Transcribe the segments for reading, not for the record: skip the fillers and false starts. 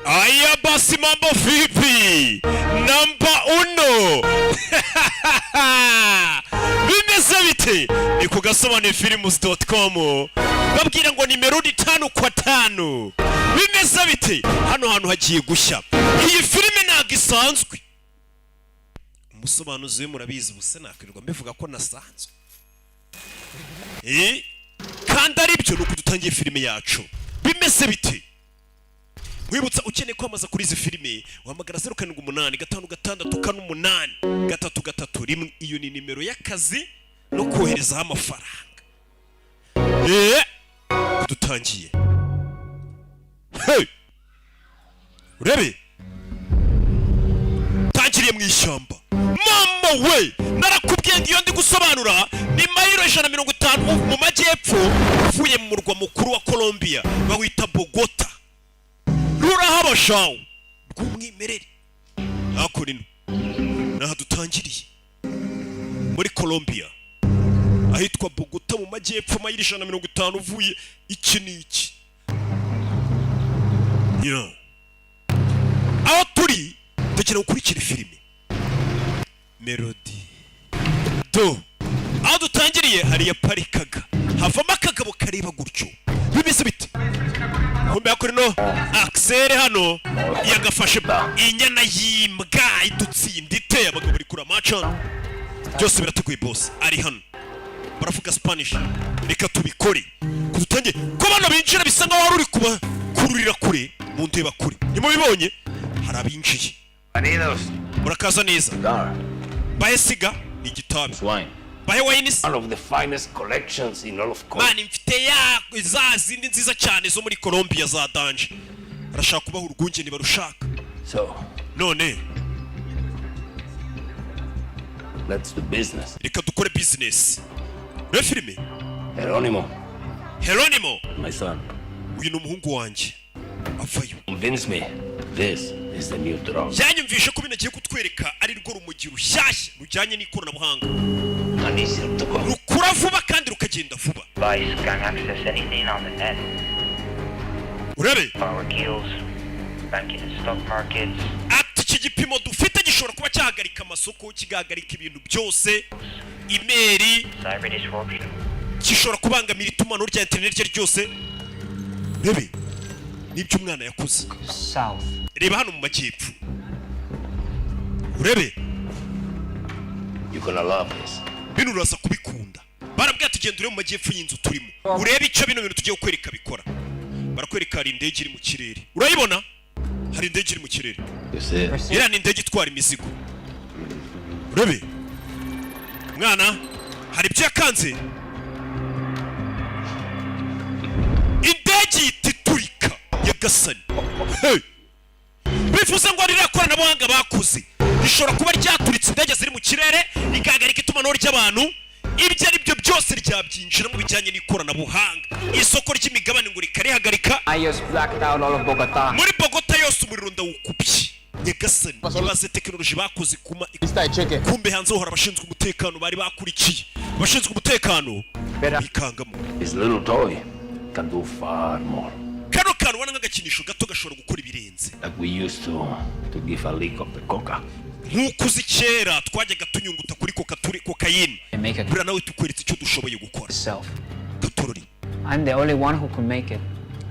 Aya basi mambo vipi? Namba uno. Bimeze bite? Ni ku gasobanuye.com. Babwira ngo nimero 5 kwa 5. Bimeze bite? Hano hantu hagiye gushya. Iyi filime ntago isanzwe. Umusobanuzi murabizi buse nakwirirwa mbivuga ko nasanzwe. Kandi ari byo nuko dutangiye filime yacu. Bimeze bite? Wibutsa ukeneye kwamaza kuri izi filime wahamagara 0786 iyo ni nimero y'akazi no koherezaho amafaranga. Dutangiye. Hey! Urebe? Tangiriye mu ishyamba. Mama we! Narakubwiye ndiyo ndi gusobanura ni mayiro 150 mu majyepfo uvuye mu murwa mukuru wa Colombia bawita Bogota. Rurahaba shawo rw'umwimerere. Hakurino naha dutangiriye muri Colombia ahitwa Bogota mu majyepfo mayiro 150 uvuye iki n'iki. Aho turi tugira gukurikira filime Melody do aho dutangiriye hari ya parikaga havamo akagabo kareba gutyo. Bimeze bite? Kumbe kuri no Axel hano yagafashe inyana yimbwa idutsinda iteye abagabo bari kura macha. Byose birateguye boss ari hano. Baravuga Spanish. Reka tubikore. Kudutangiye ko bana binjira bisa nkaho wari uri kuba kururira kure mu ndeba kure. Nimubibonye hari abinjiye. Murakaza neza. Bahesiga ni igitabi. Bahe wines, one of the finest collections in all of Colombia. Mani mfite ya zindi nziza cyane zo muri Colombia za danje. Arashaka kubaho urwunge ni barushaka. So, none let's do business. Reka dukore business. No filime. Geronimo, my son. Uyu ni umuhungu wanjye. Avayo. Convince me. This is the new drug. Yanyumvishe ko binagiye kutwereka ari rwo rumujyi rushyashya rujyanye n'ikoranabuhanga. Rukura vuba kandi rukagenda vuba. Urebe? Ati iki gipimo dufite gishobora kuba cyahagarika amasoko, kigahagarika ibintu byose, imeri, gishobora kubangamira itumanaho rya internet rye ryose. Urebe? Nibyo umwana yakoze. Reba hano mu majyepfo. Urebe? You're gonna love this. Bino uraza kubikunda. Barabwira tugenda ure mu majyepfo y'inzu turimo. Urebe icyo bino bintu tugiye kwereka bikora. Barakwereka hari indege iri mu kirere. Urayibona? Hari indege iri mu kirere. Ira ni indege itwara imizigo. Urebe? Mwana, hari ibyo yakanze. Indege ititurika yagasani. Hey! Bifuza ngo ari ikoranabuhanga bakuze. Rishobora kuba ryaturitse indege ziri mu kirere igahagarika itumanaho ry'abantu. Ibyo ari byo byose ryabyinjira mu bijyanye n'ikoranabuhanga. Isoko ry'imigabane ngo rikarihagarika. Muri Bogota yose umuriro ndawukubye. Nyagasani ibaze tekinoloji bakoze kuma kumbe hanze hora abashinzwe umutekano bari bakurikiye. Abashinzwe umutekano bikangamo. This little toy can do far more. Kano kantu wana nk'agakinisho gato gashobora gukora ibirenze. Like we used to give a lick of the coca. Nkuko uzi kera twajyaga tunyunguta kuri kokayine. Bura nawe tukweretse icyo dushoboye gukora. Gatorori. I'm the only one who can make it.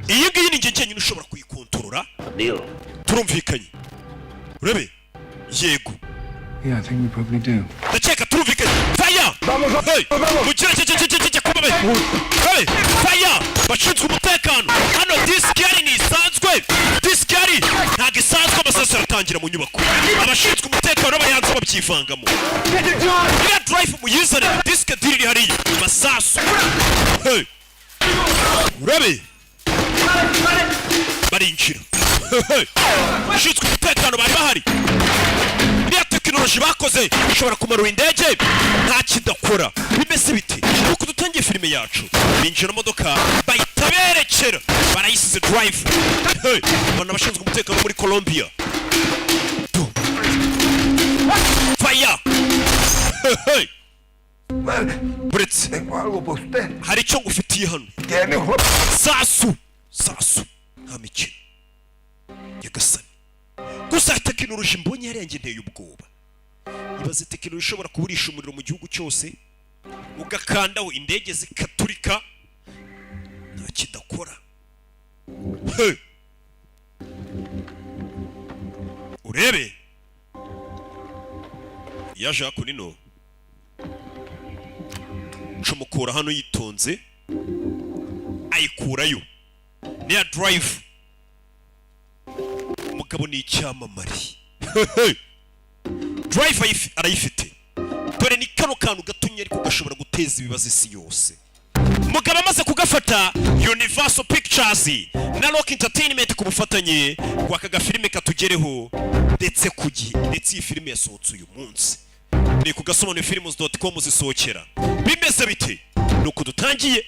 Iyi ngiyi ni njye njyenyine ushobora kuyikontorora. Turumvikanye. Urebe? Yego. Yeah, I think we probably do. Ndakeka turumvikanye. Fire! Hey! Mugire kubabe. Hey! Fire! Bashinzwe umutekano. Hano diskari ni isanzwe. Diskari ntabwo isanzwe amasasu aratangira mu nyubako. Abashinzwe umutekano bayanze babyivangamo. Ya drive muyizane disk diri hariya. Masasu. Hey! Urebe? Barinjira. Hey! Bashinzwe umutekano bari bahari. Iriya tekinoloji bakoze ishobora kumarura indege nta kidakora. Bimeze biti nuko dutangiye filime yacu. Binjira modoka bahita berekera barayisize drive. Hey! Bana bashinzwe umutekano muri Colombia. Fire! Hey! Brits. Hari icyo ngufitiye hano. Sasu. Nta mikino. nyagasani gusa tekinoloji mbonye hariya njye nteye ubwoba. Ibaze tekinoloji ishobora kuburisha umuriro mu gihugu cyose ugakandaho indege zikaturika nta kidakora. Urebe yaje hakunino cumukura hano yitonze ayikurayo niya drive. Umugabo ni icyamamare. Drive arayifite. Dore ni kano kantu gatumye ariko gashobora guteza ibibazo isi yose. Umugabo amaze kugafata Universal Pictures na Rock Entertainment ku bufatanye kwa filime katugereho ndetse kugihe ndetse iyi filime yasohotse uyu munsi. Ni ku gasobanuye.com zisohokera. Bimeze bite? Nuko dutangiye.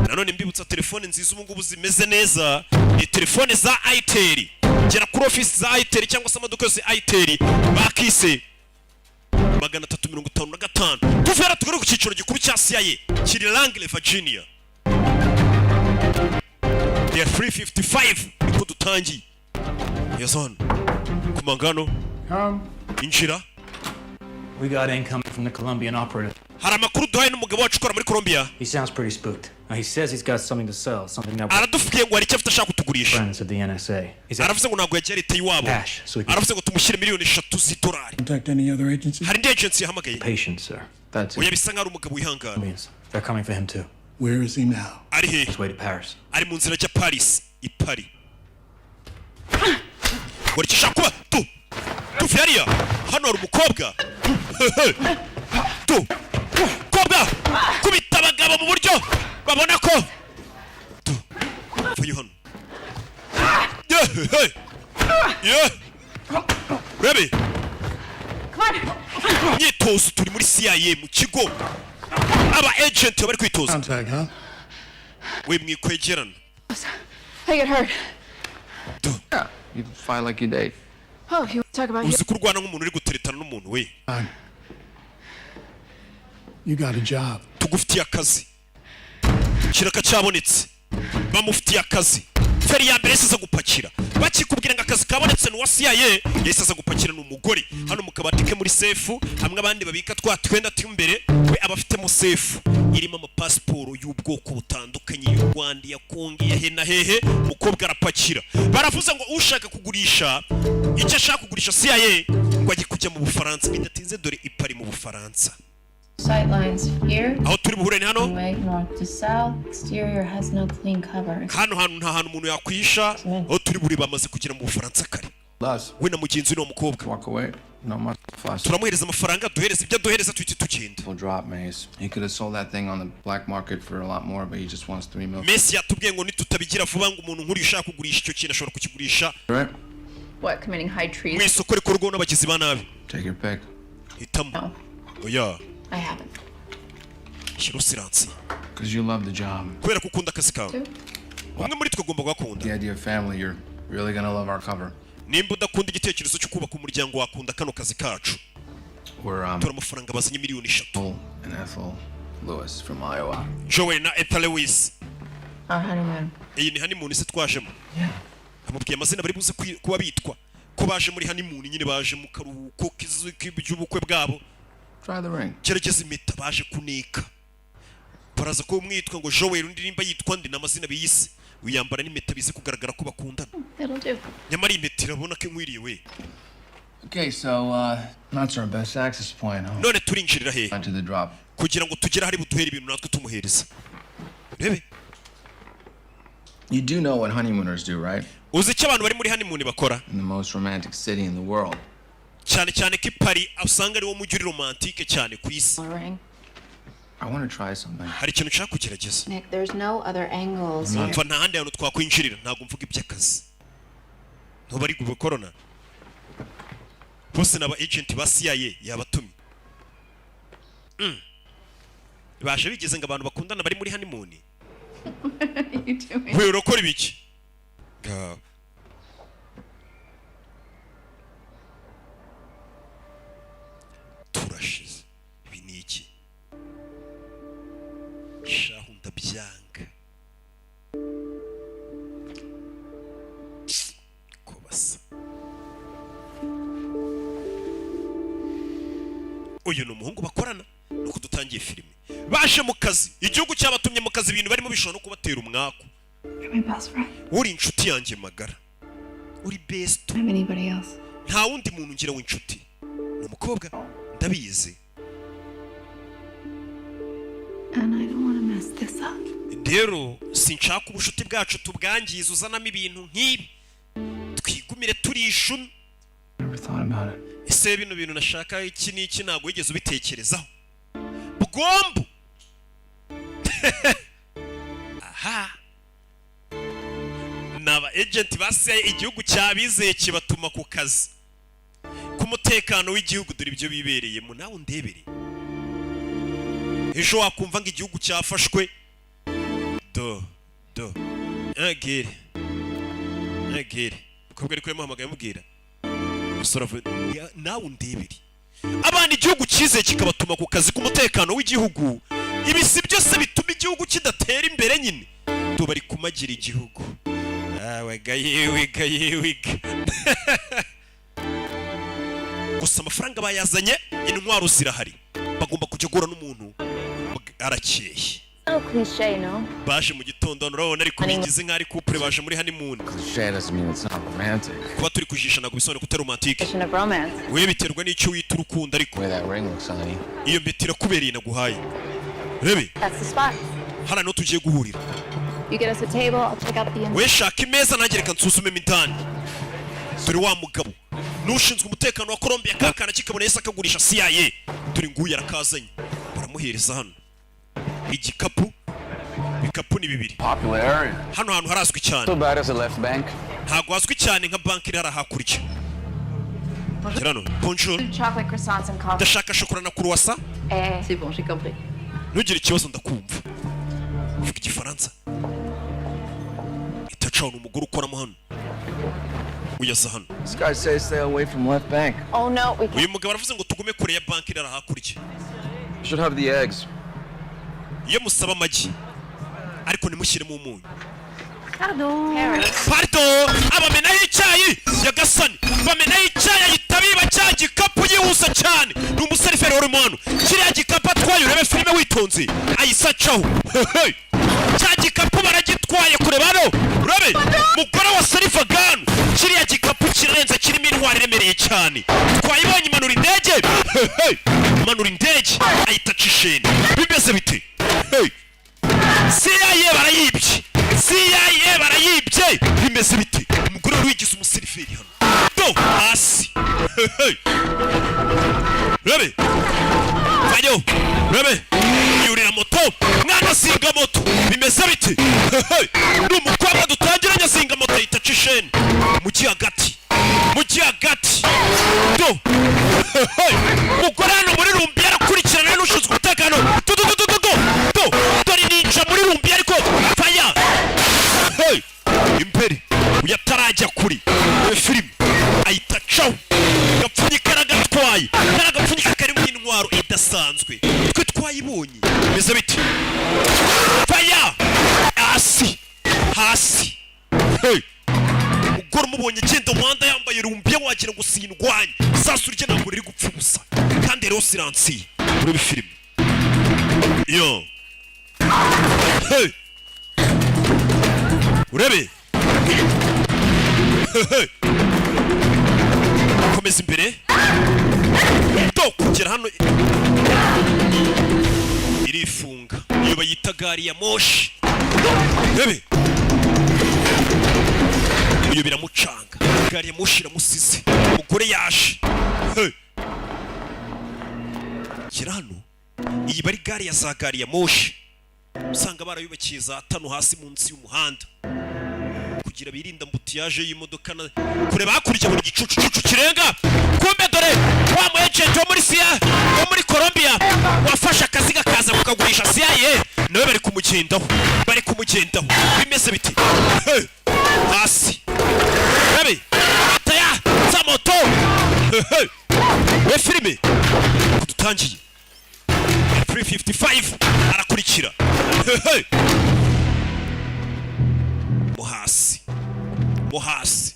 Nanone mbibutsa telefone nziza ubu ngubu zimeze neza ni telefone za Itel. Gera kuri office za Itel cyangwa se amaduka yose Itel bakise 355. Tuvera tugere ku cyiciro gikuru cya CIA kiri Langley, Virginia. They are 355 niko dutangiye. Yazon kumangano injira. We got income from the Colombian operative. Hari amakuru duhaye n'umugabo wacu ukora muri Colombia. He sounds pretty spooked. He says he's got something to sell, something that Aradufiye ngo hari icyo afite ashaka kutugurisha. friends at the NSA. He's Aravuze ngo ntabwo yagiye leta iwabo. Aravuze ngo tumushyire miliyoni 3 z'idolari. Contact any other agencies? Hari indi agency yahamagaye. patient, sir. That's Oya it. bisa nk'ari umugabo wihangana. Means they're coming for him too. Where is he now? Ari he? His way to Paris. Ari mu nzira ajya Paris, i Paris. Wari kishaka kuba tu Fiaria hano hari umukobwa. Tu kobwa kubita abagabo mu buryo babona ko tu vuye hano. Yeah. Ready? Nyitozo turi muri CIA mu kigo. Aba agent bari kwitoza. Contact, huh? We mwikwegerana. I get hurt. Yeah, you fight like you date. Oh, you want to talk about Uzi kurwana nk'umuntu uri guteretana n'umuntu we. Fine. You got a job. Tugufitiye akazi. Kiraka cyabonetse. Bamufitiye akazi. Feri ya mbere yasize gupakira. Bakikubwira ngo akazi kabonetse n'uwa CIA yasize gupakira n'umugore. Hano mu kabati ke muri safe hamwe abandi babika twatwenda t'imbere we abafite mu safe irimo amapasiporo y'ubwoko butandukanye y'u Rwanda ya Kongo ya hena hehe mukobwa arapakira. Baravuze ngo ushaka kugurisha icyo ashaka kugurisha CIA ngo ajye kujya mu Bufaransa bidatinze dore ipari mu Bufaransa. sightlines here? Aho turi buhure ni hano. Way north to south. Exterior has no clean covers. Hano nta hantu umuntu yakwisha. Aho turi buri bamaze kugera mu Bufaransa kare. Last, We na mugenzi no mukobwa. walk away. No much fuss. Turamuhereza amafaranga duhereza ibyo duhereza twite tugenda. We'll drop Maze. He could have sold that thing on the black market for a lot more, but he just wants $3 million. Messi yatubwiye ngo nitutabigira vuba ngo umuntu nkuri ushaka kugurisha icyo kintu ashobora kukigurisha Right? What, committing high mu treason? isoko rikorwaho n'abagizi ba nabi. Take your pick. Hitamo. No, Oya I haven't. shyira usiransi Because you love the job. kubera ko ukunda akazi kawe. Two? Umwe muri twe agomba The gukunda. idea of family, you're really gonna love our cover. Nimba udakunda igitekerezo cyo kubaka umuryango wakunda kano kazi kacu. We're Tora amafaranga bazanye miliyoni 3. Joel and Ethel Lewis from Iowa. Joel na Ethel Lewis. Our honeymoon. Iyi ni honeymoon se twajemo. Amubwiye amazina bari buze kuba bitwa. Ko baje muri honeymoon nyine baje mu karuhuko k'iby'ubukwe bwabo. Try the ring. Gerageza impeta baje kuneka. Baraza ko umwitwa ngo Joel undi nimba yitwa ndi namazina biyise. Uyambara n'impeta bize kugaragara ko bakundana. It'll do. Nyamara impeta irabona ko inkwiriye we. Okay, so, that's our best access point, huh? None turinjirira he On to the drop. kugira ngo tugere hari buduhere ibintu natwe tumuhereza. Rebe. You do know what honeymooners do, right? Uzi icyo abantu bari muri honeymoon bakora? In the most romantic city in the world. Cyane cyane ko Paris usanga ari wo mujyi uri romantique cyane ku isi. Ring. I want to try something. Hari ikintu nshaka kugerageza. Nick, there's no other angles here. Mva nta handi hantu twakwinjirira ntabwo mvuga iby'akazi. Ntubari gukorona. Bose n'aba agent ba CIA yabatumye. Baje bigeze ngo abantu bakundana bari muri honeymoon. What are you doing? We urakora ibiki? Turashize. Ibi ni iki? Shahu ndabyanga. Ko basa. Uyu ni umuhungu bakorana nuko dutangiye filime. Baje mu kazi, igihugu cyabatumye mu kazi, ibintu barimo bishobora no kubatera umwaku. You're my best friend. Uri inshuti yanjye magara, uri best. I don't have anybody else. Nta wundi muntu ngira w'inshuti. Ni umukobwa ndabizi. And I don't want to mess this up. Rero sinshaka ubushuti bwacu tubwangiza uzanamo ibintu nk'ibi. Twigumire turi ishumi. Never thought about it. Ese bino bintu nashaka iki n'iki ntabwo wigeze ubitekerezaho. Bugombo. Aha. Naba agent basiye igihugu cyabizeye kibatuma ku kazi. Ku mutekano w'igihugu dore ibyo bibereyemo nawe ndebere. Ejo wakumva ngo igihugu cyafashwe. Do. Agere. Ukubwo ari kuri muhamagaye mubwira. Nawe ndebere. Abana igihugu cyize kikabatuma ku kazi k'umutekano w'igihugu. Ibisi byose bituma igihugu kidatera imbere nyine. Bari kumagira igihugu. Wega. Gusa amafaranga bayazanye, intwaro zirahari. Bagomba kujya gura n'umuntu arakeye. So cliche, no? Baje mu gitondo urabona ariko bigize nk'ari couple baje muri honeymoon. Cliche doesn't mean it's not romantic. Kuba turi kujisha ntabwo bisobanura ko utari romantique. Definition of romance. We biterwa n'icyo wita urukundo ariko. The way that ring looks, honey. Iyo mpeta irakubereye naguhaye. Rebe. That's the spot. Hano no tugiye guhurira. You get us a table, I'll check out the inside. We shaka imeza nanjye reka nsuzume mindani. Turi wa mugabo. Nushinzwe umutekano wa Colombia kakana kikabona Yesu akagurisha CIA. Turi nguye arakazanye. Baramuhereza hano. Igikapu. Ibikapu ni bibiri. Popular area. Hano hantu harazwi cyane. So bad as a left bank. Ntabwo hazwi cyane nka banki iri hakurya. Kirano, bonjour. Chocolate croissants and coffee. Ndashaka shokora na croissant. C'est bon, j'ai compris. Ntugire ikibazo ndakumva. Vuga igifaransa. Itacaho n'umugore ukoramo hano. Uyaza hano. This guy says stay away from left bank. Oh no, we can't. Uyu mugabo aravuze ngo tugume kure ya banki iri hakurya. You should have the eggs. Iyo musaba amagi ariko nimushyiremo umunyu. Pardon. Abamenaho icyayi yagasani bamenaho icyayi yitabiba cya gikapu yihuse cyane. Ni umuseriveri wari hano. Kiriya gikapu atwaye urebe filime witonze ayisacaho. Cya gikapu baragitwaye kureba hano urabe mugore wa seriva ganu. Kiriya gikapu kirenze kirimo intwari iremereye cyane. Twayibonye imanura indege. Manura indege ayitaca isheni. Bimeze bite? CIA barayibye. Bimeze bite? Umugore wigize umuseriveri hano. Do hasi. Rebe. Vayo. Rebe. Yurira moto. Mwana singa moto. Bimeze bite? N'umukobwa dutangiranye singa moto yitaca isheni. Mugi hagati. Do. Mugore hano muri rumbi yarakurikirana n'ushinzwe umutekano. Do. Dore ninja muri rumbi ariko faya. Imbere uyatarajya kuri film ayitacaho gapfunyika nagatwaye karagapfunyika kari mu intwaro idasanzwe twe twayibonye bimeze biti faya hasi ugora umubonye agenda umuhanda yambaye rumbiye wagira ngo sindwanye sasu rye ntabwo riri gupfa ubusa kandi rero siransiye muri film yo urebe komeza imbere do kugera hano irifunga iyo bayita gari ya moshi urebe iyo biramucanga gari ya moshi iramusize umugore yaje kira hano iyi bari gari ya za gari ya moshi usanga barayubakiye za tano hasi munsi y'umuhanda kugira birinda mbutiyaje y'imodoka na kure bakurya buri gicucu kirenga. Kumbe dore wa mu agent wo muri CIA wo muri Colombia wafashe akazi gakaza kukagurisha CIA nawe bari kumugendaho bimeze biti hasi rabe ataya za moto we filime dutangiye 355 arakurikira mo hasi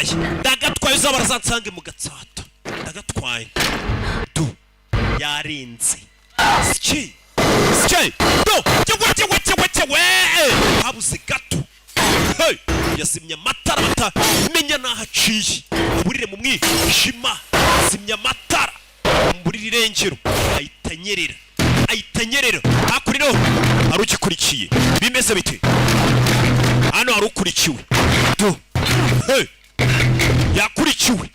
ndagatwaye uzaba arazansange mu gatsata ndagatwaye do yarenze ski do we habuze gato hey yasimya matara menya naho aciye aburire mu mwijima simya matara muri irengero ayitanyerera hakurino arukikurikiye bimeze bite hano arukurikiwe do hey yakurikiwe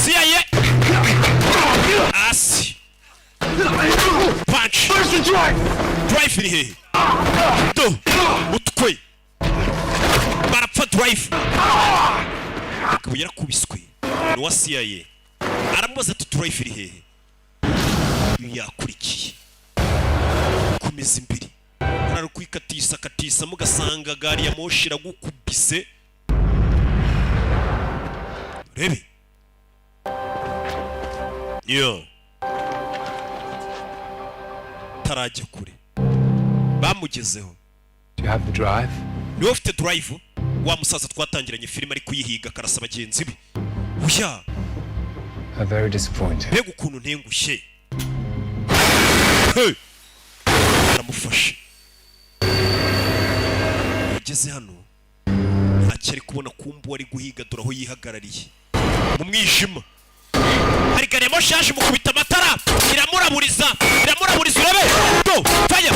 CIA asi punch drive iri hehe do utwe barapfa drive akaba yarakubiswe ni wa CIA aramubaza ati drive iri hehe yakurikiye komeza imbere ararukwikatisa mugasanga gari ya moshi iragukubise rebe yo tarajya kure bamugezeho. Do you have the drive? niwe ufite drive wa musaza twatangiranye filime ari kuyihiga karasa bagenzi be uya I'm very disappointed. mbega ukuntu ntengushye aramufashe yageze hano akiri kubona kumbu ari guhiga dore aho yihagarariye mu mwijima hari gari ya moshi yaje mukubita amatara iramuraburiza urebe do fire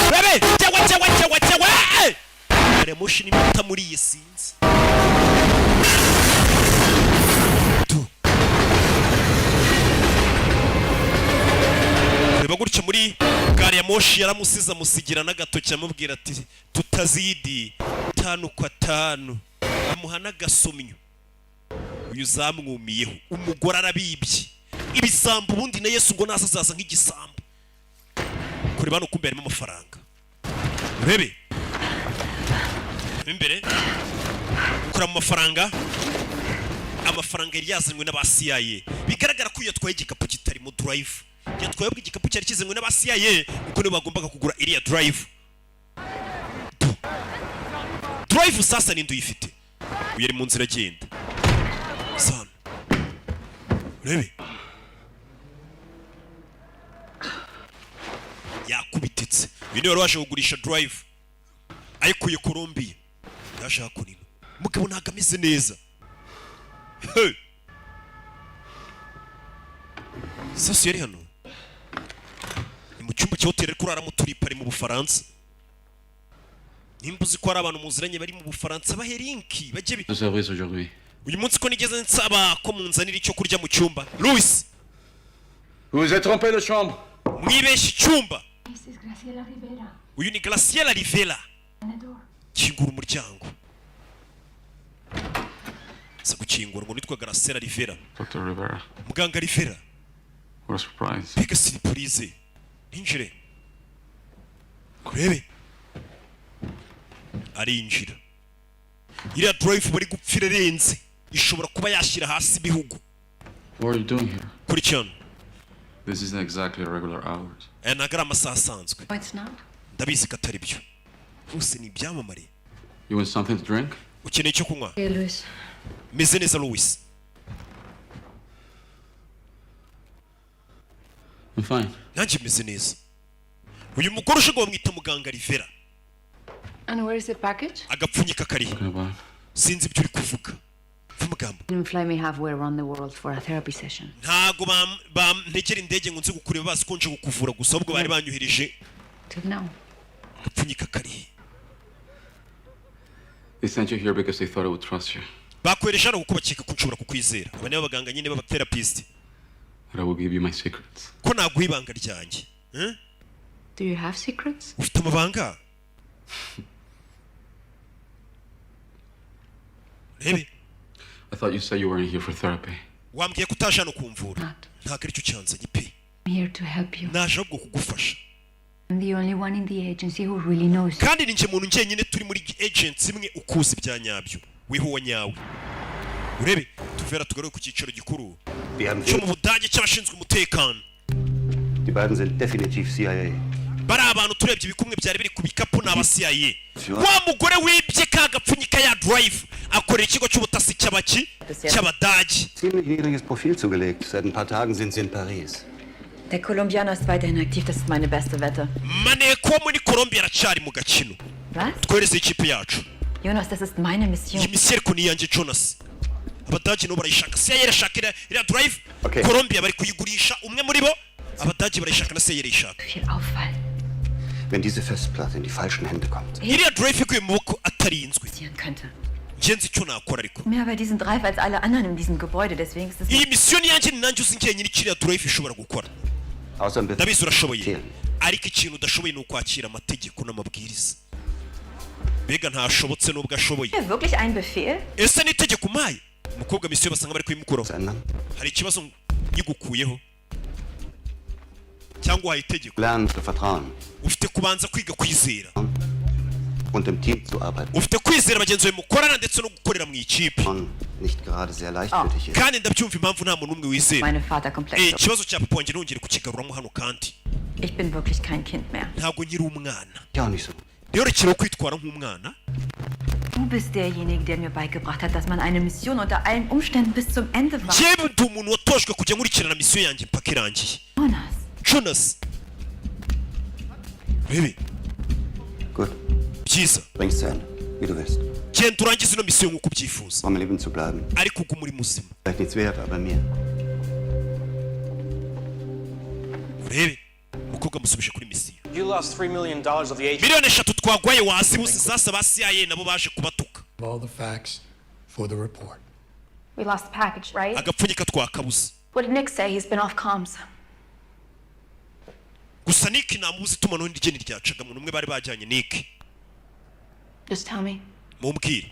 urebe cyangwa gari ya moshi n'imita muri iyi sinzi reba gutya muri gari ya moshi yaramusiza musigira n'agatoki amubwira ati tutazidi 5 kwa 5 amuha n'agasomyo uyu zamwumiyeho umugore arabibye ibisambu ubundi na Yesu ngo nasazaza nk'igisambu kuri bano kumbe harimo amafaranga urebe imbere kura mu mafaranga yari yazanywe n'aba CIA bigaragara ko yatwaye igikapu kitarimo drive yatwaye igikapu cyari kizanywe n'aba CIA kuko nibo bagombaga kugura iriya drive sasa ni nduyifite uyari mu nzira agenda sana urebe yakubititse uyu niwe wari waje kugurisha drive ayikuye Colombia yashaka kunino mugabo ntago ameze neza sasa yari hano ni mu cyumba cya hotel kuraramo turipa ari mu Bufaransa nimbuzi ko ari abantu muziranye bari mu Bufaransa bahelinki baje uyu munsi ko nigeze nsaba ko munzanira icyo kurya mu cyumba Louis Vous êtes trompé de chambre. mwibeshi cyumba uyu ni Graciela Rivera kingura umuryango sa gukingura ngo nitwa Graciela Rivera Dr. Rivera. muganga Rivera What a surprise. pika surprise injire kurebe arinjira iriya drive bari gupfira renze ishobora kuba yashyira hasi ibihugu. What are you doing here? kuri cyane This isn't exactly regular hours. nagara amasaha asanzwe Oh, it's not? ndabizi ko atari byo bose ni ibyamamare. You want something to drink? ukeneye icyo kunywa? Hey, Luis. meze neza Louis. I'm fine. nanjye meze neza. uyu mugore ushigo bamwita muganga Rivera. And where is the package? agapfunyika kari Talking about sinzi ibyo uri kuvuga vumagambo. Didn't fly me halfway around the world for a therapy session. ntago ntegera indege ngo nze gukureba bazi ko nje kukuvura gusa ahubwo bari banyuhirije Till now. agapfunyika kari. they sent you here because they thought I would trust you. bakweresha no kukubakika ko nshobora kukwizera. aba ni abaganga nyine baba therapist. But I will give you my secrets. ko naguha ibanga ryanjye. Do you have secrets? ufite amabanga? rebe I thought you said you weren't here for therapy. wambwiye ko utaje hano kumvura. Not. ntabwo aricyo cyanzanye pe. I'm here to help you. naje ahubwo kugufasha. I'm the only one in the agency who really knows you. kandi ninjye muntu njyenyine turi muri agents imwe ukuzi bya nyabyo wihuwa nyawe. urebe tuvera tugaruke ku cyiciro gikuru cyo mu Budage cy'abashinzwe umutekano. Die beiden sind definitiv CIA. bari abantu turebye ibikumwe byari biri ku bikapu n'aba CIA. wa mugore wibye ka gapfunyika ya drive akorera ikigo cy'ubutasi cy'abadage. Ziemlich niedriges Profil zugelegt. Seit ein paar Tagen sind sie in Paris. Der Kolumbianer ist weiterhin aktiv, das ist meine beste Wette. Maneko wo muri Colombia aracari mu gakino. Was? Twereze ikipe yacu. Jonas, das ist meine Mission. Iyi mission ariko ni yanjye Jonas. Abadage no barayishaka. CIA irashaka ira drive. Okay. Colombia bari kuyigurisha umwe muri bo. Abadage barayishaka na CIA irayishaka. Viel Auffall. Wenn diese Festplatte in die falschen Hände kommt. Iriya drive iguye mu maboko atarinzwe. Passieren könnte. Ngenzi icyo nakora ariko. Mehr bei diesem Drive als alle anderen in diesem Gebäude, deswegen ist es... Iyi mission yanjye ni nanjye uzi ngenyine kiriya drive ishobora gukora. Ndabizi urashoboye. Ariko ikintu udashoboye ni ukwakira amategeko n'amabwiriza. Mbega ntashobotse nubwo ashoboye. Wirklich ein Befehl? Ese ni itegeko umpaye? Umukobwa misiyo basanga bari kuyimukuraho. Hari ikibazo yigukuyeho cyangwa uhaye itegeko. Lernen zu vertrauen. Ufite kubanza kwiga kwizera. Und im Team zu arbeiten. Ufite kwizera bagenzi bawe mukorana ndetse no gukorera mu ikipe. Nicht gerade sehr leicht für dich ist. Kandi ndabyumva impamvu nta muntu umwe wizera. Meine Vaterkomplexe. Ikibazo cya papa wanjye ntongere kukigaruramo hano kandi. Ich bin wirklich kein Kind mehr. Ntabwo nkiri umwana. Ja, nicht so. Rero rekeraho kwitwara nk'umwana. Du bist derjenige, der mir beigebracht hat, dass man eine Mission unter allen Umständen bis zum Ende war. Jewe ndi umuntu watojwe kujya nkurikirana misiyo yanjye mpaka irangiye. Jonas. Baby. Gut. Byiza. Bring's zu Ende, wie du willst. Genda urangize ino misiyo nk'uko ubyifuza. Um am Leben zu bleiben. Ariko uguma uri muzima. Vielleicht nichts wert, aber mir. Urebe. Umukobwa amusubije kuri misiyo. You lost $3 million of the agent. Miliyoni 3 twagwaye wazibuze zasaba CIA nabo baje kubatuka. All the facts for the report. We lost the package, right? Agapfunyika twakabuze. What did Nick say? He's been off comms. Gusa Nick namuzi itumanaho ndigeni ryacaga umuntu umwe bari bajyanye Nick. Just tell me. Mumbwire.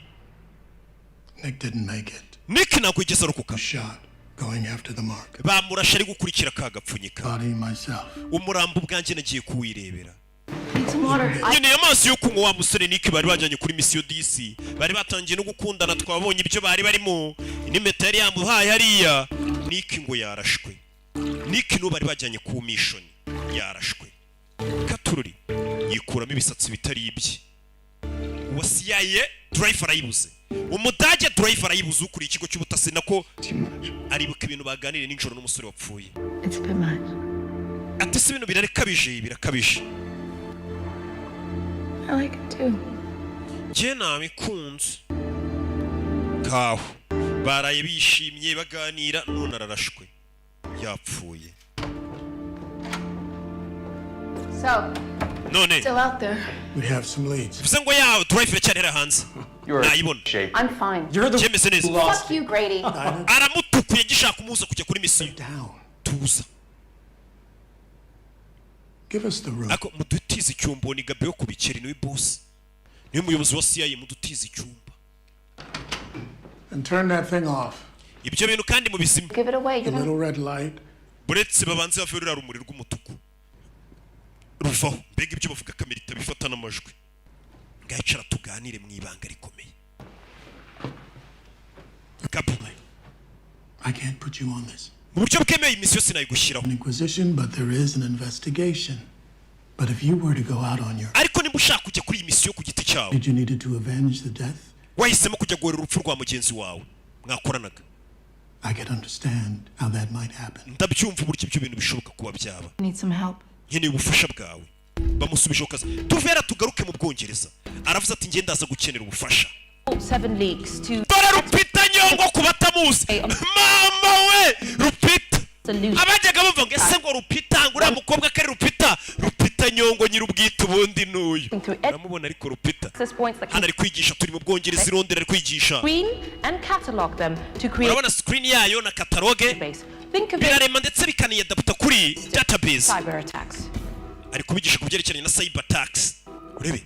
Nick didn't make it. Nick ntabwo yigeze arokoka. Shot going after the mark. Bamurashe ari gukurikira kagapfunyika. Body myself. Umurambo ubwanjye nagiye kuwirebera. Need some water. Nyine amazi yo kunywa wa musore Nick bari bajyanye kuri mission DC. Bari batangiye no gukundana twabonye ibyo bari barimo. Inimeta yari yamuhaye hariya. Nick ngo yarashwe. Nick no bari bajyanye ku mission. Yarashwe. Katururi yikuramo ibisatsi bitari ibye. Wasiyaye driver ayibuze. Umudage driver ayibuze ukuri ikigo cy'ubutasi nako aribuka ibintu baganire n'injoro n'umusore wapfuye. It's been much. Ati si ibintu birakabije. I like it too. Je nabikunze. Kaho baraye bishimye baganira none ararashwe. Yapfuye. So, None. still out there. We have some leads. Bivuze ngo yawe driver cyarera hanze. Nayibona. I'm fine. You're the Jemeze neza. Fuck you, Grady. Aramutukuye gishaka kumuza kujya kuri misiyo. Down. Tuza. Give us the room. Ako mudutiza icyumba ni Gabe yo kubikera ni we boss. Niwe muyobozi wa CIA mudutiza icyumba. And turn that thing off. Ibyo bintu kandi mu bizima. Give it away. The little red light. Buretse babanze bavurira rumuri rw'umutuku. Ruvaho mbega ibyo bavuga kamera itabifata n'amajwi. Ngayicara tuganire mu ibanga rikomeye. Gabe. I can't put you on this. Mu buryo bwemeye imisiyo sinayigushyiraho. An inquisition, but there is an investigation. But if you were to go out on your... Ariko nimba ushaka kujya kuri iyi misiyo ku giti cyawe. Did you needed to avenge the death? Wahisemo kujya guhera urupfu rwa mugenzi wawe. Mwakoranaga. I can understand how that might happen. Ndabyumva uburyo ibyo bintu bishoboka kuba byaba. Need some help. Nkeneye ubufasha bwawe. Bamusubije kaza. Tuvera tugaruke mu Bwongereza. Aravuze ati ngenda aza gukenera ubufasha. 7 leaks to Dora Rupita Nyongo kubatamuzi. Mama we Rupita. Abajyaga bumva ngo ese ngo Rupita ngura mukobwa kari Rupita. Rupita Nyongo nyirubwite ubundi nuyu. Namubona ariko Rupita. Hano ari kwigisha turi mu Bwongereza irondera ari kwigisha. Screen and catalog them to create. Urabona screen yayo na catalogue. Think of it. Birarema ndetse bikaniyadapta kuri database. Cyber attacks. Ari kubigisha kubyerekeranye na cyber attacks. Urebe.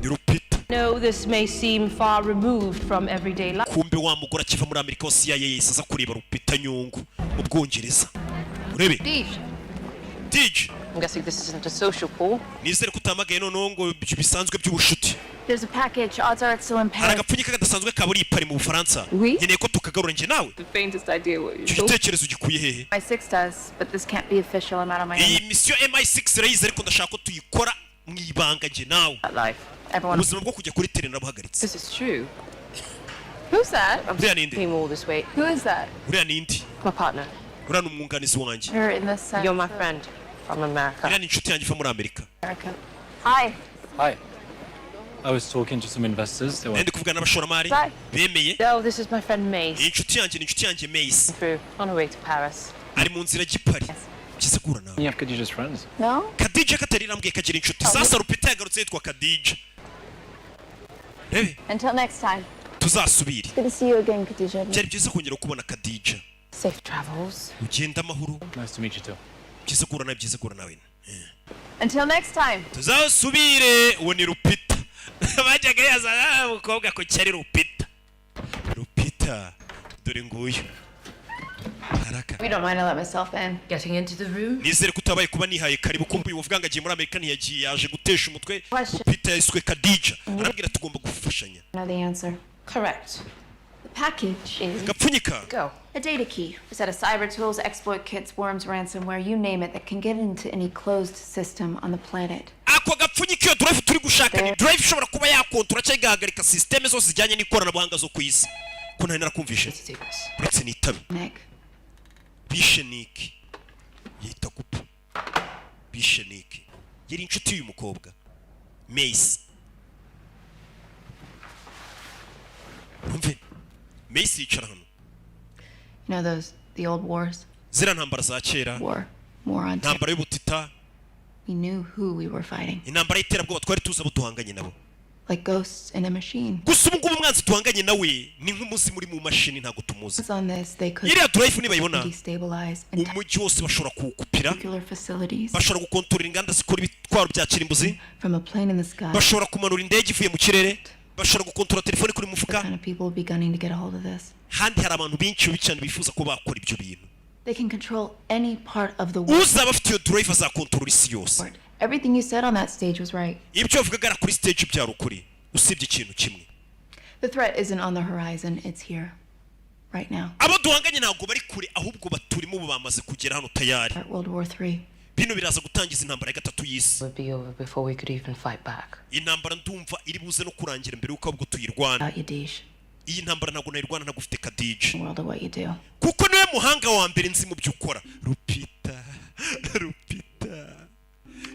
Ni Rupita. No, this may seem far removed from everyday life. Kumbe wa mugora kiva muri Amerika wa CIA yesa kureba Rupita Nyongo mu Bwongereza. Urebe. Dij. I'm guessing this isn't a social call. Nizere kutamagaye noneho ngo bisanzwe by'ubushuti. There's a package. Odds are it's still in Paris. Haragapfunyika kadasanzwe kaburi ipari mu Bufaransa. Nkeneye ko tukagarura nje nawe. The faintest idea what Icyo gitekerezo gikuye hehe? MI6 does, but this can't be official. I'm out of my Iyi mission MI6 rayize ariko ndashaka ko tuyikora mu ibanga nje nawe. life. Everyone. Ubuzima bwo kujya kuri terena buhagaritse. This is true. Who's that? uriya ninde Came all this way. Who is that? uriya ninde My partner. uriya ni umwunganizi wanjye You're in the center. You're my friend from America. uriya ni inshuti yanjye iva muri amerika Hi. Hi. I was talking to some investors. They were ndi kuvugana n'abashoramari Bye. bemeye No, this is my friend iyi Mace. inshuti yanjye ni inshuti yanjye Mace Through on her way to Paris. ari mu nzira ajya i Paris byiza guhura nawe yeah, could you just friends? No? Khadija katari irambwiye kagira inshuti sasa Rupita yagarutse yitwa Khadija rebe Until next time. tuzasubire Good to see you again, Khadija. byari byiza kongera kubona Khadija Safe travels. ugenda amahoro Nice to meet you too. byiza guhura nawe byiza guhura nawe Until next time. tuzasubire uwo ni Rupita bajyaga yazana umukobwa ko cyari Rupita dore nguyu haraka We don't mind, I let myself in. Getting into the room. nizere ko utabaye kuba nihaye karibu kumbuye uvuga ngo agiye muri Amerika ntiyagiye yaje gutesha umutwe Question. Rupita yiswe Khadija arabwira tugomba gufashanya Know the answer. Correct. The package is gapfunyika Go. a data key. A set of cyber tools, exploit kits, worms, ransomware, you name it, that can get into any closed system on the planet. ako gapfunyika iyo drive turi gushaka ni drive ishobora kuba yakontora cyangwa igahagarika systeme zose zijyanye n'ikoranabuhanga zo ku isi ko ntari narakumvishe Let's do this. uretse n'itabi Nick. bishe Nick yita gupa bishe Nick yari inshuti y'uyu mukobwa Mace umve Mace yicara hano You know the old wars? zira ntambara za kera War on terror. ntambara y'ubutita We knew who we were fighting. intambara y'iterabwoba twari tuzi abo duhanganye nabo Like ghosts in a machine. gusa ubu ngubu umwanzi duhanganye nawe ni nk'umuzi muri mu mashini ntabwo tumuzi On this, they could iriya drive nibayibona destabilize umujyi wose bashobora kuwukupira nuclear facilities bashobora gukontorora inganda zikora ibitwaro bya kirimbuzi from a plane in the sky. bashobora kumanura indege ivuye mu kirere bashobora gukontorora telefone kuri mufuka What kind of people would be gunning to get a hold of this? handi hari abantu benshi bicana bifuza ko bakora ibyo bintu They can control any part of the world. uzaba afite iyo drive azakontorora isi yose Everything you said on that stage was right. ibyo bavugaga kuri stage byari ukuri usibye ikintu kimwe The threat isn't on the horizon, it's here. Right now. abo duhanganye ntabwo bari kure ahubwo baturimo ubu bamaze kugera hano tayari World War III. bino biraza gutangiza intambara ya gatatu y'isi Would be over before we could even fight back. intambara ndumva iri buze no kurangira mbere y'uko ahubwo tuyirwana About you, Dish. iyi ntambara ntabwo nayirwana ntabwo ufite Khadija The world of what you do. kuko niwe muhanga wa mbere nzi mu byo ukora Rupita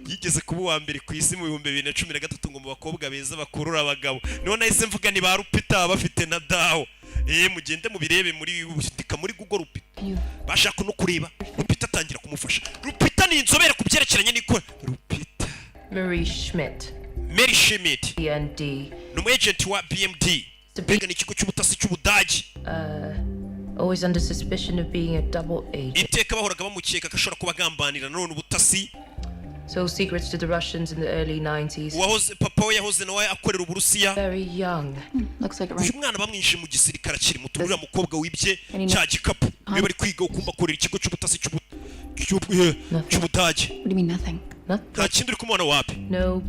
yigeze kuba uwa mbere ku isi mu 2013 ngo mu bakobwa beza bakurura abagabo niho nahise mvuga ni ba Rupita bafite na dawo mugende mubirebe muri dika muri Google Rupita bashaka no kureba Rupita atangira kumufasha Rupita ni inzobere ku byerekeranye n'ikora Rupita Marie Schmidt. Mary Schmidt BND. ni umu agent wa BMD mbega ni ikigo cy'ubutasi cy'Ubudagi Always under suspicion of being a double agent. iteka bahoraga bamukeka ko ashobora kuba agambanira none ubutasi Sold secrets to the Russians in the early 90s. uwahoze papa we yahoze nawe akorera Uburusiya Very young. Looks like it uyu right. mwana bamwinjije mu gisirikare akiri muto uriya mukobwa wibye cya gikapu niwe bari kwiga ukumva akorera ikigo cy'ubutasi cy'Ubudagi What do you mean nothing? nta kindi uri kumubona wapi No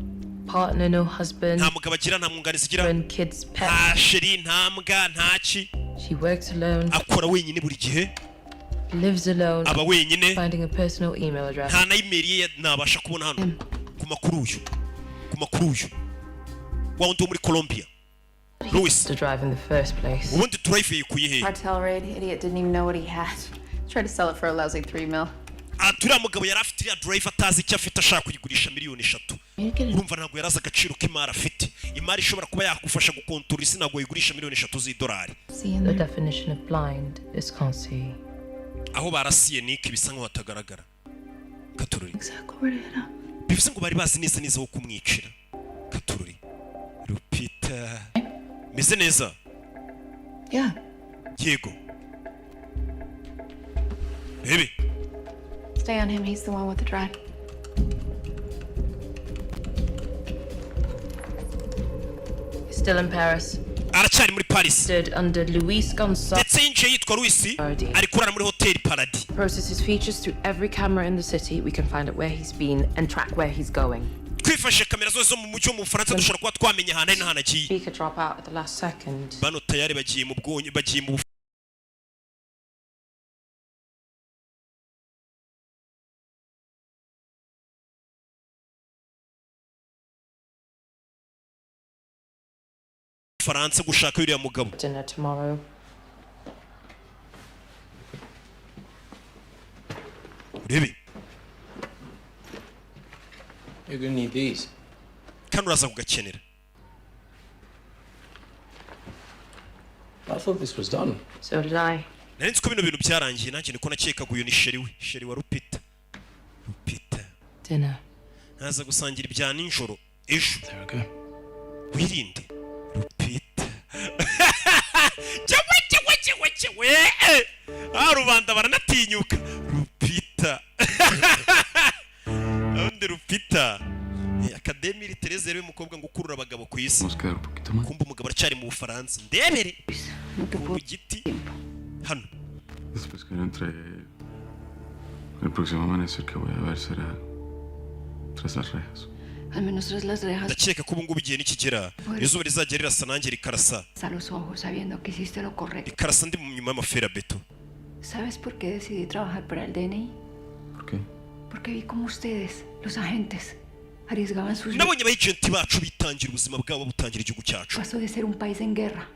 partner, no husband. nta mugabo agira nta mwunganizi agira Friend, kids, pet. nta sheri nta mbwa nta ki She works alone. akora wenyine buri gihe Lives alone. aba wenyine Finding a personal email address. nta na email ye nabasha kubona hano ku makuru uyu wa wundi wo muri Colombia Luis To drive in the first place. ubundi drive yikuye he Cartel raid. Idiot didn't even know what he had. Tried to sell it for a lousy 3 mil. turiya mugabo yari afite iriya drive atazi icyo afite ashaka kuyigurisha $3,000,000 urumva ntabwo yari azi agaciro k'imari afite imari ishobora kuba yakufasha gukontorora isi ntabwo yigurisha $3,000,000 z'idolari The definition of blind is can't see. aho barasiye Nick bisa nkaho hatagaragara Katururi Exactly where to hit up. bivuze ngo bari bazi neza neza aho kumwicira Katururi Rupita meze neza Yeah. yego bebe Stay on him. He's the one with the drive. Still in Paris. aracyari muri Paris Stood under Luis Gonzalez. ndetse yinjiye yitwa Luis ari kurara muri hoteli Paradis Process his features through every camera in the city. We can find out where he's been and track where he's going. twifashishije kamera zose zo mu mujyi wo mu Bufaransa dushobora kuba twamenya ahantu ari n'ahantu agiye Speaker drop out at the last second. bano tayari bagiye mu bwonyi bagiye mu Faransa gushaka yuriya mugabo. Dinner tomorrow. Urebe. You're gonna need these. Kandi uraza kugakenera. I thought this was done. So did I. Nari nzi ko bino bintu byarangiye nanjye niko nakekaga uyu ni sheri wa Rupita. Dinner. Naza gusangira ibya ninjoro ejo. There we go. Wirinde Rupita. Chewe. Rubanda baranatinyuka. Rupita. Onde Rupita. Akademi Tereze rero umukobwa ngo ukurura abagabo ku isi. Kumba umugabo aracyari mu Bufaransa. Ndebere. Mu giti. Hano. Después que entre el próximo amanecer que voy a ver será tras las rejas. Al menos tras las rejas. Ndakeka ko ubu ngubu igihe nikigera izuba rizajya rirasa nanjye rikarasa. A los ojos sabiendo que hiciste lo correcto. Rikarasa ndi mu nyuma y'amafera beto. ¿Sabes por qué decidí trabajar para el DNI? ¿Por qué? Porque vi como ustedes, los agentes, arriesgaban sus vidas. Nabonye abagenti bacu bitangira ubuzima bwabo butangira igihugu cyacu. Pasó de ser un país en guerra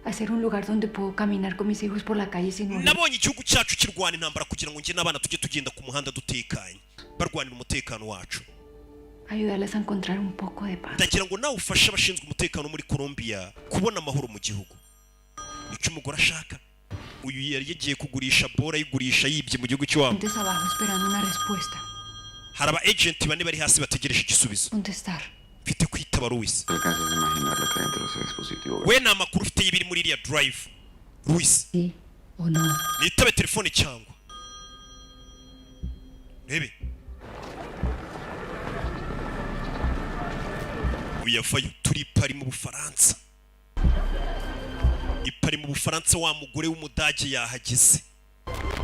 a ser un lugar donde puedo caminar con mis hijos por la calle sin morir. Nabonye igihugu cyacu kirwana intambara kugira ngo njye n'abana tujye tugenda ku muhanda dutekanye barwanira umutekano wacu. Ayudarles a encontrar un poco de paz. Ndagira ngo nawe ufashe abashinzwe umutekano muri Colombia kubona amahoro mu gihugu. Nicyo umugore ashaka. Uyu yari yagiye kugurisha bora yigurisha yibye mu gihugu cy'iwabo. Antes abajo esperando una respuesta. Hari aba agent bane bari hasi bategereje igisubizo. Contestar. Mfite kwitaba Luis. ¿Te alcanzas a imaginar lo que hay entre los dispositivos? We nta makuru ufite y'ibiri muri iriya drive. Luis. Sí o no. Nitabe telefone cyangwa. Rebe. Uyavayo turi pari mu Bufaransa. Ipari mu Bufaransa wa mugore w'umudage yahageze.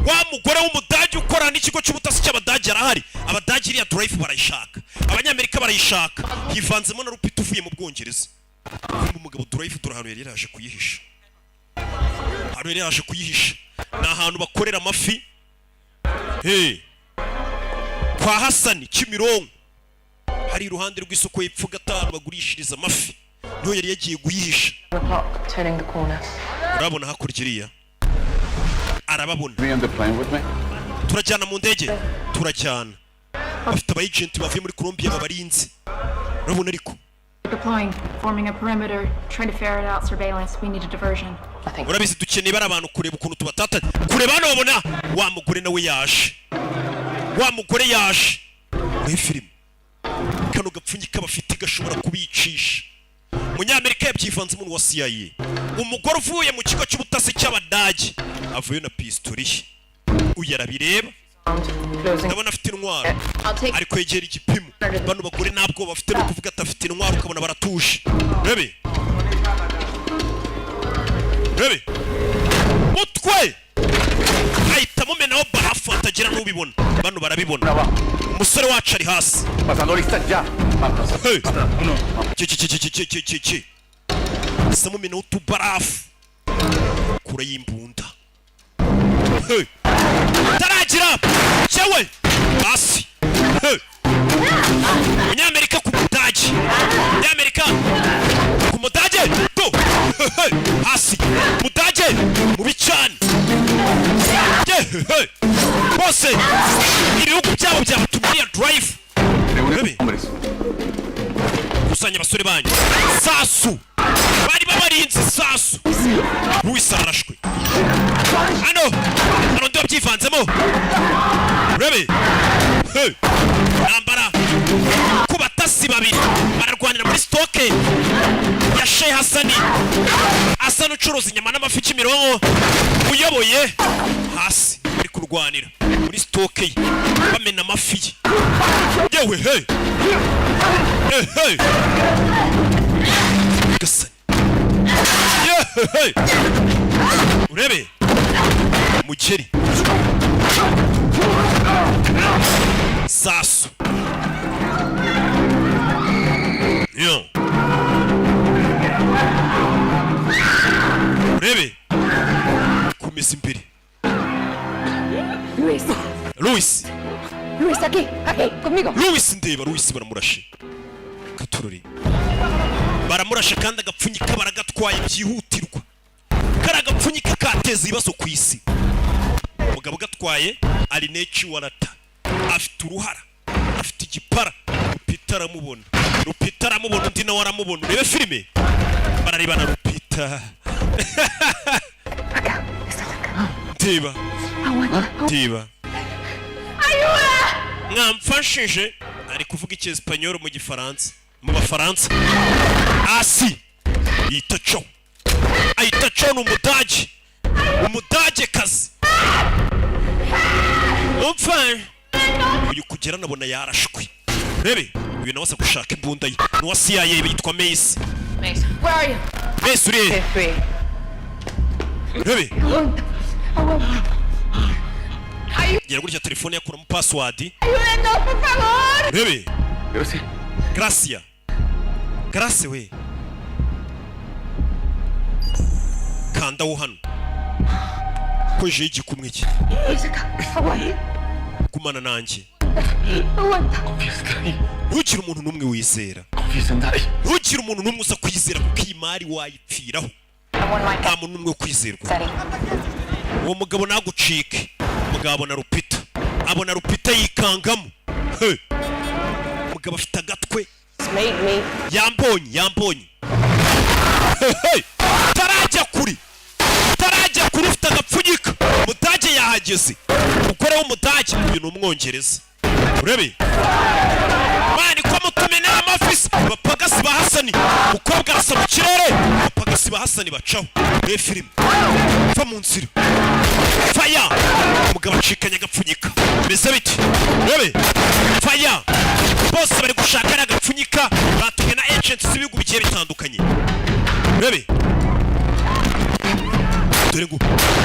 Wa mugore w'umudage ukora n'ikigo cy'ubutasi cy'abadage arahari. Abadage iriya drive barayishaka. Abanyamerika barayishaka. Hivanzemo na Rupita uvuye mu Bwongereza. Umugabo drive turahano yari yaje kuyihisha. Hano yari yaje kuyihisha. Ni ahantu bakorera amafi. Kwa Hasani Kimironko. Hari iruhande rw'isoko y'epfo gatanu bagurishiriza amafi. Niho yari yagiye guyihisha. Turning the corner. Urabona hakurya iriya. Arababona. Be on the plane with me? Turajyana mu ndege. Turajyana. Bafite abagenti bavuye muri Colombia babarinze. Urabona ariko. Deploying, forming a perimeter, trying to ferret out surveillance. We need a diversion. Urabizi dukeneye bari abantu kureba ukuntu tubatata. Kureba hano babona wa mugore nawe yaje. Wa mugore yaje. Muri film. Kano gapfunyika bafite gashobora kubicisha. Munyamerika yabyivanze umuntu wa CIA. Umugore uvuye mu kigo cy'ubutasi cy'abadage avuye na pistoli. Uyarabireba. Ndabona afite intwaro. Ariko yegera igipimo. Bano bagore ntabwo bafite no kuvuga atafite intwaro ukabona baratuje. Rebe. Rebe. Mutwe. Ahita mumenaho barafu atagira n'ubibona. Bano barabibona. Umusore wacu ari hasi. Pasando lista ya. Chi. Samu mena utubarafu. Kura y'imbunda. Taragira. Chewe. Hasi. Munyamerika ku Mudage. Munyamerika ku Mudage. Do. Hasi. Mudage mu bicana. Bose ibihugu byabo byabatumiye drive. Kusanya abasore banyu. Sasu. Bari babarinze sasu. Luis arashwe. Hano ndo byivanzemo. Rebe. Nambara ku batasi babiri bararwanira muri stoke ya Sheikh Hasani. Asana ucuruza inyama n'amafi Kimironko. Uyoboye hasi bari kurwanira muri stoke ye bamena amafi. Yewe Gasa. Urebe mukeri sasu yo urebe kumisa imbere. Luis, aquí, conmigo. Luis ndeba, Luis baramurashe. Katurori. baramurasha kandi agapfunyika baragatwaye byihutirwa. Kari agapfunyika kateza ibibazo ku isi. Umugabo gatwaye ari neci warata, afite uruhara, afite igipara. Rupita aramubona undi nawe aramubona. Urebe filime bararebana Rupita. Tiba mwamfashije ari kuvuga icyesipanyoro mu gifaransa mu bafaransa. Asi yitacho ni umudage kazi. Uyu kugera nabona yarashwe. Rebe uyu nawe asa gushaka imbunda ye n'uwa CIA yitwa Mace. Where are you? Mace uri he? Rebe gira gutya telefone yakuramo password. Rebe Gracia we kanda wo hano ko je igikumwe iki kumana nanjye. Ntugire umuntu n'umwe wizera, ntugire umuntu n'umwe uza kwizera kuko iyi mari wayipfiraho. Nta muntu n'umwe wo kwizerwa. Uwo mugabo nagucike. Umugabo abona Rupita yikangamo. Umugabo afite agatwe yambonye. Tarajya kuri ufite agapfunyika. Umudage yahageze, umugore w'umudage uyu ni umwongereza. Urebe mani ko mutumenera amafisi bapagasi ba Hasani. Umukobwa arasa mu kirere, bapagasi ba Hasani bacaho. Urebe filime va mu nzira faya. Umugabo acikanye agapfunyika bimeze biti. Urebe faya bose bari gushaka agapfunyika. Batumwe na agents z'ibihugu bigiye bitandukanye. Urebe dore ngo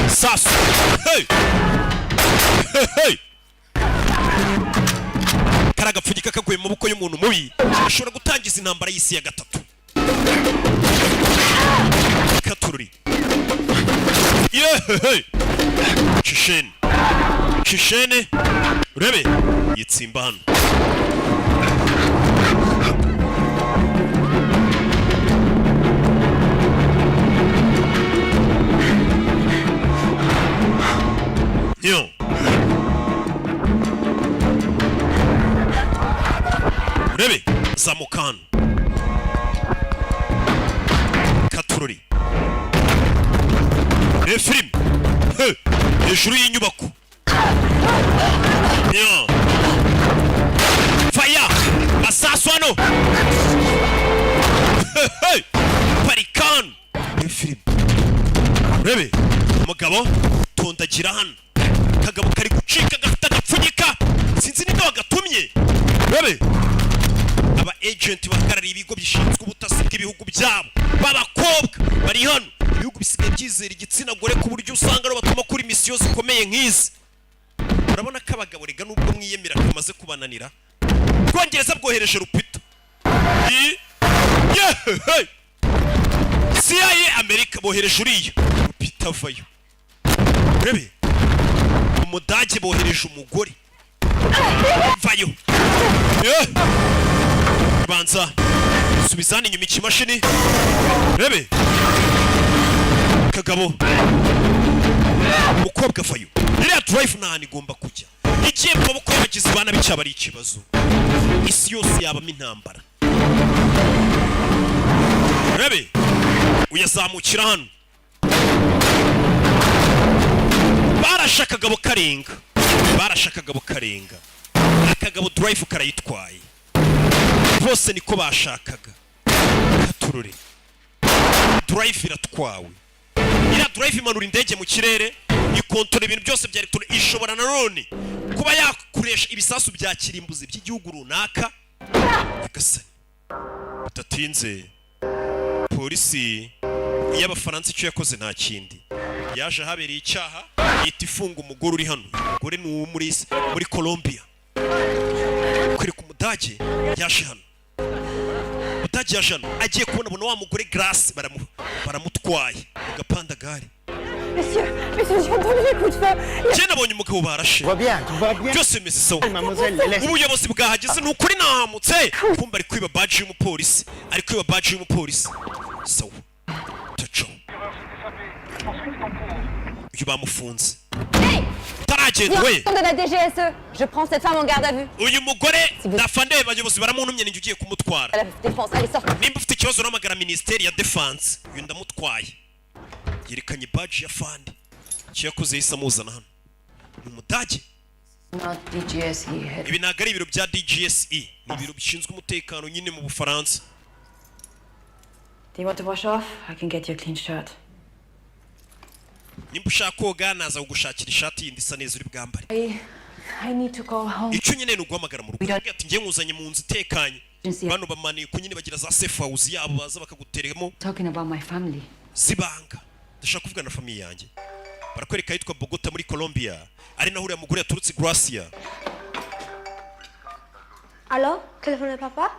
sasu. Kari agapfunyika kaguye mu maboko y'umuntu mubi ashobora gutangiza intambara y'isi ya gatatu. Katururi Chishene urebe yitsimba hano. Yo urebe zamukano Katururi film hejuru y'inyubako. Faya masasu hano. Parikano film urebe umugabo tondagira hano. Kagabo kari gucika gafite agapfunyika sinzi niba wagatumye. Urebe aba agent bahagarariye ibigo bishinzwe ubutasi bw'ibihugu byabo b'abakobwa bari hano. Ibihugu bisigaye byizera igitsina gore ku buryo usanga ari batuma kuri misiyo zikomeye nk'izi. Urabona ko abagabo rega nubwo mwiyemera kamaze kubananira. Bwongereza bwohereje Rupita. CIA Amerika bohereje uriya Rupita vayo. Urebe umudage bohereje umugore vayo. Banza subizana inyuma ikimashini. Rebe Kagabo umukobwa vayo. Iriya drive nahani igomba kujya igiye mu maboko y'abagizi bana b'icyaba ari ikibazo. Isi yose yabamo intambara. Rebe uyazamukira hano. Barashaka Kagabo karenga. Akagabo drive karayitwaye. Bose niko bashakaga. Katururi drive iratwawe. Iriya drive imanura indege mu kirere, ikontora ibintu byose bya electronic. Ishobora nanone kuba yakuresha ibisasu bya kirimbuzi by'igihugu runaka. Bigasani bitatinze polisi y'Abafaransa icyo yakoze nta kindi. Yaje habereye icyaha yita ifunga umugore uri hano. Umugore ni uwo muri Colombia. Kuri ku mudage yaje hano. Mudage yaje hano agiye kubona wa mugore Grace baramutwaye agapanda gari. Monsieur, njye nabonye umugabo barashe byose bimeze sawa ubuyobozi bwahageze ni ukuri nahamutse kumva ari kwiba baji y'umupolisi sawa taco uyu bamufunze taragenda we de la DGSE. Je prends cette femme en garde à vue. uyu mugore ndafande abayobozi baramuntumye ninjye ugiye kumutwara La défense, allez sortez. nimba ufite ikibazo uramagara ministeri ya defense uyu ndamutwaye yerekanye baji ya fande icyo yakoze yahise amuzana hano ni umudage Not DGSE head. ibi ntabwo ari ibiro bya DGSE ni ibiro bishinzwe umutekano nyine mu Bufaransa. Do you want to wash off? I can get you a clean shirt. nimba ushaka koga naza kugushakira ishati yindi isa neza uri bwambare I need to go home. icyo nyine ni uguhamagara mu rugo ati ngiye nkuzanye mu nzu itekanye bano bamaniye ku nyine bagira za safe house yabo baza bakaguteremo Talking about my family. sibanga ndashaka kuvuga na famille yanjye barakwereka yitwa Bogota muri Colombia ari naho uriya mugore yaturutse Gracia. ¿Aló? ¿Teléfono de papá?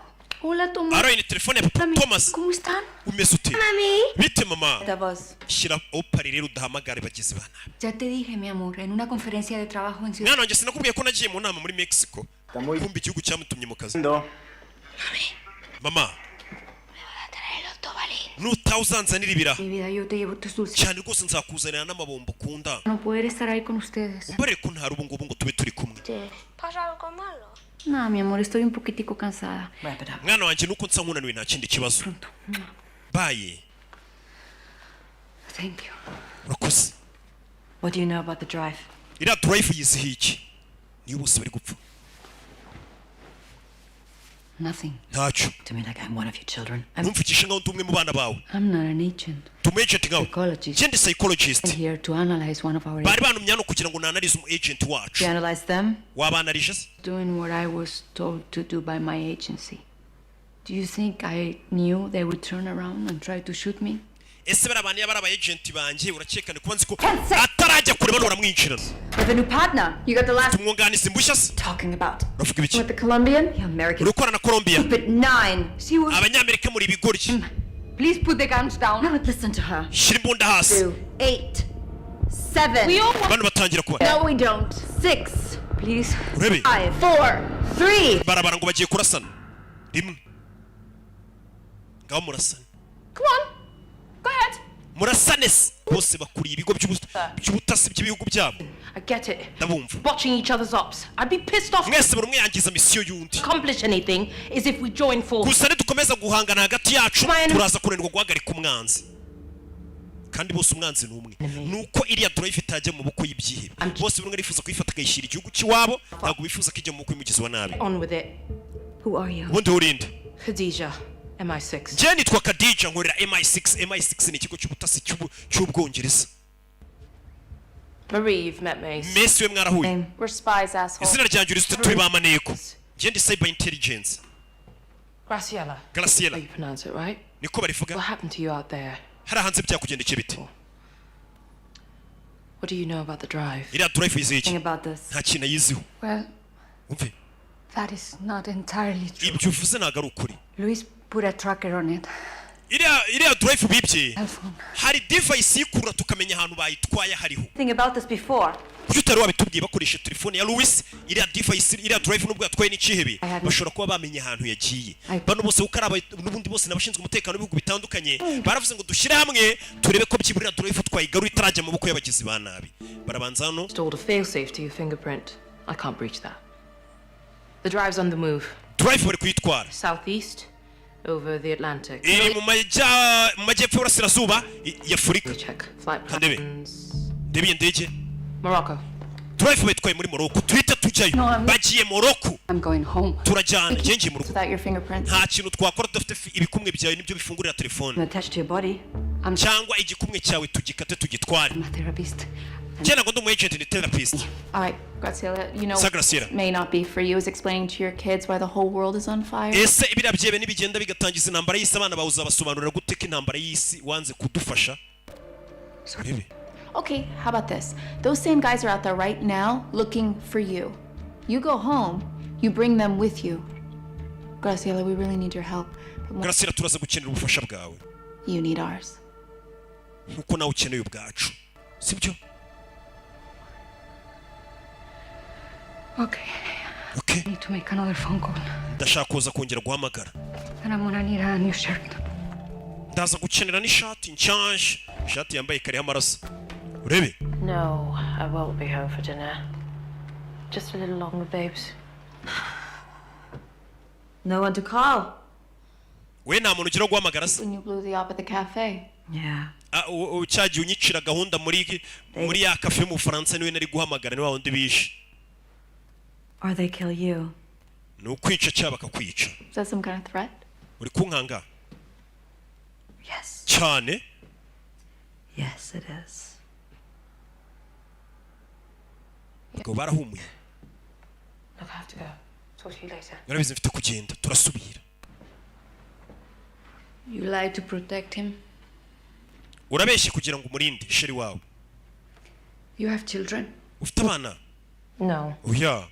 Hola, Tomás. Aro ni telefone ya papa Thomas. ¿Cómo están? Umeze ute? Mami. Bite mama? Ta voz. Shira opari rero udahamagare bagizi bana. Ya te dije, mi amor, en una conferencia de trabajo en Ciudad. Mwana wanjye sinakubwiye ko nagiye mu nama muri Mexico. Kumva igihugu cyamutumye mu kazi. Mama. Nutawuzanzanira ibira. Mi vida, yo te llevo tus dulces. Cyane rwose nzakuzanira n'amabombo ukunda. No poder estar ahí con ustedes. Umbare ko ntari ubu ngubu ngo tube turi kumwe. ¿Pasa algo malo? No, mi amor, estoy un poquitico cansada. Mwana wanjye nuko nsa nkunaniwe nta kindi kibazo. Bye. Thank you. Urakoze. What do you know about the drive? Iriya drive yizihiye iki? Niyo bose bari gupfa. Nothing. Ntacyo. To me, like I'm one of your children. Numvikishe nkaho ndi umwe mu bana bawe. I'm not an agent. Tumu agent nkawe. Psychologist. Njye ndi psychologist. I'm here to analyze one of our Bari bantumye hano kugira ngo nanarize umu agent wacu. To analyze them? Wabanarije se? Doing what I was told to do by my agency. Do you think I knew they would turn around and try to shoot me? Ese bari abantu yabara aba agent banjye urakeka ni kuba nzi ko atarajya kure bano baramwinjirana. With a new partner. You got the last tumwunganiza imbushya se? Talking about. Uravuga ibiki? With the Colombian? The American. Urukora na Colombia. Keep it 9. She was. Abanyamerika muri ibigoryi. Please put the guns down. No, listen to her. Shira imbunda hasi. 2, 8, 7. We all. Bano batangira kuba. No, we don't. 6. Please. Urebe. 5, 4, 3. Barabara ngo bagiye kurasana. Rimwe. Ngaho murasana. Come on. Go ahead. Murasane se. Bose bakuriye ibigo by'ubutasi by'ibihugu byabo. I get it. Ndabumva. Botching each other's ops. I'd be pissed off. Mwese buri umwe yangiza misiyo y'undi. Accomplish anything is if we join forces. Gusa nidukomeza guhangana hagati yacu turaza kunanirwa guhagarika umwanzi. Kandi bose umwanzi ni umwe. Nuko iriya drive itajya mu bukwe y'ibyihebe. Bose buri umwe arifuza kuyifata akayishyira igihugu cy'iwabo ntabwo bifuza ko ijya mu bukwe y'umugizi wa nabi. On with it. Who are you? Ubundi urinde. Khadija, MI6. Njye nitwa Khadija nkorera MI6. MI6 ni ikigo cy'ubutasi cy'Ubwongereza. Marie, you've met me. Messi we mwarahuye. We're spies, asshole. Izina ryanjye uri turi bamaneko. Njye ndi cyber intelligence. Graciela. Graciela. You pronounce it right? Niko barivuga. What happened to you out there? Hari hanze byakugendekeye bite? What do you know about the drive? Iriya drive yizihiye iki? About this. Nta kintu ayiziho. Well, Umve. that is not entirely true. Ibyo uvuze ntabwo ari ukuri. Luis put a tracker on it. Iriya drive bibye. Hari device yikurura tukamenya ahantu bayitwaye hariho. Think about this before. Kuki utari wabitubwiye bakoresha telefone ya Louis iriya device iriya drive nubwo yatwaye n'ikihebe bashobora kuba bamenye ahantu yagiye. Bano bose uko ari n'ubundi bose nabashinzwe umutekano w'ibihugu bitandukanye baravuze ngo dushyire hamwe turebe ko byibura drive twayigarura itarajya mu bukwe y'abagizi ba nabi. Barabanza hano. Installed a failsafe to your fingerprint. I can't breach that. The drive's on the move. Drive bari kuyitwara. Southeast over the Atlantic. Iri mu majyepfo y'Uburasirazuba y'Afurika. Flight plans. Ndebe indege. Morocco. Drive bayitwaye muri Morocco. Tuhita tujyayo. Bagiye Morocco. I'm going home. Turajyana njye ngiye mu rugo. Without your fingerprints. Nta kintu twakora tudafite ibikumwe byawe nibyo bifungurira telefone. Attached to your body. Cyangwa igikumwe cyawe tugikate tugitware. I'm a therapist. Njye ntabwo ndi umu agent ni therapist. All right, Graciela, you know Graciela. may not be for you is explaining to your kids why the whole world is on fire. Ese ibira byebe nibigenda bigatangiza intambara y'isi abana bawuza basobanurira gute ko intambara y'isi wanze kudufasha. Sorry. Okay, how about this? Those same guys are out there right now looking for you. You go home, you bring them with you. Graciela, we really need your help. Graciela, turaza gukenera ubufasha bwawe. You need ours. Nkuko nawe ukeneye ubwacu. Sibyo? Okay. Okay. I need to make another phone call. Ndashaka kuza kongera guhamagara. And I'm gonna need a new shirt. Ndaza gukenera n'ishati nshyashya. Ishati yambaye kariho amaraso. Urebe? No, I won't be home for dinner. Just a little longer, babes. No one to call. We nta muntu ugira guhamagara se? When you blew the up at the cafe. Yeah. Cyagiye unyicira gahunda muri ya cafe mu Faransa niwe nari guhamagara ni wa wundi bishe. Or they kill you. Ni ukwica cyaba bakakwica. Is that some kind of threat? Uri kunkanga? Yes. Cyane? Yes, it is. Ngo barahumuye. Look, I have to go. Talk to you later. Narabize mfite kugenda turasubira. You lied to protect him. Urabeshye kugira ngo umurinde sheri wawe. You have children? Ufite abana? No. Oya.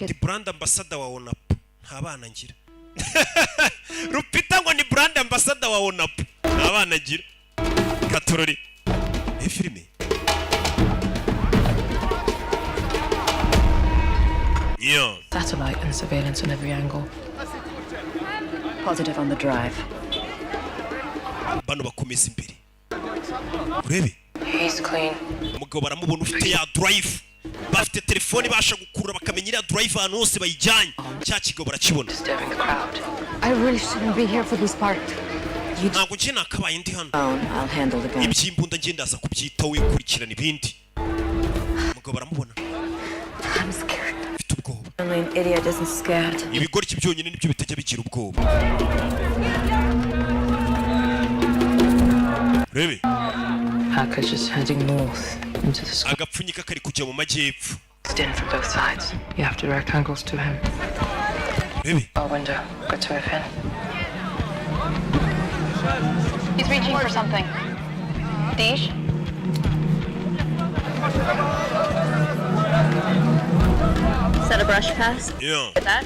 Ni brand ambassador wa ONAP. Nta bana ngira. Rupita ngo ni brand ambassador wa ONAP. Nta bana ngira. Katorori. Ni filime. Yeah. Satellite and surveillance on every angle. Positive on the drive. Bano bakomeza imbere. Urebe? He's clean. Umugabo baramubona ufite ya drive. Bafite telefone basha gukurura bakamenya iriya drive ahantu hose bayijyanye. Cya kigabo barakibona. Disturbing the crowd. I really shouldn't be here for this part. Ntabwo ngiye nakabaye ndi hano. I'll handle the gun. Ibyimbunda ngenda ndaza kubyitaho wikurikirana ibindi. Umugabo baramubona. I'm scared. Mfite ubwoba. Only an idiot isn't scared. Ibigori byonyine nibyo bitajya bigira ubwoba. Rebe? Hackers just heading north into the sky. Agapfunyika kari kujya mu majyepfo. In from both sides. You have direct angles to him. Rebe? Our window. Good to move in. He's reaching for something. Dish? Is that a brush pass? Yeah. Is that?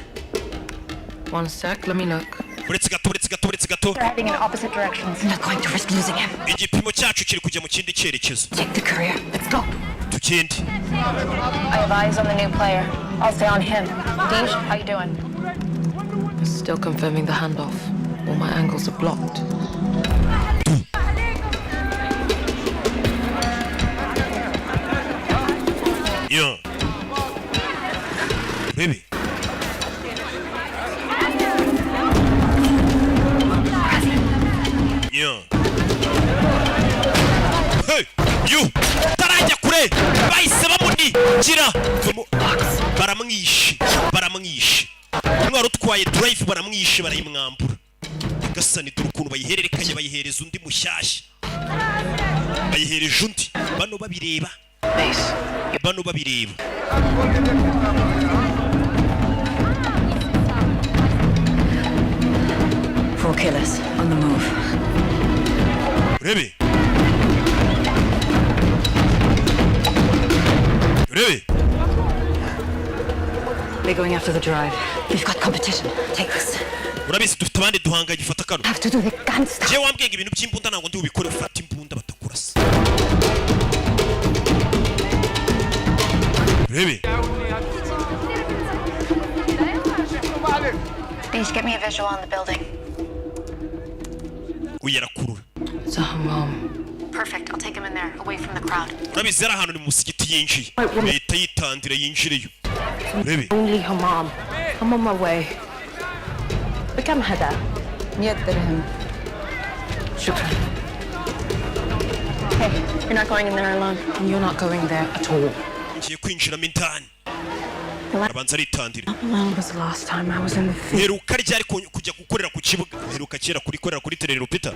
One sec, let me look. Uretse gato. They're heading in opposite directions. I'm not going to risk losing him. Igipimo cyacu kiri kujya mu kindi cyerekezo. Take the courier. Let's go. Tugende. I have eyes on the new player. I'll stay on him. Dish, how you doing? Still confirming the handoff. All my angles are blocked. Yeah. Baby. Yeah. Hey, you. Tarajya kure. Bahise bamunigira. Baramwishe. Umwari utwaye drive baramwishe barayimwambura. Gasani dore ukuntu bayihererekanye bayihereza undi mushyashya. Bayihereje undi. Bano babireba. Four killers on the move. Rebe. They're going after the drive. We've got competition. Take this. Urabizi dufite abandi duhanga gifata kano. Have to do the gun stuff. Je wambwenge ibintu by'imbunda ntabwo ndi ubikore ufata imbunda batakurasa. Rebe. Dish, get me a visual on the building. Uyarakurura. It's a hammam. Perfect. I'll take him in there, away from the crowd. Urabizi ari ahantu ni musigiti yinjiye. Leta yitandira yinjireyo. Rebe. Only hammam. I'm on my way. بكم هذا؟ 100 درهم. شكرا. Hey, you're not going in there alone. You're not going there at all. Ngiye kwinjiramo indani. Abanza aritandira. When was the last time I was in the field? Heruka ryari kujya gukorera ku kibuga. Heruka kera kurikorera kuri terero Peter.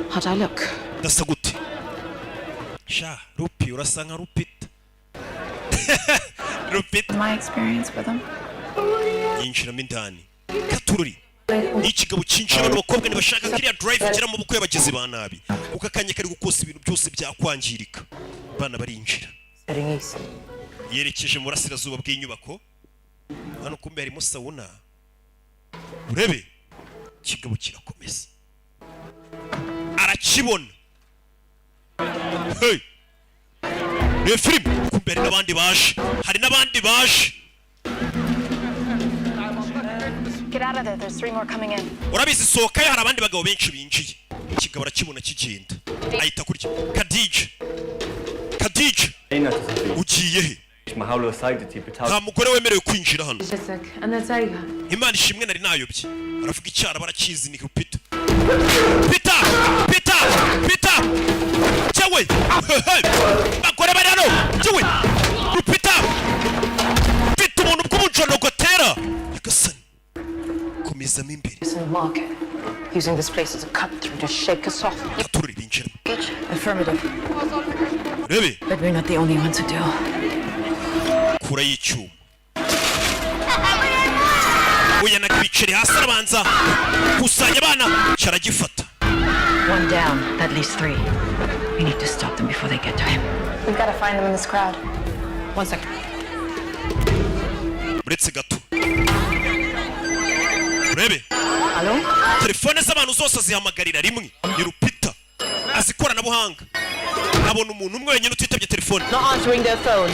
How'd I look? Ndasa gute? Sha, Rupi urasa nka Rupita. Rupita. My experience with him. Yinjiramo indani. Katururi. Ni ikigabo cyinjira abakobwa ntibashaka kiriya drive gira mu bukwe y'abagizi ba nabi. Ukakanye kari gukosa ibintu byose byakwangirika. Bana barinjira. Yerekeje mu burasirazuba bw'inyubako. Hano kumbe harimo sauna. Urebe. Ikigabo kirakomeza. Arakibona. Hey. Ni film. kumbe hari n'abandi baje Get out of there. There's 3 more coming in. urabizi sohokayo hari abandi bagabo benshi binjiye ikigabo arakibona kigenda ahita kurya Khadija ugiye he nta mugore wemerewe kwinjira hano Imana ishimwe nari nayobye aravuga icyara barakizi ni Peter cyawe bagore bari hano cyawe Peter Peter umuntu bw'umujono gotera yagasani komezamo imbere Using this place as a cut through to shake us off. Affirmative. Rebe. But we're not the only ones who do. Kura y'icyuma. Uyanaga ibiceri hasi arabanza. Kusanya abana caragifata. 1 down, that leaves 3. We need to stop them before they get to him. We've got to find them in this crowd. 1 second. Uretse gato. Rebe. Hello? Telefone z'abantu zose zihamagarira rimwe ni Rupita azikorana buhanga abona umuntu umwe wenyine utitabye telefone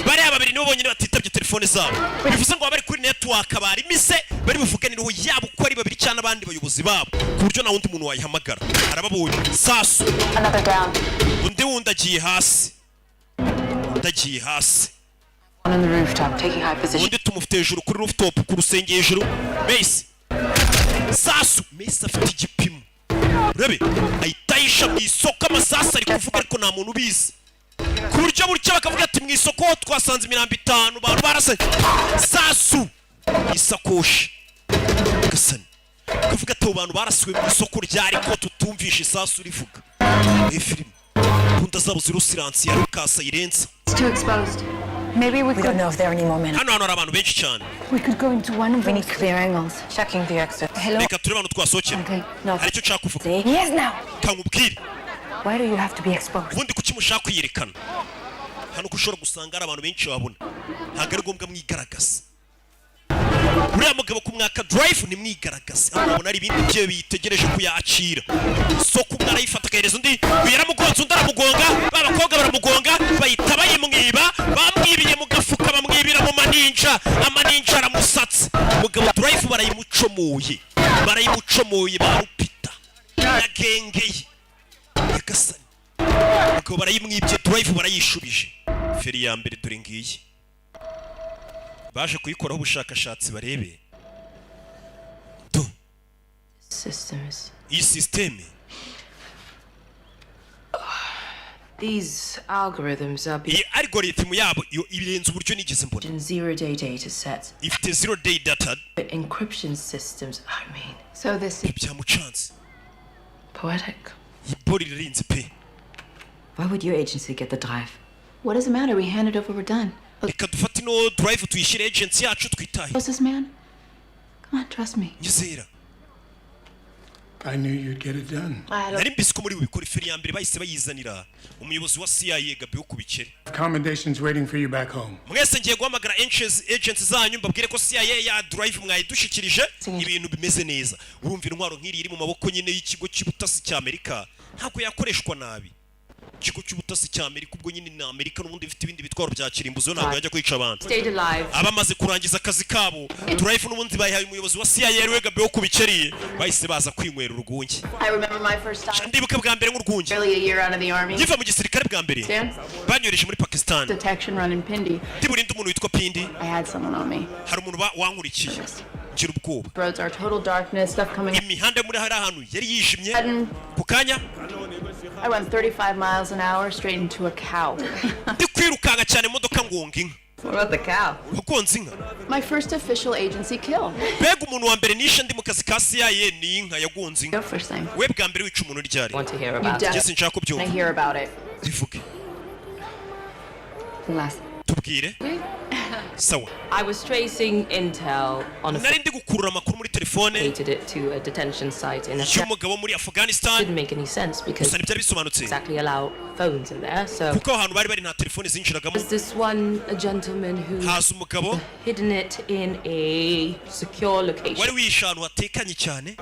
bari ababiri nibo bonyine batitabye telefone zabo bivuze ngo bari kuri network bari mise bari buvuganiraho yabo uko ari babiri cyane abandi bayobozi babo ku buryo nta wundi muntu wayihamagara arababonye sasu undi wundi agiye hasi undi tumufite hejuru kuri rooftop ku rusenge hejuru base sasu Messi afite igipimo Rebe ayitayisha mu isoko amasasu ari kuvuga ariko nta muntu ubizi ku buryo buryo bakavuga ati mu isoko twasanze 50 abantu barase sasu isakoshi gasani kuvuga ati abantu barasiwe mu isoko ryari ko tutumvisha isasu rivuga filime kunda zabo zirusiransi ya Lucas irenza It's too exposed. Maybe we don't know if there are any more men. hano hari abantu benshi cyane We could go into one of We need clear angles. Checking the exit. Hello? reka turebe abantu twasohokera No. hari icyo nshaka kuvuga Yes, now. kankubwire Why do you have to be exposed? ubundi kuki mushaka kwiyerekana hano ko ushobora gusanga ari abantu benshi babona ntabwo ari ngombwa mwigaragaza uriya mugabo ku mwaka drive ni mwigaragaza abona ari ibindi bye bitegereje kuyakira so kumwe arayifata akahereza undi yaramugonze undi aramugonga babakobwa baramugonga bahita bayimwiba bamwibiye mu gafuka bamwibira mu maninja amaninja aramusatse mugabo drive barayimucomoye barupita yagengeye yagasani mugabo barayimwibye drive barayishubije feri ya mbere dore ngiyi baje kuyikoraho ubushakashatsi barebe Systems. iyi systeme These algorithms are iyi algorithm yabo iyo ibirenze uburyo nigeze mbona 0-day data set. ifite 0-day data The encryption systems, I mean. So this byamucanze Poetic. ibori ririnze pe Why would your agency get the drive? What does it matter? We hand it over, we're done. reka dufate ino drive tuyishyire agency yacu twitahe What's this man? Come on, trust me. nyizera I knew you'd get it done. nari mbisi ko muri bubikora feri ya mbere bahise bayizanira umuyobozi wa CIA Gabriel ku bikere Accommodations waiting for you back home. mwese ngiye guhamagara agents zanyu mbabwire ko CIA ya drive mwayidushikirije ibintu bimeze neza urumva intwaro nk'iri iri mu maboko nyine y'ikigo cy'ubutasi cya Amerika ntabwo yakoreshwa nabi ikigo cy'ubutasi cya Amerika ubwo nyine na Amerika n'ubundi bifite ibindi bitwaro bya kirimbuzo ntabwo yajya kwica abantu abamaze kurangiza akazi kabo drive n'ubundi bayihaye umuyobozi wa CIA we Gabriel ku bikeri bahise baza kwinywera urwunge I remember my first time. ndibuka bwa mbere nk'urwunge Barely a year out of the army. ngiva mu gisirikare bwa mbere banyoreje muri Pakistan Detection run in Pindi. ndiburinda umuntu witwa Pindi I had someone on me. hari umuntu wankurikiye ngira ubwoba Roads are total darkness, stuff coming. imihanda muri hari ahantu yari yijimye ku kanya I went 35 miles an hour straight into a cow. ndi kwirukanga cyane imodoka ngonga inka What about the cow? wagonze inka My first official agency kill. mbega umuntu wa mbere nishe ndi mu kazi ka CIA ni inka yagonze inka Your first thing. we bwa mbere wica umuntu ryari You definitely. Jesse nshaka I kubyumva hear about it. bivuge Last. tubwire sawa I was tracing intel on a nari ndi gukurura amakuru muri telefone located it to a detention site in y'umugabo muri Afghanistan didn't make any sense because gusa ntibyari bisobanutse exactly allow phones in there. So kuko ahantu bari bari nta telefone zinjiragamo there's this one a gentleman who haza umugabo hidden it in a secure location. wari wihishe ahantu hatekanye cyane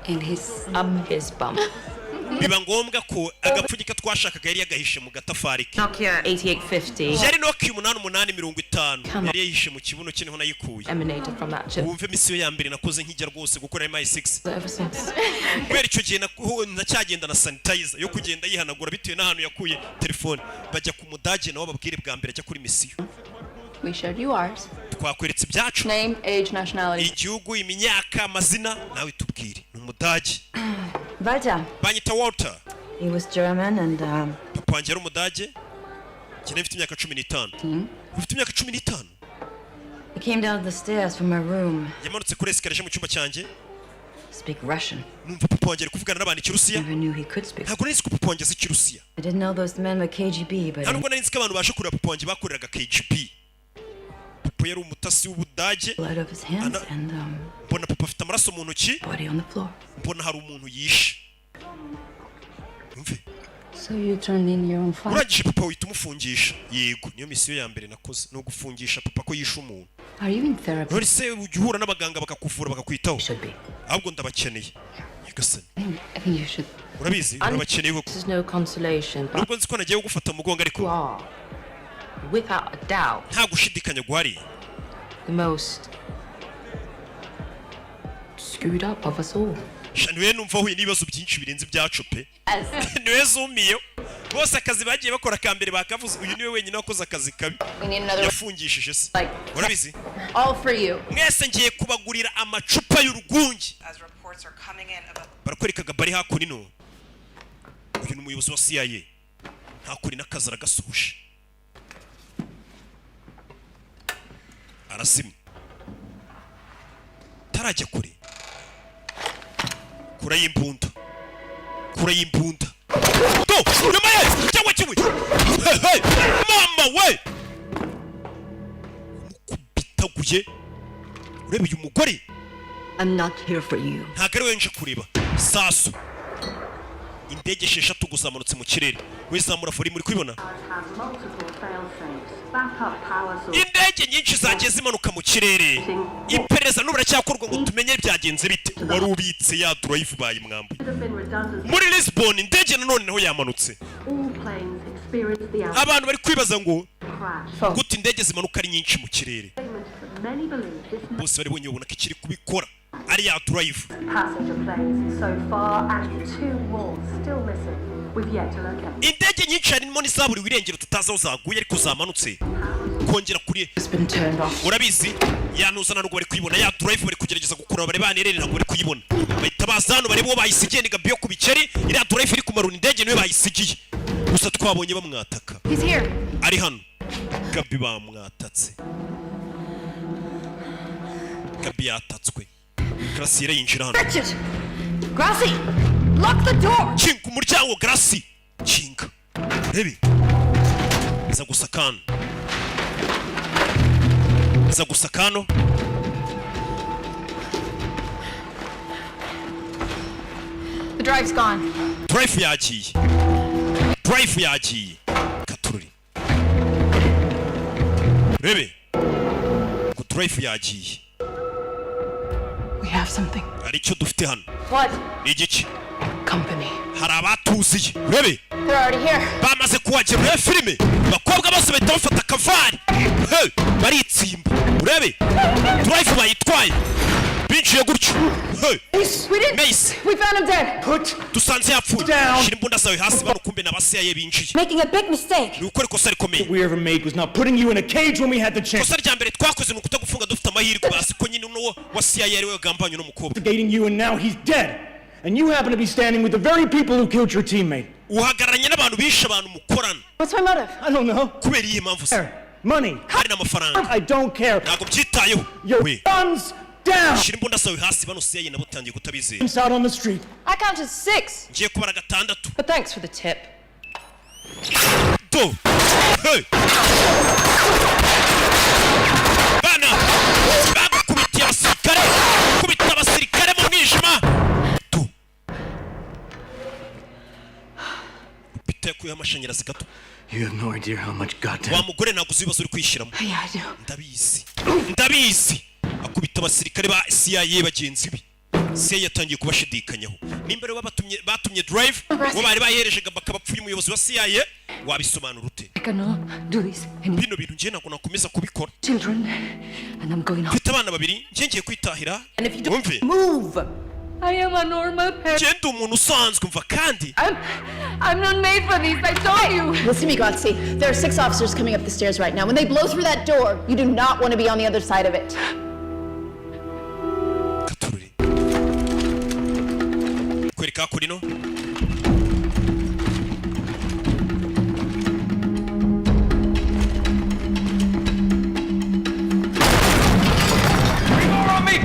In his his bum. biba ngombwa ko agapfunyika twashakaga yari yagahishe mu gatafari ke. Nokia 8850 yari Nokia 8850 yari yahishe mu kibuno cye niho nayikuye. emanated from that chip. Wumve misiyo ya mbere nakoze nkijya rwose gukora MI6. Ever since. Kubera icyo gihe nacyagenda na sanitizer yo kugenda yihanagura bitewe n'ahantu yakuye telefone. Bajya ku mudage nawe babwire bwa mbere ajya kuri misiyo. We showed you ours. Twakweretse ibyacu. Name, age, nationality. Igihugu, imyaka, amazina, nawe tubwire. Ni umudage. Walter. Banyita Walter. He was German and Papa wanjye ari umudage. Cyane mfite imyaka 15. Ufite imyaka 15? he came down the stairs from my room. Yamanutse kuri escalier mu cyumba cyanjye. Speak Russian. Numva papa wanjye ari kuvugana n'abantu ikirusiya. Never knew he could speak. Ntabwo nari ko papa wanjye azi ikirusiya. I didn't know those men were KGB, but ntabwo nari ko abantu baje kureba papa wanjye bakoreraga KGB. Papa yari umutasi w'ubudage. Blood of his hands and mbona papa afite amaraso mu ntoki. body on the floor. Mbona hari umuntu yishe. Umve. So you turned in your own file? Urangije papa uhita umufungisha. Yego, niyo misiyo ya mbere nakoze no gufungisha papa ko yishe umuntu. Are you in therapy? None se ujya uhura n'abaganga bakakuvura bakakwitaho? Ahubwo ndabakeneye. Nyagasani. I think you should. Urabizi urabakeneye koko. This is no consolation. Nubwo nzi ko nagiye gufata umugongo ariko. Without a doubt. Nta gushidikanya guhari. The most screwed up of us all. Niwe numva huye n'ibibazo byinshi birenze ibyacu pe. Niwe zumiyo. Bose akazi bagiye bakora kambere bakavuze uyu niwe wenyine wakoze akazi kabi. Yafungishije se. Urabizi? All for you. Mwese ngiye kubagurira amacupa y'urugungi. Barakwerekaga bari hakurino. Uyu ni umuyobozi wa CIA. Hakuri n'akazi aragasuje. Arasimye. Tarajya kure. Kura y'imbunda. Kura y'imbunda. Go! Nyuma ye! Cyangwa kimwe! Hey! Mama we! Mukubitaguye. Urebe uyu mugore. I'm not here for you. Ntabwo ari we nje kureba. Sasu. Indege 6 guzamanutse mu kirere. Wizamura fori muri kwibona. Indege nyinshi zagiye zimanuka mu kirere. Iperereza n'ubura cyakorwa ngo tumenye byagenze bite. Wari ubitse ya drive bayi mwambuye. Muri Lisbon indege nanone naho yamanutse. Abantu bari kwibaza ngo gute indege zimanuka ari nyinshi mu kirere. Bose bari bonye ubona ko ikiri kubikora. Ari ya drive. Indege nyinshi harimo n'izaburi wirengero tutazaho zaguye ariko zamanutse. Kongera kuri urabizi yanuzana n'ubwo bari kuyibona ya drive bari kugerageza gukura bare banerere ntabwo bari kuyibona. Bahita bazano barebo bayisigiye ni Gabi yo ku bikeri iriya drive iri kumaruna indege niwe bayisigiye. Gusa twabonye bamwataka. Ari hano. Gabi bamwatatse. Gabi yatatswe. Gracie yinjira hano. Gracie, lock the door. Kinga umuryango Gracie. Kinga. Rebe. Iza gusakano. Iza gusakano. The drive's gone. Drive yagiye. Drive yagiye. Katururi. Rebe. Ku drive yagiye. We have something. Ari cyo dufite hano. What? Igiki. Company. Hari abatuziye. Rebe. They're already here. Bamaze kuhagera muri filime. Bakobwa bose bahita bafata kavari. Hey, baritsimba. Urebe. Drive bayitwaye. Binjiye gutyo. Hey. We did. Mace. We found him dead. Dusanze yapfuye. Shira imbunda zawe hasi bano kumbe n'abasiyaye binjiye. Making a big mistake. Ni ukuri kosa rikomeye. We ever made was not putting you in a cage when we had the chance. Kosa rya mbere twakoze ni ukutagufunga dufite amahirwe basi ko nyine uno wa CIA ari we gambanye no mukobwa. Investigating you and now he's dead. And you happen to be standing with the very people who killed your teammate. Uhagararanye n'abantu bishe abantu mukorana. What's my motive? I don't know. Kubera iyi mpamvu se. Money. Hari n'amafaranga. I don't care. Ntabwo byitayeho. Your guns down. Shira imbunda zawe hasi bano CIA nabo tangiye kutabizera. Out on the street. I counted 6. Ngiye kubara 6. But thanks for the tip. Go. Hey. Bana. Bagukubitiye abasirikare. Kubita abasirikare mu mwijima. Tu. Bite kuya amashanyarazi gato. You have no idea how much goddamn. Wa mugore naguze ibibazo uri kwishiramo. Yeah, I do. Ndabizi. Akubita abasirikare ba CIA bagenzi be. se yatangiye kubashidikanyaho nimba rero batumye drive bo bari bayerejega bakabapfuye umuyobozi wa CIA wabisobanura ute I cannot do this anymore. bino bintu ngiye nako nakomeza kubikora Children, and I'm going home. mfite abana babiri ngiye kwitahira wumve Move! I am a normal person. genda umuntu usanzwe mva kandi I'm not made for this, I told you! Listen to me, Grazie. There are 6 officers coming up the stairs right now. When they blow through that door, you do not want to be on the other side of it. kwereka kuri no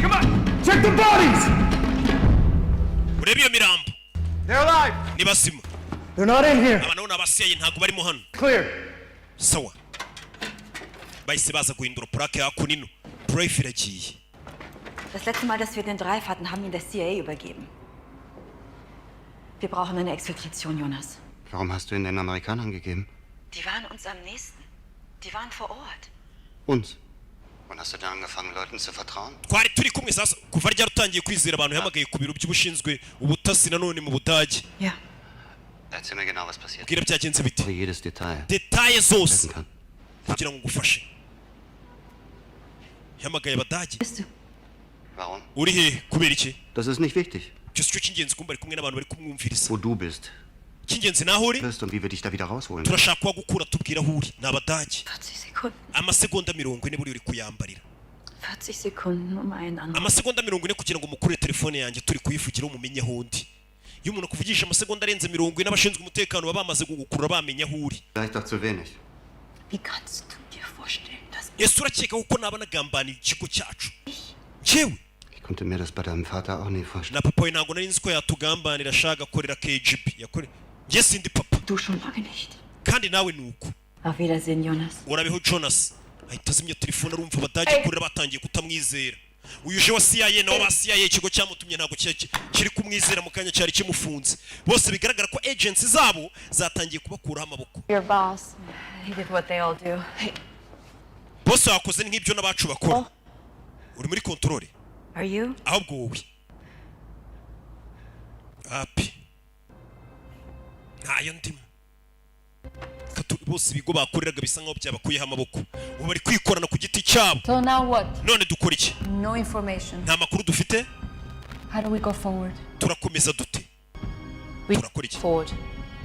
Come on! Check the bodies! urebe iyo mirambo They're alive! ni basima They're not in here. aba nabona abasiyaye ntabwo barimo hano Clear. sawa bahise baza guhindura plaque hakunino drive iragiye. Das letzte Mal, dass wir den Drive hatten, haben ihn der CIA übergeben. Wir brauchen eine Exfiltration, Jonas. Warum hast du ihn den Amerikanern gegeben? Die waren uns am nächsten. Die waren vor Ort. Uns? Wann hast du dann angefangen, Leuten zu vertrauen? twari turi kumwe sasa kuva ryari utangiye kwizera abantu yamagaye ku biro by'ubushinzwe ubutasi nanone mu Budage. Ja. Erzähl mir genau, was passiert. Bwira byagenze bite Jedes Detail. detaye zose kugira ngo ngufashe. Yamagaye Abadage. Warum? Uri he kubera iki? Das ist nicht wichtig. Cyose cyo cy'ingenzi kumba ari kumwe n'abantu bari kumwumviriza. Wo du bist. Cy'ingenzi naho uri? Bist und wie wir dich da wieder rausholen. Turashaka kwa gukura tubwira aho uri. N'Abadage. 40 Sekunden. Amasegonda 40 buri uri kuyambarira. 40 Sekunden um einen Anruf. Amasegonda 40 kugira ngo mukure telefone yanjye turi kuyivugira umumenye aho ndi. Iyo umuntu akuvugisha amasegonda arenze 40 n'abashinzwe umutekano baba bamaze gukurura bamenya aho uri. Vielleicht doch zu wenig. Wie kannst du dir vorstellen, dass Yesu urakeka uko naba nagambanira ikigo cyacu? Jewe Ich konnte mir das bei deinem Vater auch nie vorstellen. na papa we ntabwo nari nzi ko yatugambanira ashaka akorera KGB yakore njye sindi papa du schon lange nicht. kandi nawe nuko Auf Wiedersehen, Jonas. urabeho Jonas ahita azimya telefone arumva Abadage kurira batangiye kutamwizera uyu je wa CIA na wa CIA ikigo cyamutumye ntabwo kiri kumwizera mu kanya cyari kimufunze bose bigaragara ko agents zabo zatangiye kubakuraho amaboko. Your boss. He did what they all do. Bose wakoze nk'ibyo n'abacu bakora uri muri control. Are you? ahubwo wowe api ntayo ndimo bose ibigo bakoreraga bisa nkaho byabakuyeho amaboko ubu bari kwikorana ku giti cyabo. So now what? None dukora iki? No information. Nta makuru dufite. How do we go forward? Turakomeza dute? Turakora iki? Forward.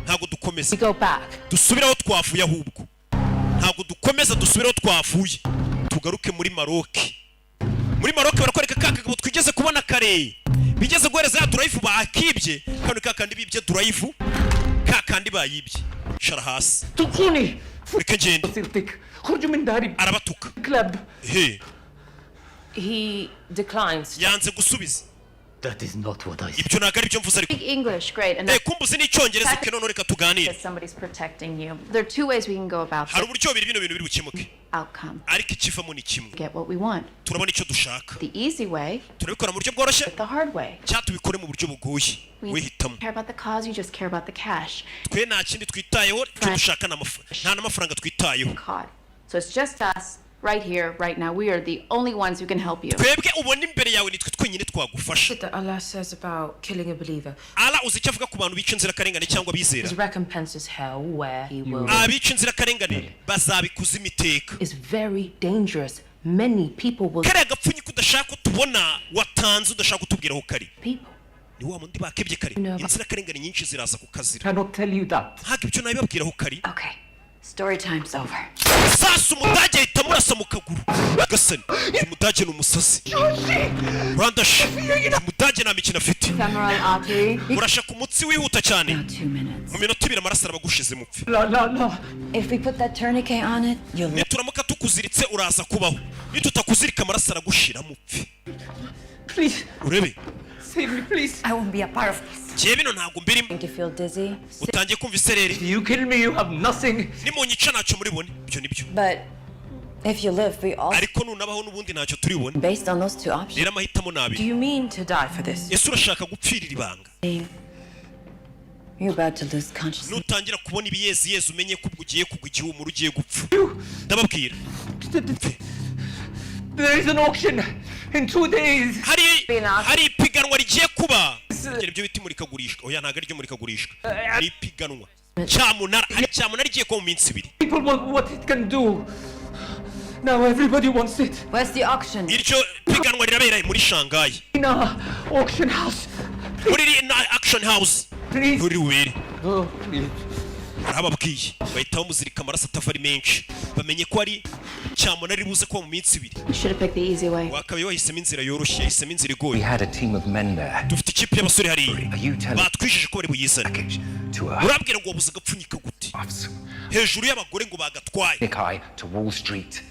Ntabwo dukomeza. We go back. Dusubiraho twavuye ahubwo. Ntabwo dukomeza dusubiraho twavuye. Tugaruke muri Maroc. Muri Maroc barakwereka kakagabo twigeze kubona kare. Bigeze guhereza ya drive bakibye kandi kakandi bibye drive kakandi bayibye. Shara hasi. Tukuni. Reka ngende. Khurju min dari. Arabatuka. Club. He. He declines. Yanze gusubiza. That is not what I said. Ibyo ntabwo ari byo mvuze ariko. Speak English, great. And kumbuzi n'icyongereza ke none reka tuganire. somebody's protecting you. There are 2 ways we can go about Hari this uburyo bino bintu biri bukemuke. outcome. Ariko ikivamo ni kimwe. Get what we want. Turabona icyo dushaka. The easy way. Turabikora mu buryo bworoshye. The hard way. Cyatubikore mu buryo bugoye. We Wihitamo. care about the cause, you just care about the cash. Twe nta kindi twitayeho cyo dushaka nta n'amafaranga twitayeho. So it's just us right here, right now. We are the only ones who can help you. Twebwe ubona imbere yawe nitwe twenyine twagufasha. That Allah says about killing a believer. Allah uzi icyo avuga ku bantu bica inzirakarengane cyangwa bizera. His recompense is hell, where he will. Abica inzirakarengane bazabikuza imiteka. Is very dangerous. Many people will. Kare agapfunyika udashaka tubona watanze udashaka utubwiraho kari. People. Ni wa mundi bakebye kare. Inzirakarengane nyinshi ziraza kukazira. Cannot tell you that. Ntabwo ibyo nabibabwiraho kari. Okay. Story time's over. Sasa umudage ahita amurasa mu kaguru. Agasani. Uyu mudage ni umusazi. Rwandashe. Umudage nta mikino afite. Femoral artery. Urashaka umutsi wihuta cyane. 2 minutes. Mu minota 2 amaraso arabagushize mupfe. No. If we put that tourniquet on it, you'll live. Nituramuka tukuziritse uraza kubaho. Nitutakuzirika amaraso aragushira mupfe. Please. Urebe. Save me, please. I won't be a part of this. Jewe bino ntabwo mbirimo. Going to feel dizzy. Utangiye kumva isereri. You kill me, you have nothing. Nimunyica ntacyo muri bone. Ibyo nibyo. But if you live, we all. Ariko nunabaho n'ubundi ntacyo turi bone. Based on those 2 options. Rero amahitamo nabi. Do you mean to die for this? Yesu urashaka gupfirira ibanga. You're about to lose consciousness. Nutangira kubona ibiyezi umenye ko ugiye kugwa igihumuro ugiye gupfa. Ndababwira. There is an auction in 2 days. Hari ipiganwa rigiye kuba kugira ibyo bita imurikagurishwa. Oya ntabwo ari ryo murikagurishwa, ni ipiganwa cyamunara. Hari cyamunara igiye kuba mu minsi 2. People want what it can do. Now everybody wants it. Where's the auction? Iryo piganwa rirabera muri Shanghai. Ina auction house. Muri auction house. Please. Uri were. Oh, please. Arababwiye bahita bamuzirika amaraso atavari menshi, bamenye ko ari cyamunara ribuze kuba mu minsi 2. You should have picked the easy way. Wakabaye wahisemo inzira yoroshye, yahisemo inzira igoye. We had a team of men there. Dufite ikipe y'abasore hariya Are you telling batwishyuje ko bari buyizane. to her? Urabwira ngo wabuze agapfunyika gute hejuru y'abagore ngo bagatwaye. Nikai to Wall Street.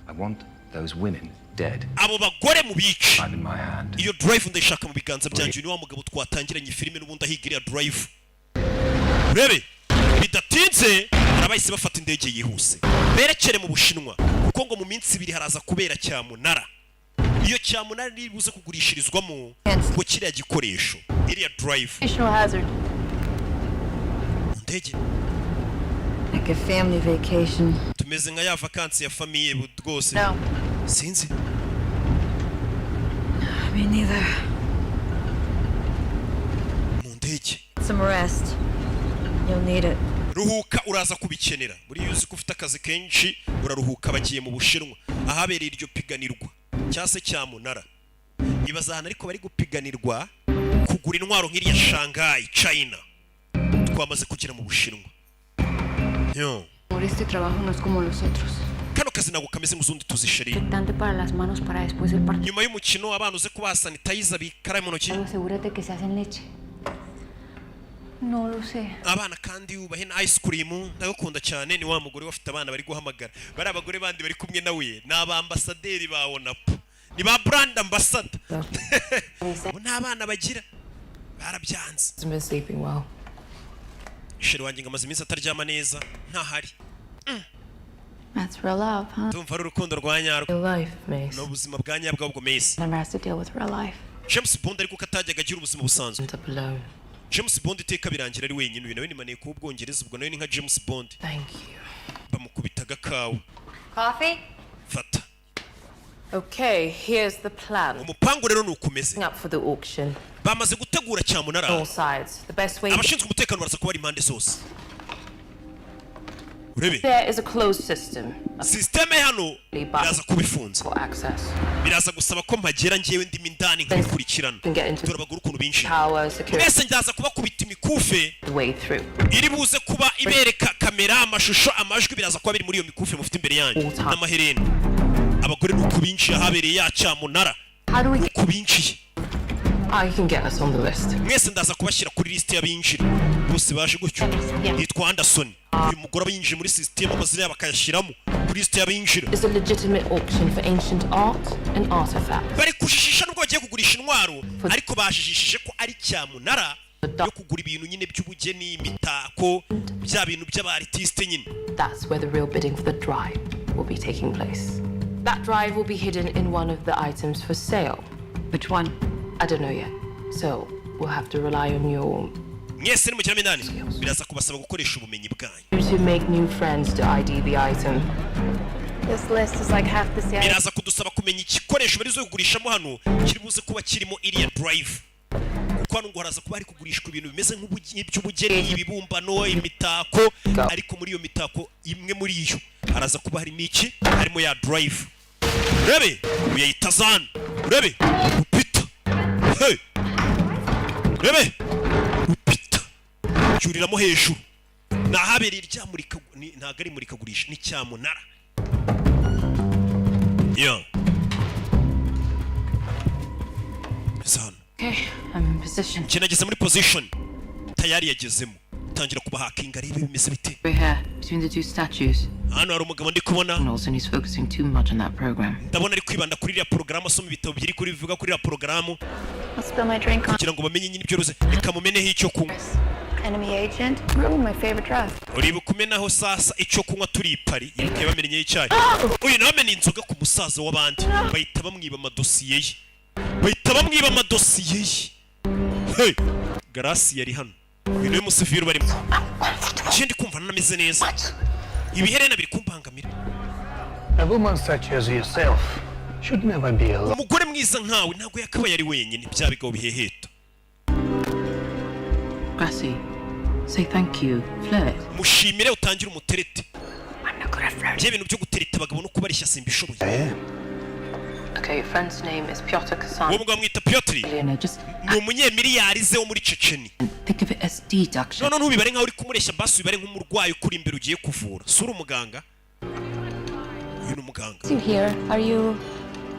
I want those women dead. Abo bagore mu bice. I'm in my hand. Iyo drive ndayishaka mu biganza byanjye. Ni wa mugabo twatangiranye filime n'ubundi ahigira drive. Urebe bidatinze arabahise bafata indege yihuse berekere mu Bushinwa, kuko ngo mu minsi 2 haraza kubera cyamunara. Iyo cyamunara nibuze kugurishirizwamo ngo kiriya gikoresho iriya drive National hazard. ndege. Like a family vacation. Tumeze nka ya vacancy ya famille rwose. No. Sinzi. Me neither. Mu ndege. Some rest. You'll need it. Ruhuka uraza kubikenera. Muri yuzi ko ufite akazi kenshi uraruhuka. Bagiye mu Bushinwa ahabereye iryo piganirwa cyase cyamunara. Ibazahana ariko bari gupiganirwa kugura intwaro nk'iriya Shanghai China. Twamaze kugera mu Bushinwa. Yo. Este trabajo no es como los otros. Kano kazi ntabwo kameze nk'uzundi tuzisheri. Infectante para las manos para después del partido. Nyuma y'umukino abana uze kuba sanitizer bikara mu ntoki. Asegúrate que se hacen leche. No lo sé. Abana kandi ubahe na ice cream ndagukunda cyane. Ni wa mugore wafite abana bari guhamagara. Bari abagore bandi bari kumwe nawe ni aba ambassadeur babona po. Ni ba brand ambassador. N'abana bagira barabyanze. I've been sleeping well. Sheri wanjye ngamaze iminsi ataryama neza ntahari. That's real love, huh? Tumva ari urukundo rwa nyarwo. Real life, Mace. No buzima bwa nyabwo bwo Mace. Never has to deal with real life. James Bond ariko katajyaga agira ubuzima busanzwe. End up alone. James Bond iteka birangira ari wenyine. Uyu nawe ni maniye ku Bwongereza, ubwo nawe ni nka James Bond. Thank you. Bamukubitaga kawa. Coffee? Fata. Okay, here's the plan. Umupango rero nukumeze. Up for the auction. Bamaze gutegura cyamunara. All sides. The best way. Abashinzwe umutekano baraza kuba ari impande zose. Urebe. There is a closed system. Systeme hano biraza kubifunza. For access. Biraza gusaba ko mpagera ngewe ndimi ndani nkabikurikirana. Turabagura ukuntu binjira. Power, security. Mwese ndaza kubakubita imikufe. The way through. Iri buze kuba ibereka kamera, amashusho, amajwi biraza kuba biri muri iyo mikufe mufite imbere yanyu. N'amaherena. Abagore nuko binjiye ahabereye ya cyamunara. How do we get kubinjiye? I can get us on the list. Mwese ndaza kubashyira kuri list y'abinjira. Bose baje gutyo. Yitwa Anderson. Uyu mugore abinjiye muri system amazina yabo akayashyiramo kuri list y'abinjira. It's a legitimate auction for ancient art and artifacts. Bari kujijisha nubwo bagiye kugurisha intwaro, ariko bajijishije ko ari cyamunara yo kugura ibintu nyine by'ubugeni, imitako, bya bintu by'abartiste nyine. That's where the real bidding for the drive will be taking place. That drive will be hidden in one of the items for sale. Which one? I don't know yet. So we'll have to rely on your Mwese ni mukira mindani. Biraza kubasaba gukoresha ubumenyi bwanyu. to make new friends to ID the item. This list is like half the CIA. Biraza kudusaba kumenya igikoresho barizo kugurishamo hano kiri buze kuba kirimo iriya drive. Kuko hano ngo haraza kuba hari kugurishwa ibintu bimeze nk'iby'ubugeni, ibibumbano, imitako, ariko muri iyo mitako imwe muri iyo haraza kuba harimo iki? Harimo ya drive. Urebe uyayitazana. Urebe upita. Hey. Urebe upita. Cyuriramo hejuru. Nahabereye iryamurika ntago ari muri kagurisha ni cyamunara. Yeah. Zan. Okay, I'm in position. Kinageze muri position. Tayari yagezemo. Tangira kuba hacking arebe bimeze bite. We're here, between the two statues. Hano hari umugabo ndi kubona. Nelson is focusing too much on that program. Ndabona ari kwibanda kuri iriya porogaramu, asoma ibitabo byiri kuri bivuga kuri iriya porogaramu. I'll spill my drink on. Kugira ngo bamenye nyine ibyo ruze. Reka mumeneho icyo kunywa. Enemy agent. Ooh, my favorite drug. Uriba kumenaho sasa icyo kunywa turi pari. Yirike bamenye icyayi. Uyu nawe amena inzoga ku musaza w'abandi. Bahita bamwiba amadosiye ye. Bahita bamwiba amadosiye ye. Hey, Garasi yari hano. Uyu niwe musiviri barimo. Ndi kumva nanameze neza. Ibiherena biri kumbangamira. A woman such as yourself should never be alone. Umugore mwiza nkawe ntago yakabaye ari wenyine byabigabo biheheta. Grassy, say thank you. Flirt. mushimire utangire umuterete I'm not good at flirting. bye bintu byo gutereta abagabo no kubarishya simbishoboye. Okay, your friend's name is Pyotr Kasan. uwo mugabo mwita Piotr Just ni umunyemiliyari ze wo muri Checheni. think of it as deduction. none ntubibare nkaho uri kumureshya basi ubibare nk'umurwayi ukuri imbere ugiye kuvura. Sura umuganga. Uyu ni umuganga. You here? Are you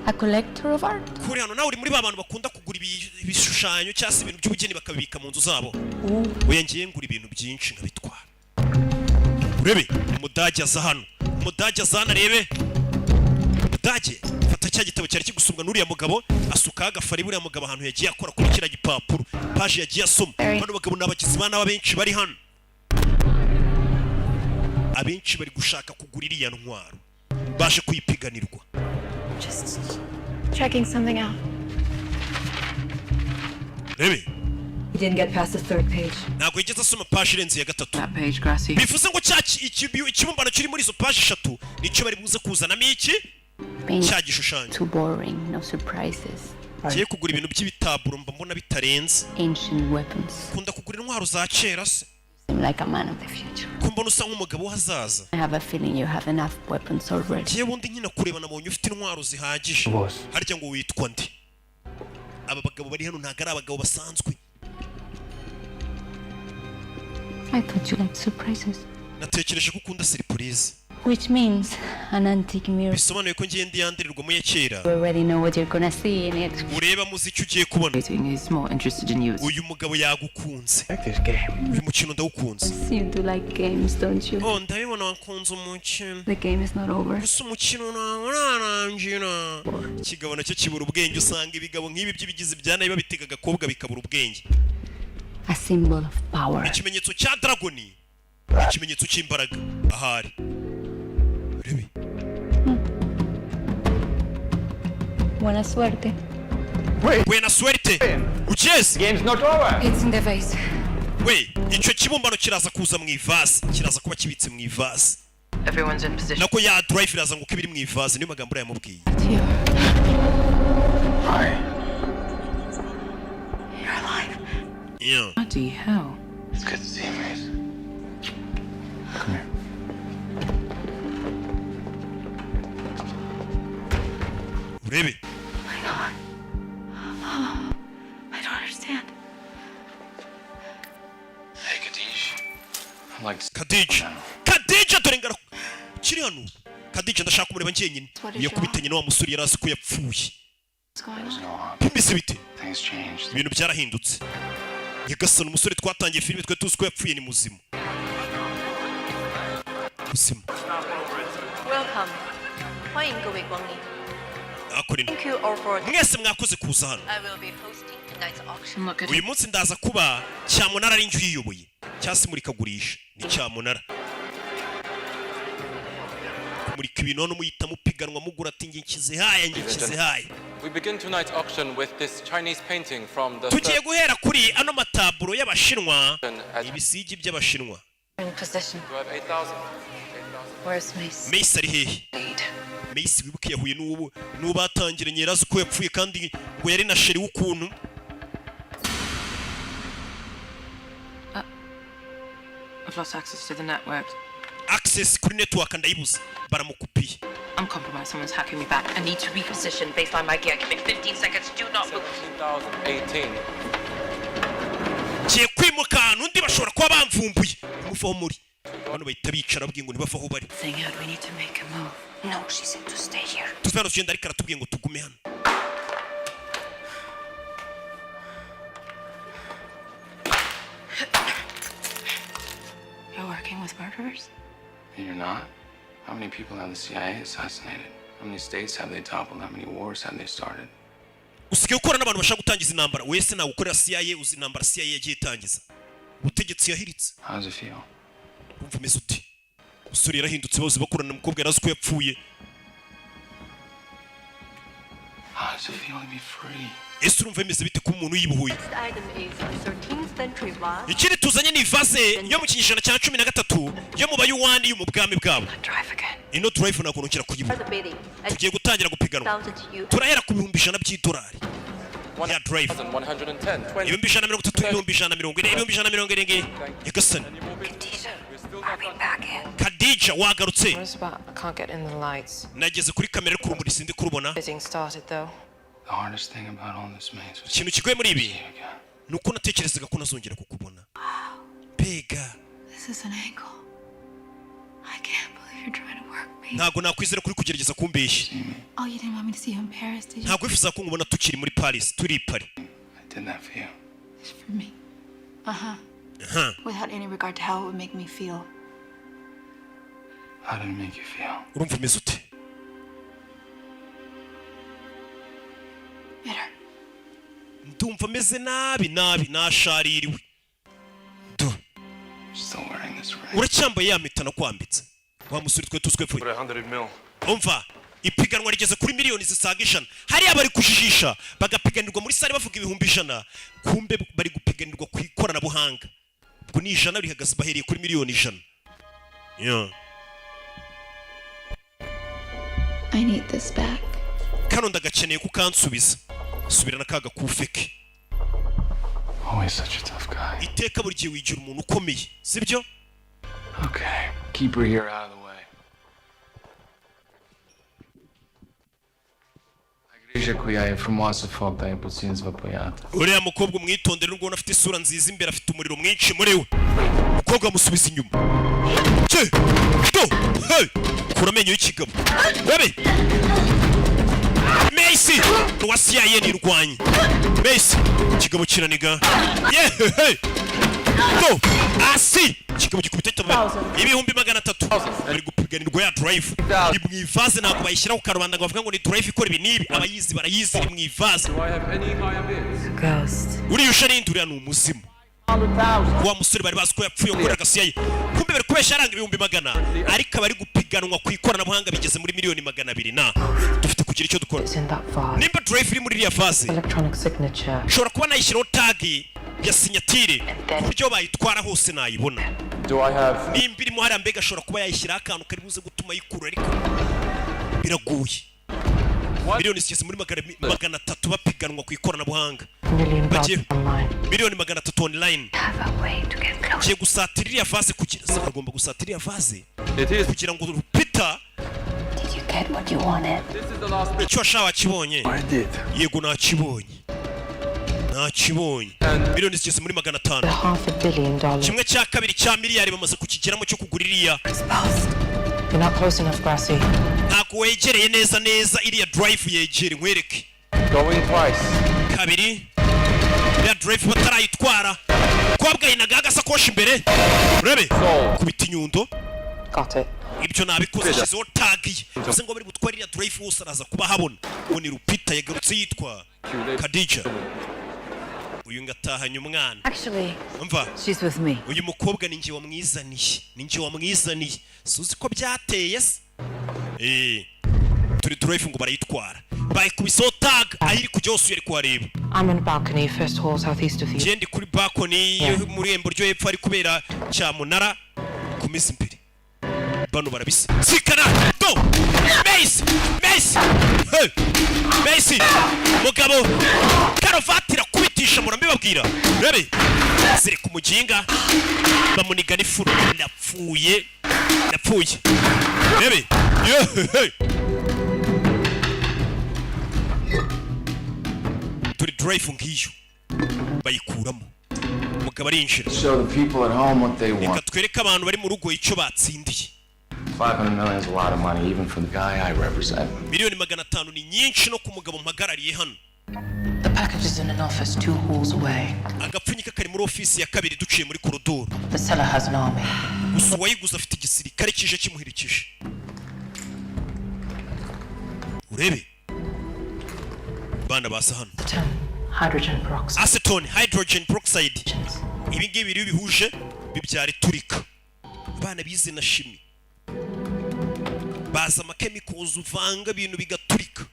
a collector of art? Kuri hano nawe uri muri ba bantu bakunda kugura ibishushanyo cyangwa se ibintu by'ubugeni bakabibika mu nzu zabo. Oya ngiye ngura ibintu byinshi nkabitwara. Urebe umudage aza hano. Umudage aza hano arebe. Umudage fata cya gitabo cyari kigusumbwa n'uriya mugabo asuka agafari buriya mugabo ahantu yagiye akora kuri kiriya gipapuro page yagiye asoma. Bano bagabo n'abagizi bana abenshi bari hano. Abenshi bari gushaka kugura iriya ntwaro. Baje kuyipiganirwa. Just checking something out. Rebe He didn't get past the third page. ntabwo yigeze asoma page irenze ya gatatu. That page, Grassy. bivuze ngo ikibumbano kiri muri izo page eshatu nicyo bari buze kuzanamo iki cya gishushanyo. Too boring, no surprises. Ngiye kugura ibintu by'ibitaburo mba mbona bitarenze. Ancient weapons. Kunda kugura intwaro za kera se Seem like a man of the future. ko mbona usa nk'umugabo w'ahazaza. I have a feeling you have enough weapons already. ngiye bundi nyina kureba nabonye ufite intwaro zihagije. harya ngo witwa nde? Aba bagabo bari hano ntabwo ari abagabo basanzwe. I thought you liked surprises. natekereje ko ukunda surprise. Which means an antique mirror. bisobanuye ko ngiye ndiyandirirwa mu ya kera. You already know what you're gonna see in it. ureba muziki ugiye kubona. He's more interested in you. uyu mugabo yagukunze. uyu mukino ndawukunze. You do like games, don't you? Oh ndabibona wakunze umukino. The game is not over. gusa umukino ntawe urarangira. ikigabo nacyo kibura ubwenge. usanga ibigabo nk'ibi by'ibigizi bya nabi babitega agakobwa bikabura ubwenge. A symbol of power. ikimenyetso cya dragoni. ikimenyetso cy'imbaraga. ahari rebe Buena suerte. buena suerte. ukizi Game's not over. It's in the vase. we icyo kibumbano kiraza kuza mu ivase. kiraza kuba kibitse mu ivase. Everyone's in position. nako ya drive iraza ngo kibiri mu ivase. niyo magambo yamubwiye. You're alive. yeah. Bloody hell. It's good to see you, Mace. Come here. urebe My God. Oh, I don't understand. Hey, Kadish. I like Kadija dore ngara kiri hano. Kadija ndashaka kumureba njyenyine. yakubitanye na wa musore yarazi ko yapfuye. What's going on? Bimeze bite? Things changed. ibintu byarahindutse. Nyagasani umusore twatangiye filime twe tuzi ko yapfuye ni muzima. muzima. Welcome. 欢迎各位光临。 Thank you all for. mwese mwakoze kuza hano. I will be hosting tonight's auction. Look at uyu munsi ndaza kuba cyamunara ari njye uyiyoboye cyangwa se murikagurisha ni cyamunara. kumurika ibintu hano muyita mupiganwa mugura ati njye nkize haya njye nkize haya. We begin tonight's auction with this Chinese painting from the tugiye guhera kuri ano mataburo y'abashinwa. ibisigi by'abashinwa. in possession. You have 8,000. Where's Mace? Mace ari hehe? Mace wibuke yahuye n'uwo batangiranye yarazi ko yapfuye kandi ngo yari na sheri w'ukuntu. I've lost access to the network. Access kuri network ndayibuze. baramukupiye. I'm compromised. Someone's hacking me back. I need to reposition. Baseline my gear. Give me 15 seconds. Do not move. 17,018. Kiye kwimuka ahantu undi bashobora kuba bamvumbuye. Muvaho muri. Bano bahita bicara babwiye ngo nibava aho bari. Saying out, we need to make a move. No, she said to stay here. Tuve hano tugenda ariko aratubwiye ngo tugume hano. You're working with murderers? You're not? How many people have the CIA assassinated? How many states have they toppled? How many wars have they started? usigaye ukora n'abantu bashaka gutangiza intambara. wese nawe ukorera CIA uzi intambara CIA yagiye itangiza. ubutegetsi yahiritse. How does it feel? Umva umeze uti? Umusore yarahindutse bose bakorana umukobwa yarazi ko yapfuye. How does it feel to be free? ese urumva bimeze bite ku muntu yibohoye? This item is a 13th century vase. ikindi tuzanye ni vase yo mu kinyejana cya 13 yo mu bayuwani yo mu bwami bwabo. ino drive nakunukira kuyibuka. tugiye gutangira gupiganwa. turahera ku $100,000 by'idolari. ya drive 110. ibihumbi ijana na mirongo itatu, ibihumbi ijana na mirongo ine, ibihumbi ijana na mirongo irindwi. Nyagasani Khadija wagarutse. What about I can't get in the lights? Nageze kuri kamera ariko urumuri sindi kurubona. Getting started though. The hardest thing about all this, man, was ikintu kigoye muri ibi ni uko natekerezaga ko nazongera kukubona. Mbega This is an angle. I can't believe you're trying to work me. ntago nakwizera kuri kugerageza kumbeshya. Oh, you didn't want me to see you in Paris, did you? Ntago wifuza ko nkubona tukiri muri Paris, turi i Paris. I did that for you. It's for me. Uh-huh. Uh-huh. Without any regard to how it would make me feel. How did it make you feel? Urumva umeze ute? Bitter. Ndumva meze nabi nashaririwe. Still wearing this ring. Uracyambaye ya mpeta nakwambitse. Wa musuri twe tuzwepfuye. Umva ipiganwa rigeze kuri miliyoni zisaga 100. Hari abari kujijisha bagapiganirwa muri sare bavuga ibihumbi 100. Kumbe bari gupiganirwa ku ikoranabuhanga. Ubwo ni 100 rihagaze bahereye kuri miliyoni 100. Yeah. I need this back. Kano ndagakeneye kukansubiza. Subirana kaga kufeke. Always such a tough guy. Iteka buri gihe wigira umuntu ukomeye, sibyo? Okay, keep her here out of the way. Agrisha kuyaye from wasafogda impulsins vapoyata. Uriya mukobwa umwitondere n'ubwo afite isura nziza imbere afite umuriro mwinshi muri we. Mukobwa musubiza inyuma. Che! Do! Hey! Kura menyo y'ikigabo. Webe! Messi! Wasiyaye nirwanye. Messi! Kigabo kiraniga. Yeah! Hey! Do! Asi! Kigabo gikubita ibihumbi 300. Bari gupiganirwa ya drive. Ni mwivaze nako bayishyira ku karubanda ngo bavuga ngo ni drive ikora ibi nibi. Abayizi barayizi ni mwivaze. Uri yusharindi uriya ni umuzimu. Wa musore bari bazi ko yapfuye ngo agasiyaye. Kumbe bari kubesha aranga ibihumbi 100 ariko bari gupiganwa ku ikoranabuhanga bigeze muri miliyoni 200 na dufite kugira icyo dukora. Nimba drive iri muri iriya fase shobora kuba nayishyiraho tag ya sinyatire uburyo bayitwara hose nayibona. Nimba irimo hari ambega ashobora kuba yayishyiraho akantu kari buze gutuma yikurura ariko biraguye. Miliyoni zigeze muri 300 bapiganwa ku ikoranabuhanga. Miliyoni 300 online. Kiye gusatira iriya fase kugira agomba gusatira iriya fase kugira ngo Peter icyo ashaka kibonye. Yego nakibonye. Miliyoni zigeze muri 500. Kimwe cya kabiri cya miliyari bamaze kukigeramo cyo kugura iriya. Ntabwo wegereye neza iriya drive yegere nkwereke. Kabiri iriya drive batarayitwara kobwa yinaga agasakoshi imbere urebe kubita inyundo. Ibyo nabikoze shizo tagiye uze ngo bari gutwara iriya drive hose araza kuba habona. Uwo ni Rupita yagarutse yitwa Khadija. Uyu ngatahanye umwana. Actually, umva she's with me. Uyu mukobwa ni nje wamwizaniye. Suzi ko byateye se. Turi drive ngo barayitwara. Bayikubiso tag ahiri kujya hose yari kuhareba. I'm on a balcony, first hall, southeast of you. Jendi kuri balcony muri rembo ryo hepfo ari kubera cya munara kumisa imbere. Bano barabise. Sikana! Do! Messi! Hey! Messi! Mugabo! Karovatira kubitisha murambi babwira. Rebe! Ziri kumujinga. Bamuniga n'ifuru. Napfuye. Rebe! Hey! Turi drive ngiyo. Bayikuramo. Mugabo arinjira. Show the people at home what they want. Twereka abantu bari mu rugo icyo batsindiye. 500 million is a lot of money, even for the guy I represent. Miliyoni 500 ni nyinshi no ku mugabo mpagarariye hano. The package is in an office 2 halls away. Agapfunyika kari muri office ya kabiri duciye muri koridoro. The seller has an army. Gusa uwayiguze afite igisirikare kije kimuhirikije. Urebe. Bana basa hano. Acetone, hydrogen peroxide. Ibi ngibi biri bihuje bibyara turika. Bana bize na shimi. Baza chemicals uvanga ibintu bigaturika.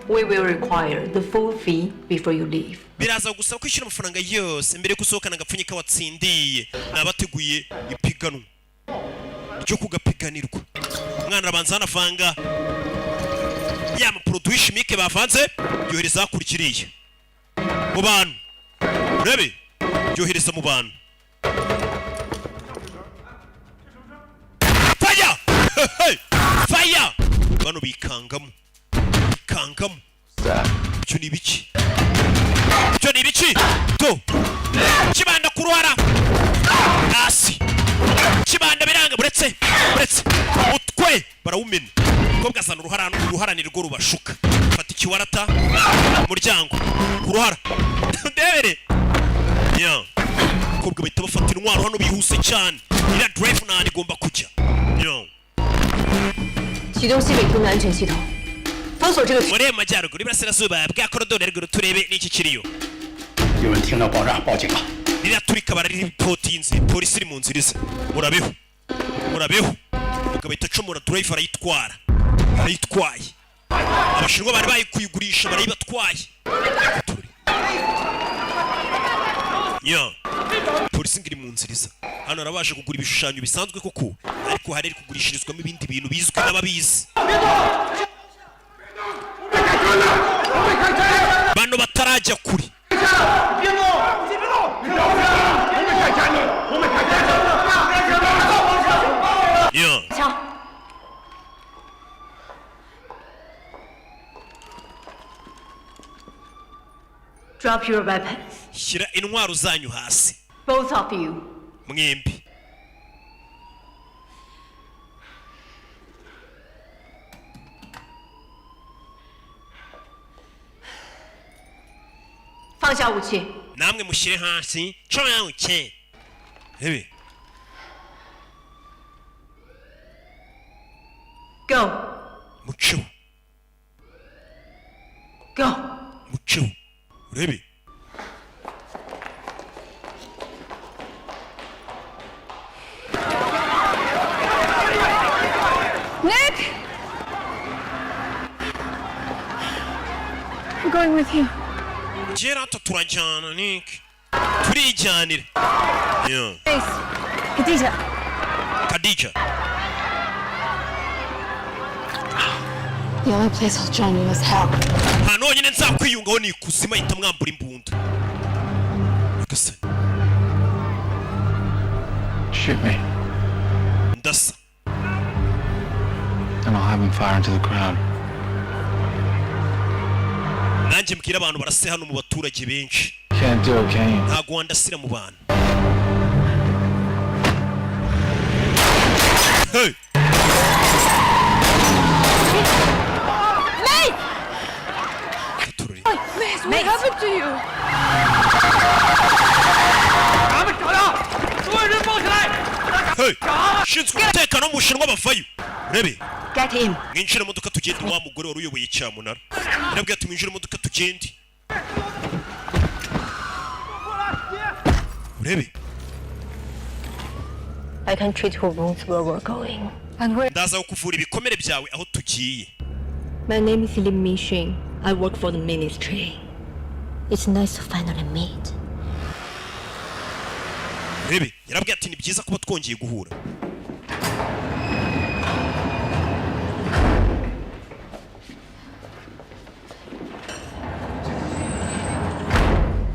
We will require the full fee before you leave. Biraza gusaba kwishyura amafaranga yose mbere yo gusohokana agapfunyika watsindiye nabateguye ipiganwa ryo kugapiganirwa. Umwana arabanza hanavanga ya produit chimique bavanze yohereza hakurikiriye mu bantu urebe yohereza mu bantu fire fire bano bikangamo icyo ni ibiki to kibanda ku ruhara hasi kibanda biranga buretse utwe barawumena kobwa azana uruhara ni rwo rubashuka fata ikiwarata umuryango ku ruhara ndebere ya kobwa bahita bafata intwaro hano bihuse cyane iriya drive nani igomba kujya yo 启动西北部的安全系统，封锁这个区。 muri majyaruguru iburasirazuba bwa korodoro ruguru turebe n'iki kiriyo 有人听到爆炸，报警了。 riraturika bararipotinze polisi iri mu nzira ize murabeho umugabo ahita acomora drive arayitwaye abashinwa bari bayikuyigurisha barayibatwaye ya polisi ngiri mu nzira iza hano arabaje kugura ibishushanyo bisanzwe koko ariko hari kugurishirizwamo ibindi bintu bizwi n'ababizi bano batarajya kure Yeah. Drop your weapons. Shyira intwaro zanyu hasi. Both of you. Mwembi. Fangxia wuqi. Namwe mushyire hasi. Chora uke. Hebe. Go. Mucho. Go. Mucho. Urebe. Nick! I'm going with you. Gerata turajyana Nick. Turijyanira. Yeah. Thanks. Khadija. The only place I'll join you is hell. Hano nyine nzakwiyungaho ni kusima ahita mwambura imbunda. Shoot me. Ndasa. And I'll have him fire into the crowd. Nanjye mbwira abantu barase hano mu baturage benshi. Can't do it, can you? Ntago wandasira mu bantu. Hey! What happened to you? Hey! Shinzwe umutekano w'umushinwa bavayo. Urebe. Get him. Mwinjire mu modoka tugende wa mugore wari uyoboye cyamunara. Yarabwiye ati mwinjire mu modoka tugende. Urebe. I can treat your wounds where we're going. And where? Ndaza kukuvura ibikomere byawe aho tugiye. My name is Lim Mixing. I work for the ministry. It's nice to finally meet. Urebe. Yarabwiye ati ni byiza kuba twongeye guhura.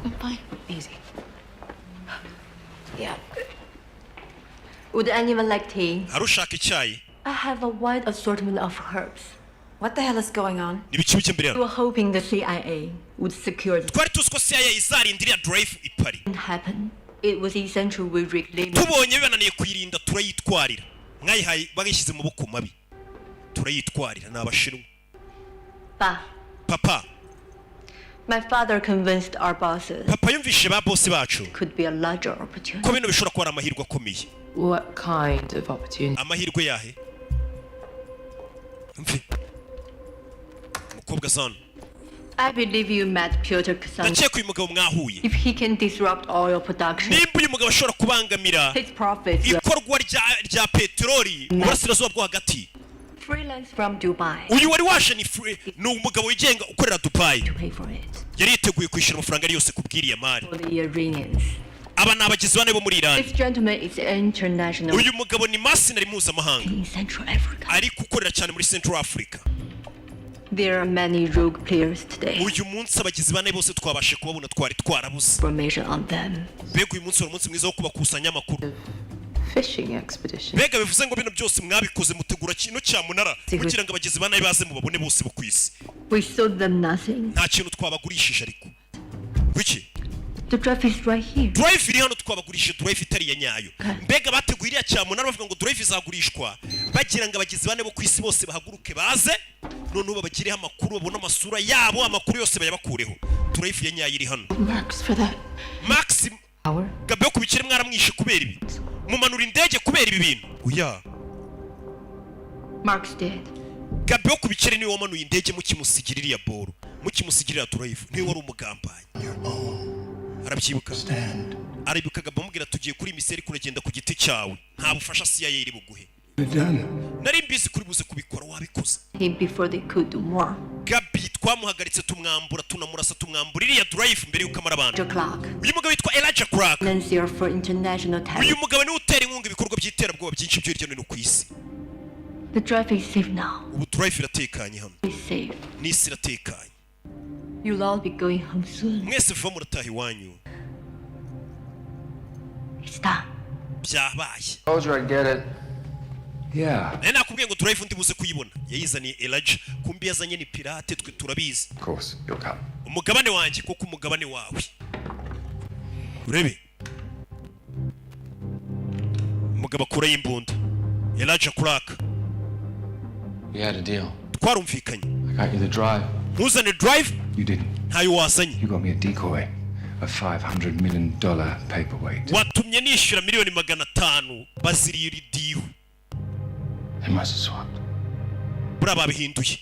I'm fine. Easy. Yeah. Would anyone like tea? Harushaka icyayi. I have a wide assortment of herbs. What the hell is going on? Nibiki bike mbere We were hoping the CIA would secure the twari tuzi ko CIA izarindira drive ipari. didn't happen. It was essential we reclaim. Tubonye bibananiye kuyirinda turayitwarira. Mwayihaye bagishyize mu boko mabi. Turayitwarira n'abashinwa. Papa. My father convinced our bosses. Papa yumvishe ba boss bacu. Could be a larger opportunity. Ko bino bishobora kuba amahirwe akomeye. What kind of opportunity? Amahirwe yahe? Mfi. Mukobwa sana. I believe you met Piotr Kasan. Ndakeka uyu mugabo mwahuye. If he can disrupt oil production. Nimba uyu mugabo ashobora kubangamira his profits. Ikorwa rya peteroli mu burasirazuba bwo hagati. Freelance from Dubai. Uyu wari waje ni umugabo wigenga ukorera Dubai. To pay for it. Yari yiteguye kwishyura amafaranga ari yose kubwiriya mari. For the Iranians. Aba ni abagizi bane bo muri Iran. This gentleman is international. Uyu mugabo ni mercenary mpuzamahanga. In Central Africa. Ariko ukorera cyane muri Central Africa. There are many rogue players today. uyu munsi abagizi bane bose twabashe kubabona twari twarabuze. Information on them. Mbega uyu munsi wari umunsi mwiza wo kubakusanya amakuru. Fishing expedition. Mbega bivuze ngo bino byose mwabikoze mutegura kino cyamunara kugira ngo abagizi bane baze mu babone bose bukwisi. We sold them nothing. Nta kintu twabagurishije ariko. Wiki? The drive is right here. Drive iri hano twabagurishije drive itari ya nyayo. Mbega bateguye iriya cyamunara bavuga ngo drive izagurishwa bagira ngo abagizi bane bo kwisi bose bahaguruke baze none babagireho amakuru babona amasura yabo amakuru yose bayabakureho. Drive ya nyayo iri hano. Marks for that. Maxim. Gabe yo kubikire mwaramwishe kubera ibi. Mumanura indege kubera ibi bintu. Uya. Mark's dead. Gabe yo kubikire niwe wamanuye indege mukimusigirira ya boro. Mukimusigirira drive niwe wari umugambanyi. Arabyibuka. Aribuka Gabe amubwira tugiye kuri miseri kuragenda ku giti cyawe. Nta bufasha CIA iri buguhe. Nari mbizi kuri buze kubikora wabikoze. Before they could do more. Gabi twamuhagaritse tumwambura tunamurasa tumwamburira ya drive mbere yuko amara abantu. Uyu mugabo witwa Elijah Clark. Uyu mugabo ni utera inkunga ibikorwa by'iterabwoba byinshi byo hirya no hino ku isi. The drive is safe now. Ubu drive iratekanye hano. It's safe. N'isi iratekanye. You'll all be going home soon. Mwese vuba murataha iwanyu. It's done. Byabaye. Told you I get it. Yeah. Nakubwiye ngo drive ndi buze kuyibona. Yayizaniye Elijah kumbi yazanye ni pirate twe turabizi. Of course, you'll come. Umugabane wanjye kuko umugabane wawe. Urebe. Umugabo akura y'imbunda. Elijah Clark. We had a deal. Twarumvikanye. I got you the drive. Ntuzane drive? You didn't. Ntayo wazanye. You got me a decoy. A $500 million paperweight. Watumye nishyura miliyoni 500 baziriye iri diwe. They must have swapped. Bura babihinduye.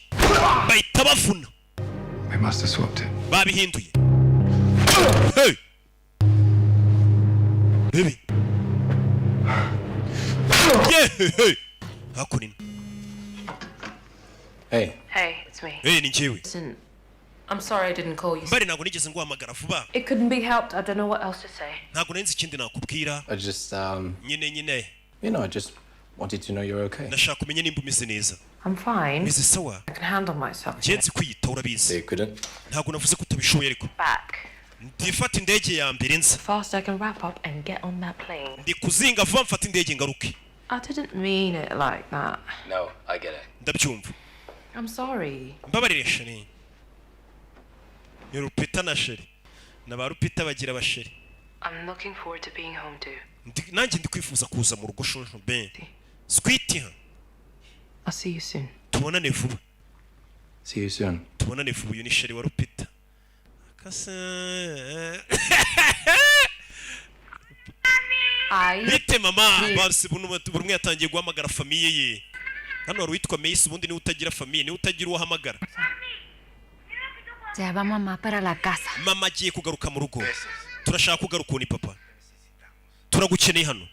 Bahita bavuna. They must have swapped it. Babihinduye. Hey! Baby. Yeah, hey. Hakunin. Hey. Hey, it's me. Hey, ni njyewe. Listen, I'm sorry I didn't call you. Mbari ntabwo nigeze nguhamagara vuba. It couldn't be helped. I don't know what else to say. Ntabwo nenze ikindi nakubwira. I just, nyine. You know, I just wanted to know you're okay. Nashaka kumenya nimba umeze neza. I'm fine. Meze sawa. I can handle myself. Ngenzi kwiyita urabizi. You couldn't? Ntabwo navuze ko utabishoboye ariko. Back. Ndifata indege ya mbere nza. Fast I can wrap up and get on that plane. Ndi kuzinga vuba mfata indege ngaruke. I didn't mean it like that. No, I get it. Ndabyumva. I'm sorry. Mbabarire sheri. Ni Rupita na sheri. Na ba Rupita bagira abasheri. I'm looking forward to being home too. Nanjye ndi kwifuza kuza mu rugo shonjo ben. Sweetie. I'll see you soon. Tubonane vuba. See you soon. Tubonane vuba uyu ni sheri wa Rupita. Kasa. Bite mama basi buri yatangiye guhamagara famiye ye. Hano wari witwa Mace ubundi ni utagira famiye ni utagira uhamagara. Ya va mamá para la casa. Mama agiye kugaruka mu rugo. Turashaka kugaruka ni papa. Turagukeneye hano.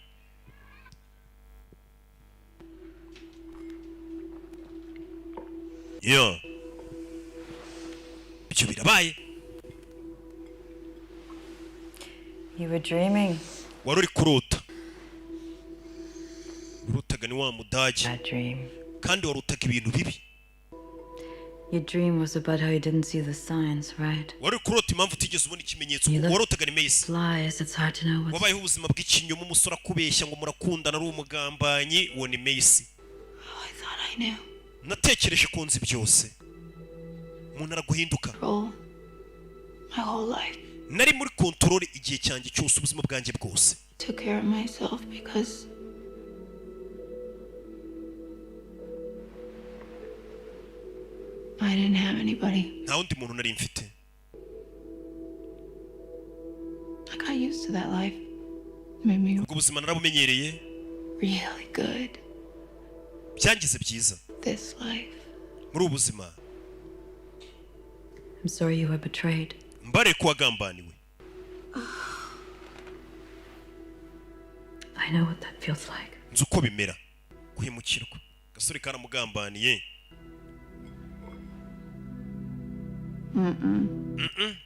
Yo. Bicyo birabaye. You were dreaming. Wari uri kurota. Urutaga ni wa mudage. Kandi warutaga ibintu bibi. Your dream was about how you didn't see the signs, right? Wari kurota impamvu utigeze ubona ikimenyetso warutaga ni Mace. Lies, it's hard to know what. Wabayeho ubuzima bw'ikinyoma umusore akubeshya ngo murakundana ari umugambanyi uwo ni Mace. I thought I knew. Natekereje ko nzi byose. Umuntu araguhinduka. My whole life. Nari muri control igihe cyanjye cyose ubuzima bwanjye bwose. Took care of myself because I didn't have anybody. Nta wundi muntu nari mfite. I got used to that life. It made me ubwo buzima narabumenyereye. Really good. Byangize byiza. This life. Muri ubuzima. I'm sorry you were betrayed. Mbare kuwagambaniwe. I know what that feels like. Nzi uko bimera. Guhemukirwa. Gasore karamugambaniye.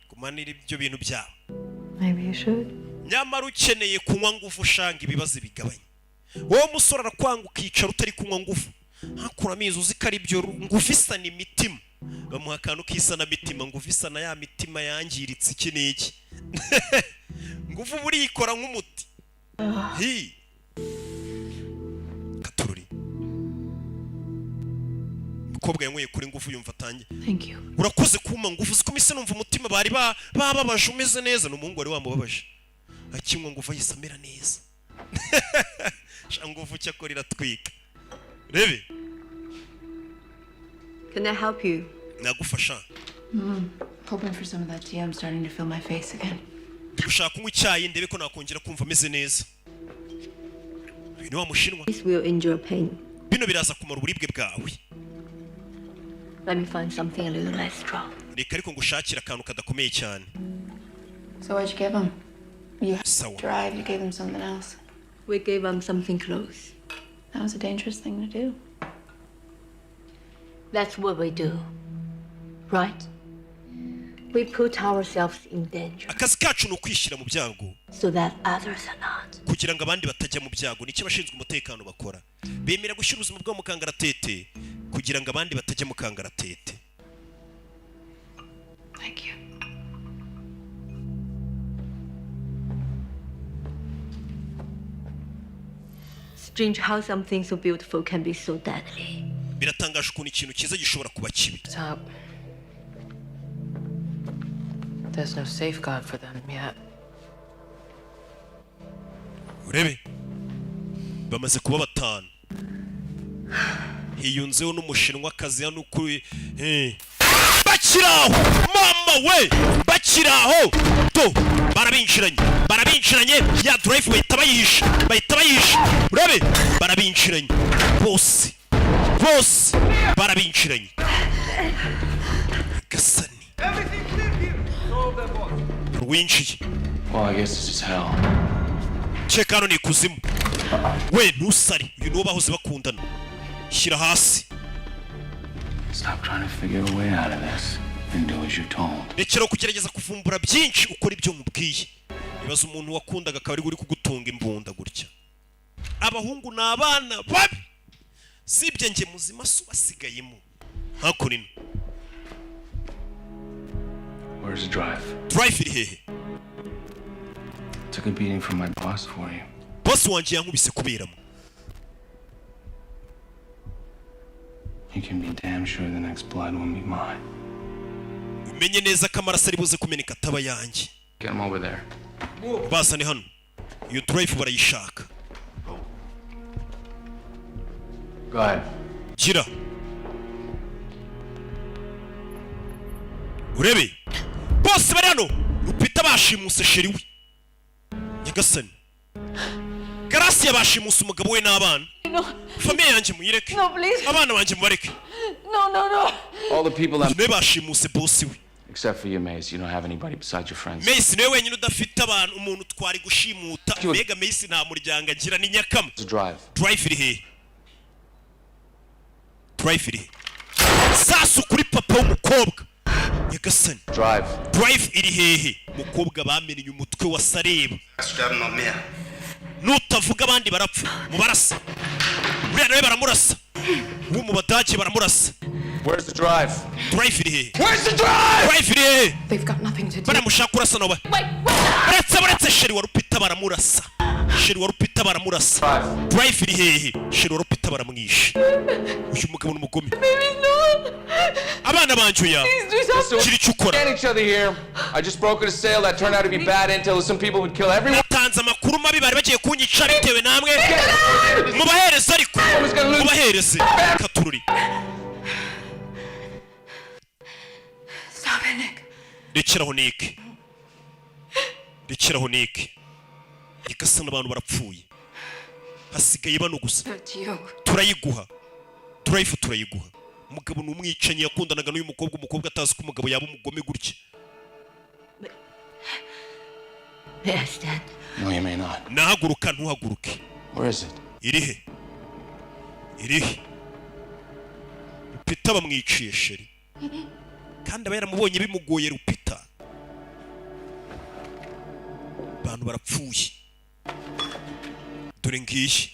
Kumanira ibyo bintu byawe. Maybe you should. Nyamara ukeneye kunywa ngufu ushanga ibibazo bigabanye. Wowe musore arakwanga ukicara utari kunywa ngufu. Hakura amizi uzi ko ari byo ngufu isa n'imitima. bamuha akantu k'isanamitima nguvu isa na ya mitima yangiritse iki n'iki nguvu burikora nk'umuti hi katururi mukobwa yanyweye kuri nguvu yumva atangiye Thank you. urakoze kuma nguvu ziko mise numva umutima bari bababaje umeze neza n'umuhungu wari wamubabaje akinywa nguvu yisamira neza nguvu cyakora iratwika rebe. Can I help you? Nagufasha. Hoping for some of that tea. I'm starting to feel my face again. Gushaka kunywa icyayi ndebe ko nakongera kumva ameze neza. Ni wa mushinwa. This will endure pain. Bino biraza kumara uburibwe bwawe. Let me find something a little less strong. Reka ariko ngushakira akantu kadakomeye cyane. So what'd you give him? You had Sawa. to drive. You gave him something else. We gave him something close. That was a dangerous thing to do. That's what we do, right? We put ourselves in danger Akazi kacu ni ukwishyira mu byago so that others are not. kugira ngo abandi batajya mu byago. Nicyo abashinzwe umutekano bakora. Bemera gushyira ubuzima bwabo mu kangaratete kugira ngo abandi batajya mu kangaratete. Thank you. Strange how something so beautiful can be so deadly. Biratangaje ukuntu ikintu cyiza gishobora kuba kibi. Top. There's no safeguard for them yet. Urebe bamaze kuba batanu. Hiyunzeho n'umushinwa kazi hano kuri bakiraho mama we bakiraho to barabinshiranye ya drive bahita bayisha urabe barabinshiranye bose barabinshiranye gasani rwinjiye. Well, I guess this is hell. Cheka hano ni kuzimu. We ntusari uyu nuwo bahoze bakundana. Shyira hasi. Stop trying to figure a way out of this and do as you're told. Rekera kugerageza kuvumbura byinshi ukora ibyo mubwiye. Ibaza umuntu wakundaga akaba ari kugutunga imbunda gutya. Abahungu n'abana babi. Sibye nge muzima subasigayemo. Hakurino. Where's the drive? Drive iri hehe? Took a beating from my boss for you. Boss wanje yankubise kuberamo. You can be damn sure the next blood won't be mine. Umenye neza ko amaraso ari buze kumeneka ataba yanjye. Get him over there. Basane hano. Iyo drive barayishaka. Go ahead. Gira. Urebe. Bose bari hano. Rupita bashimuse sheri we. Nyagasani. Garasi yabashimuse umugabo we n'abana. No. Famiye yanjye muyireke. No, please. Abana banjye mubareke. No. All the people that... Ne bashimuse boss we. Except for you, Mace. You don't have anybody besides your friends. Mace niwe wenyine udafite abantu umuntu twari gushimuta. Mbega Mace nta muryango agira ni nyakama. Drive iri hehe? Drive iri hehe? Sasu kuri papa w'umukobwa. Nyagasani. Drive iri hehe? Umukobwa bamenye umutwe wa Sareba. Nutavuga abandi barapfa mubarasa. Uriya nawe baramurasa. Uwo mu badage baramurasa. Where's the drive? Drive iri hehe? Where's the drive? Drive iri hehe? They've got nothing to do. Baramushaka urasa nawe. Baretse sheri wa Rupita baramurasa. Sheri wa Rupita baramurasa. Drive iri hehe? Sheri wa Rupita baramwishe. Uyu mugabo n'umugome. Abana banje ya. Kiri cyukora. Each other here. I just brokered a sale that turned out to be bad until some people would kill everyone. Tanza makuru mabi bari bagiye kunyica bitewe namwe. Mubahereze ariko. Mubahereze. Katururi. Stop it, Nick. Rekeraho Nick. Nyagasani abantu barapfuye. Hasigaye bano gusa. Turayiguha. Drive turayiguha. Umugabo n'umwicanyi yakundanaga n'uyu mukobwa, umukobwa atazi ko umugabo yaba umugome gutya. May I stand? No, you may not. Nahaguruka ntuhaguruke. Where is it? Irihe? Rupita bamwiciye sheri. Kandi aba yaramubonye bimugoye Rupita. Abantu barapfuye. Dore ngiye.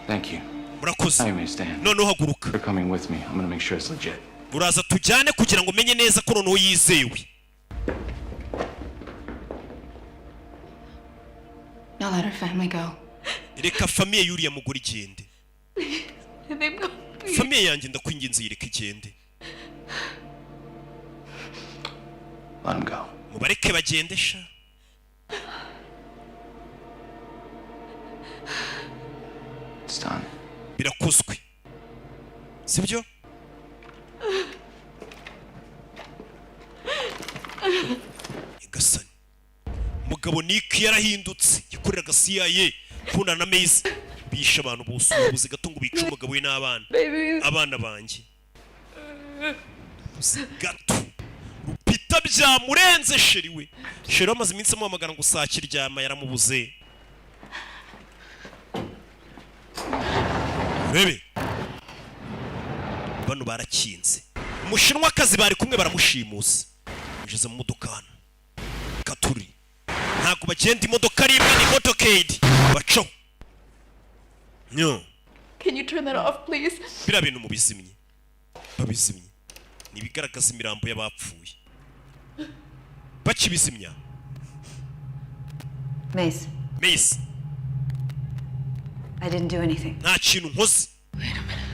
Thank you. murakoze Now you may stand. noneho haguruka You're coming with me. I'm gonna make sure it's legit. uraza tujyane kugira ngo umenye neza ko noneho yizewe. Now let her family go. Reka famiye yuriya mugore igende. Let them go. Famiye yanjye ndakwinginze yireka igende. Let him go. Mubareke bagende sha. It's done. Birakozwe. Sibyo? Igasani. Mugabo Nick yarahindutse yakoreraga CIA kuna na Maze bisha abantu bose ubuzi gato ngo bica umugabo we n'abana. Abana banjye. Gato. Rupita byamurenze sheri we. Sheri amaze iminsi amuhamagara ngo sakiryama yaramubuze. Rebe. Bano barakinze. Umushinwa akazi bari kumwe baramushimuse. Ugeze mu modokano. Katuri. Ntago bagenda imodoka rimwe ni motorcade. Baco. Nyo. Can you turn that off, please? Bira bintu mubizimye. Babizimye. Nibigaragaza imirambo y'abapfuye. Bakibizimya. Mace. Mace. I didn't do anything. Nta kintu nkoze.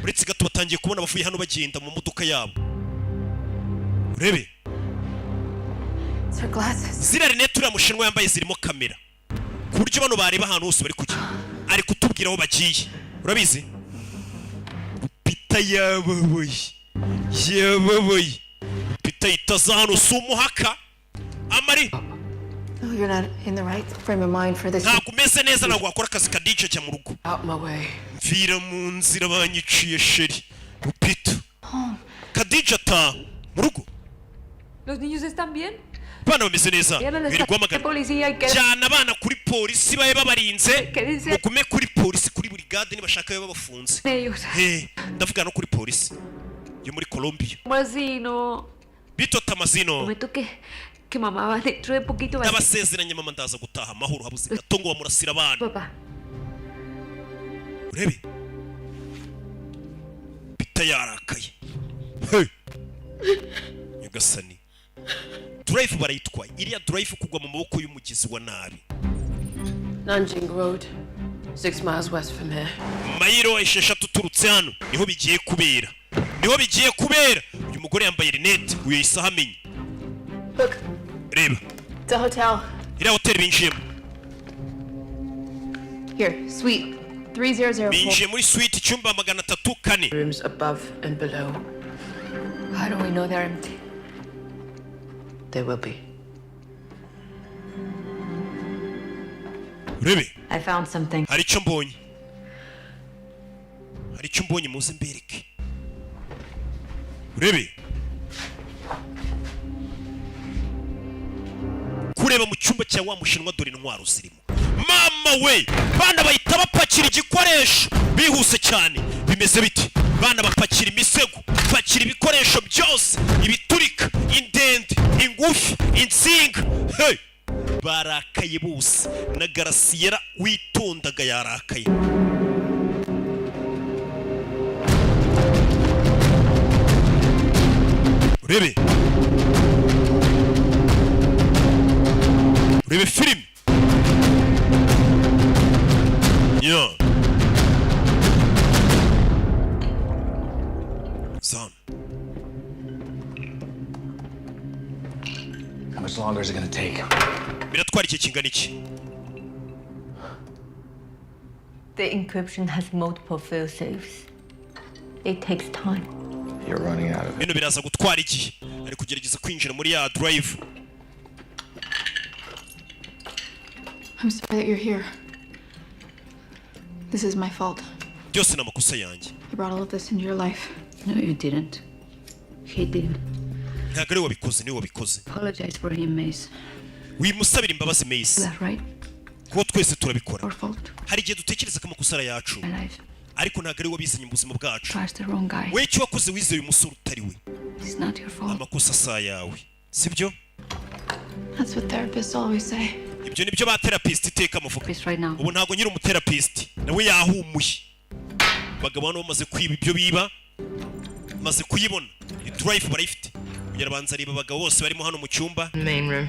Uretse gato batangiye kubona abavuye hano bagenda mu modoka yabo. Urebe. Her glasses. Zira rinete uriya mushinwa yambaye zirimo kamera. Ku buryo bano bareba ahantu hose bari kujya. Ari kutubwira aho bagiye. Urabizi? Pita yababoye. Yababoye. Pita itaza hano si umuhaka. Amari. No, you're not in the right frame of mind for this. Ntabwo umeze neza ntabwo wakora akazi ka DJ cya mu rugo. Out my way. Mvira mu nzira banyiciye sheri. Rupita. Kadija ta mu rugo. ¿Los niños están bien? Bana bameze neza. Birirwa amagana. Cyane abana kuri polisi baye babarinze. Mugume kuri polisi kuri brigade nibashaka babe bafunze. Ndavuga no kuri polisi yo muri Colombia. Mazino. Bito Tamazino. Prometo que mamá va dentro de poquito. Ndabasezeranye mama ndaza gutaha amahoro habuze gato ngo bamurasira abana. Papa. Urebe. Bita yarakaye. Hey. Nyagasani. Drive barayitwaye. Iriya drive kugwa mu maboko y'umugizi wa nabi. Nanjing Road, 6 miles west from here. Mayiro esheshatu turutse hano niho bigiye kubera. Niho bigiye kubera. Uyu mugore yambaye rinete uyu isaha amenye. Look. Reba. It's a hotel. Iriya hotel binjiyemo. Here, suite 3004. Binjiye muri suite icyumba 304. Rooms above and below. How do we know they're empty? They will be. Rebe. I found something. Hari icyo mbonye. Hari icyo mbonye muze mbereke. Rebe. Kureba mu cyumba cya wa mushinwa dore intwaro zirimo. Mama we! Bana bahita bapakira igikoresho bihuse cyane. Bimeze biti. Bana bapakira imisego, bapakira ibikoresho byose, ibiturika, indende, ingufi, insinga. Hey! Barakaye bose. Na Garasiyera witondaga yarakaye. Urebe. Urebe film. Yeah. Son. How much longer is it gonna take? Biratwara iki kingana iki? The encryption has multiple fail safes. It takes time. You're running out of it. Bino biraza gutwara iki? Ari kugerageza kwinjira muri ya drive. I'm sorry that you're here. This is my fault. Byose namakosa yanjye. I brought all of this into your life. No, you didn't. He did. Ntabwo ari wabikoze ni wabikoze. Apologize for him, Mace. Wimusabira imbabazi Mace. Is that right? Kuko twese turabikora. Our fault. Hari igihe dutekereza ko amakosa ari yacu. Ariko ntabwo ari wabizanye mu buzima bwacu. Trust the wrong guy. We icyo wakoze wizeye umusore utari we. It's not your fault. Amakosa sa yawe. Sibyo? That's what therapists always say. Ibyo nibyo ba therapist iteka muvuga. Right now. Ubu ntabwo nyiri umutherapist. Nawe yahumuye. bagabo hano bamaze kwiba ibyo biba, maze kuyibona drive barayifite. Kugira banza ariba abagabo bose barimo hano mu cyumba. Main room.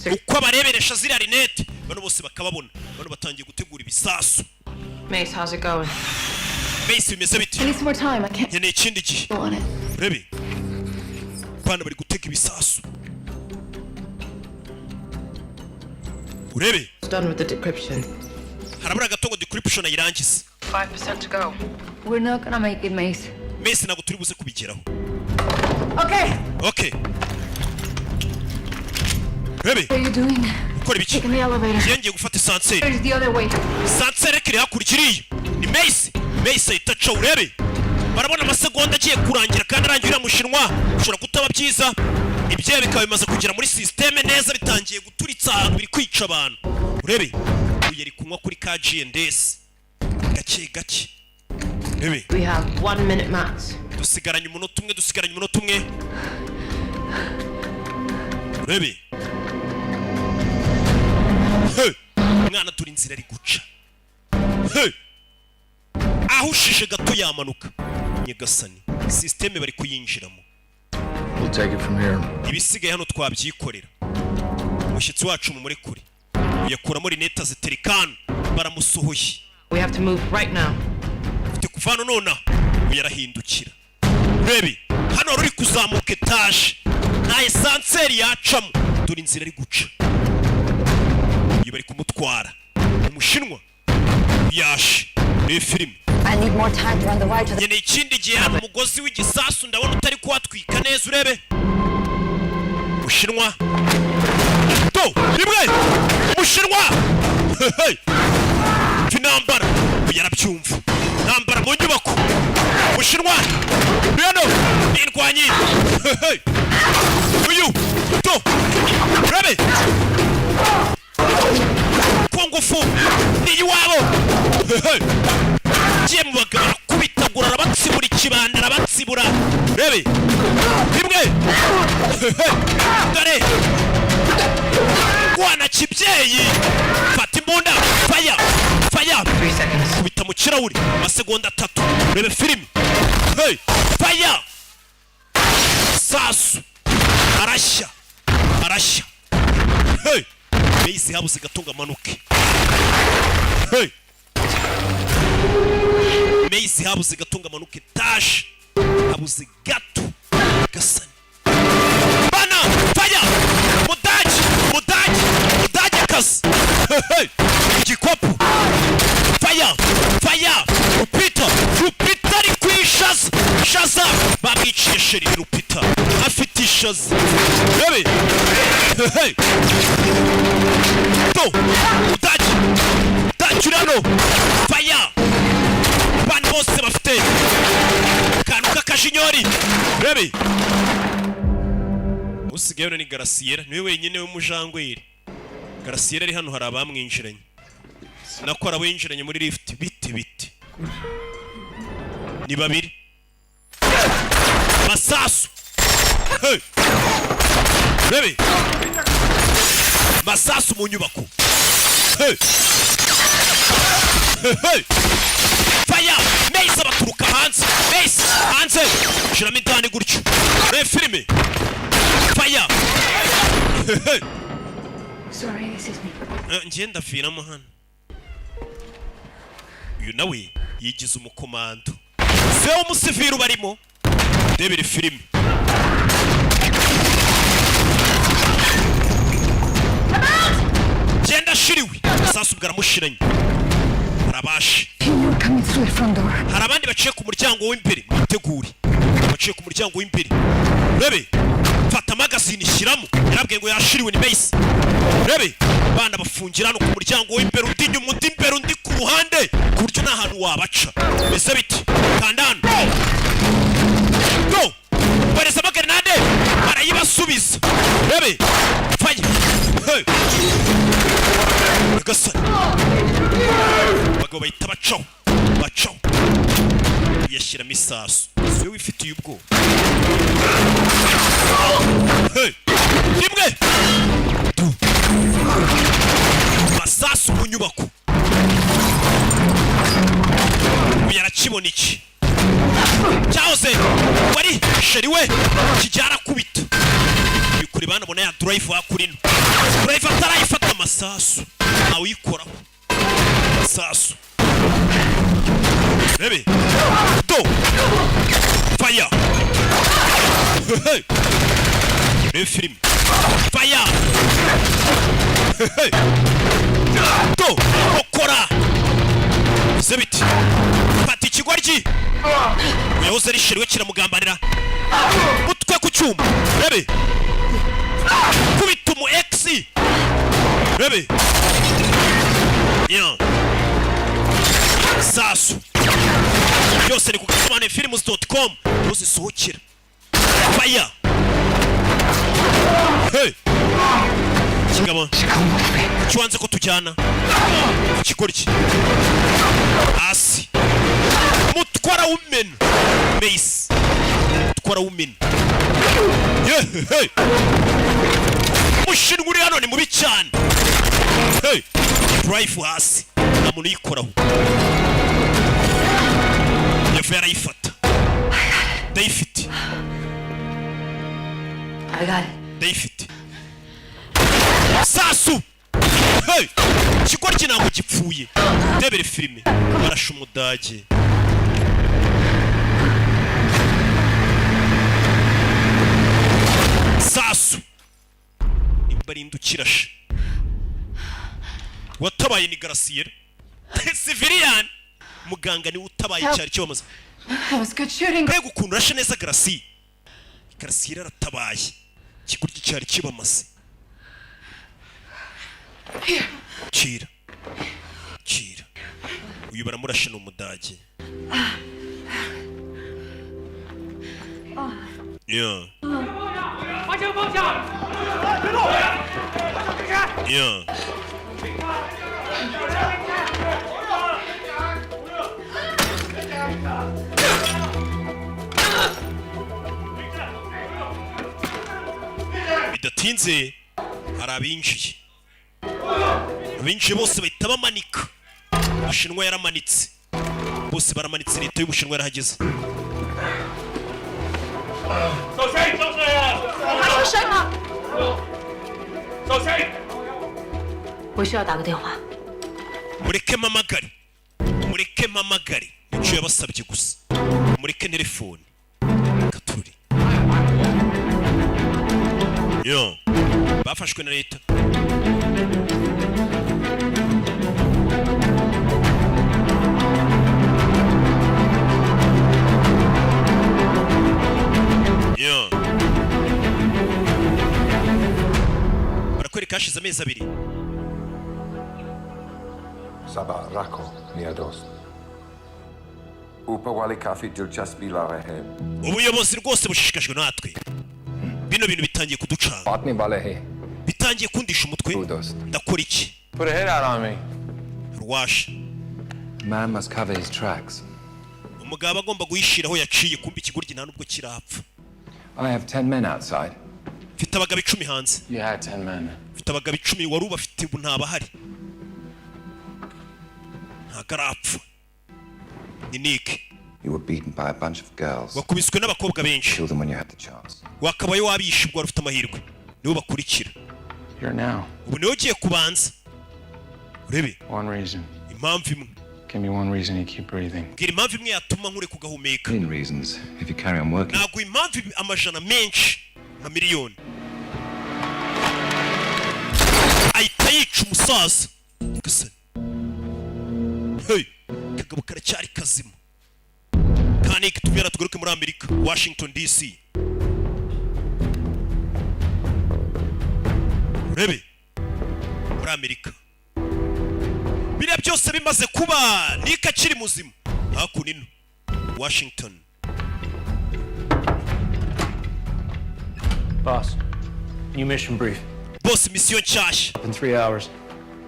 Uko bareberesha ziriya rinete bano bose bakababona. Bano batangiye gutegura ibisasu. Mace, how's it going? Mace bimeze bite? I need some more time. I can't. Nkeneye ikindi gihe. Rebe. Bana bari gutega ibisasu. Urebe. Done with the decryption. Harabura gatogo decryption ayirangiza. 5% to go. We're not gonna make it, Mace. Mace ntabwo turi buze kubigeraho. Okay. Okay. Rebe. What are you doing? Ukora ibiki? Taking the elevator. Yongeye gufata sanseri. There's the other way. Sanseri kiri hakurikiriye. Ni Mace. Mace ahita aca urebe. Barabona amasegonda agiye kurangira kandi arangira mushinwa. Ushobora kutaba byiza. Ibyo bikaba bimaze kugera muri systeme neza bitangiye guturitsa ahantu biri kwica abantu. Urebe. Uyu yari kunywa kuri ka G&S. Gake gake. Rebe. We have 1 minute max. Dusigaranye umunota umwe. Urebe. Hey. Mwana turi inzira ari guca. Hey. Ahushije gato yamanuka. Nyegasani. Systeme bari kuyinjiramo. We'll take it from here. Ibisigaye hano twabyikorera. Umushyitsi wacu mu murekure. Yakuramo rineta ziterikana baramusohoye. We have to move right now. Ufite kuvana nona uyarahindukira. Rebe, hano ruri kuzamuka etage. Nta esanseri yacamo. Dore inzira ari guca. Iyo bari kumutwara. Umushinwa yashe. Ni filime. I need more time to run the wire to the... Nyene ikindi gihe hano umugozi w'igisasu ndabona utari kuhatwika neza urebe. Umushinwa. To, rimwe. Umushinwa. Hey. Finambara. Yarabyumva. Nambara mu nyubako. Umushinwa. Bino. Indwanyi. Hey. Uyu. To. Urebe. Kongufu. Ni iwabo. Hey. Giye mu bagabo kubitagura arabatsibura ikibanda arabatsibura. Rebe. Rimwe. Dore. Wana kibyeyi. Fata imbunda. Fire. 3 seconds. Kubita mu kirahure. Amasegonda 3. Rebe filime. Hey. Fire. Sasu. Arashya. Hey. Mace habuze gatunga manuke. Hey. Mace habuze gatunga manuke tash. Habuze gato. Gasani. Bana. Fire. Mudaji kas. Hey. Igikopu. Fire. Rupita ari kwishaza. Shaza. Bamwiciye sheri Rupita. Afite ishaza. Rebe. Hey. To. Mudaji urano. Fire. Bana bose bafite. Kantu k'akashinyori. Rebe. Usigaye ni Garasiera. Niwe wenyine w'umujangweri. Garasiera ari hano hari abamwinjiranye. Nakora winjiranye muri lift biti. Ni babiri. Masasu. Hey. Rebe. Masasu mu nyubako. Hey. Fire. Mace abaturuka hanze. Hanze. Shiramo indani gutyo. Rebe filime. Fire. Sorry, this is me. Ngenda viramo hano. Uyu nawe yigize umukomando. Se umusiviri barimo. Debere filime. Genda shiriwe. Sasu bwaramushiranye. Arabashi. Hari abandi baciye ku muryango w'imbere. Mwitegure. Baciye ku muryango w'imbere. Rebe. Fata magazine shyiramo. Yarabwiye ngo yashiriwe ni Mace. Rebe. Bana bafungira no ku muryango w'imbere undi nyuma undi imbere undi ku ruhande. Kuryo nta hantu wabaca. Meze biti. Kandana. Go. Bareza magrenade. Barayibasubiza. Rebe. Fire. Hey. Gasani. Bagabo bahita bacaho. Yashyiramo isasu. Siwe wifitiye ubwoba. Hey. Rimwe. Masasu mu nyubako. Yarakibo sheri we kijyara kubita bikuri bana bona ya drive hakurino drive atarayifata amasasu awikoraho amasasu rebe do fire rebe film fire do okora zebiti fata ikigoryi uyahoze ari sheri we kiramugambanira mutwe ku cyuma rebe kubita umu ex rebe ya sasu byose ni ku gasobanuye-films.com uzisohokera fire hey kigabo kiwanze ko tujyana ikigoryi hasi mutwara women base mutwara women hey mushinwa uri hano ni mubi cyane hey drive hasi nta muntu uyikoraho yavuye arayifata ndayifite ndayifite sasu hey ikigoryi ntabwo gipfuye ndebere filime barashe umudage sasu imbarindu kirashe watabaye ni Garcia civilian muganga ni utabaye cyari cyo bamaze mbega ukuntu urashe neza Garcia aratabaye ikigoryi cyari kibamaze kira uyu baramurashe n'umudage yeah yeah bidatinze hari abinjiye bose bahita bamanika Ubushinwa yaramanitse bose baramanitse leta y'Ubushinwa yarahageze mureke mamagare nicyo yabasabye gusa mureke telefone katuri yo bafashwe na leta yo barakwereka hashize amezi abiri Saba rako mia dost. Upa wali kafi dilchaspi la rehe. Ubuyobozi rwose bushishikajwe natwe. Bino bintu bitangiye kuducanga. Patni bale he. Bitangiye kundisha umutwe. Ndakora iki? Put a head out on me. Ruwash. Man must cover his tracks. Umugabo agomba guhishiraho yaciye kumba ikigoryi nta nubwo kirapfa. I have 10 men outside. Mfite abagabo 10 hanze. You had 10 men. Mfite abagabo 10 wari ubafite ubu ntabahari. Ntagarapfa. Ni Nick. You were beaten by a bunch of girls. Wakubiswe n'abakobwa benshi. Kill them when you had the chance. Wakabaye wabishe ubwo ufite amahirwe. Nibo bakurikira. Here now. Ubu niwe ugiye kubanza. Urebe. One reason. Impamvu imwe. Give me one reason you keep breathing. Gira impamvu imwe yatuma nkure kugahumeka. 10 reasons if you carry on working. Ntabwo impamvu amajana menshi nka miliyoni. Ahita yica umusaza. Gasa. Hey, kagabo karacyari kazima. Kandi kitubwira tugaruke muri Amerika, Washington DC. Urebe. Muri Amerika. Biriya byose bimaze kuba Nick akiri muzima. Hakunino. Washington. Boss, new mission brief. Boss, mission nshyashya. In 3 hours.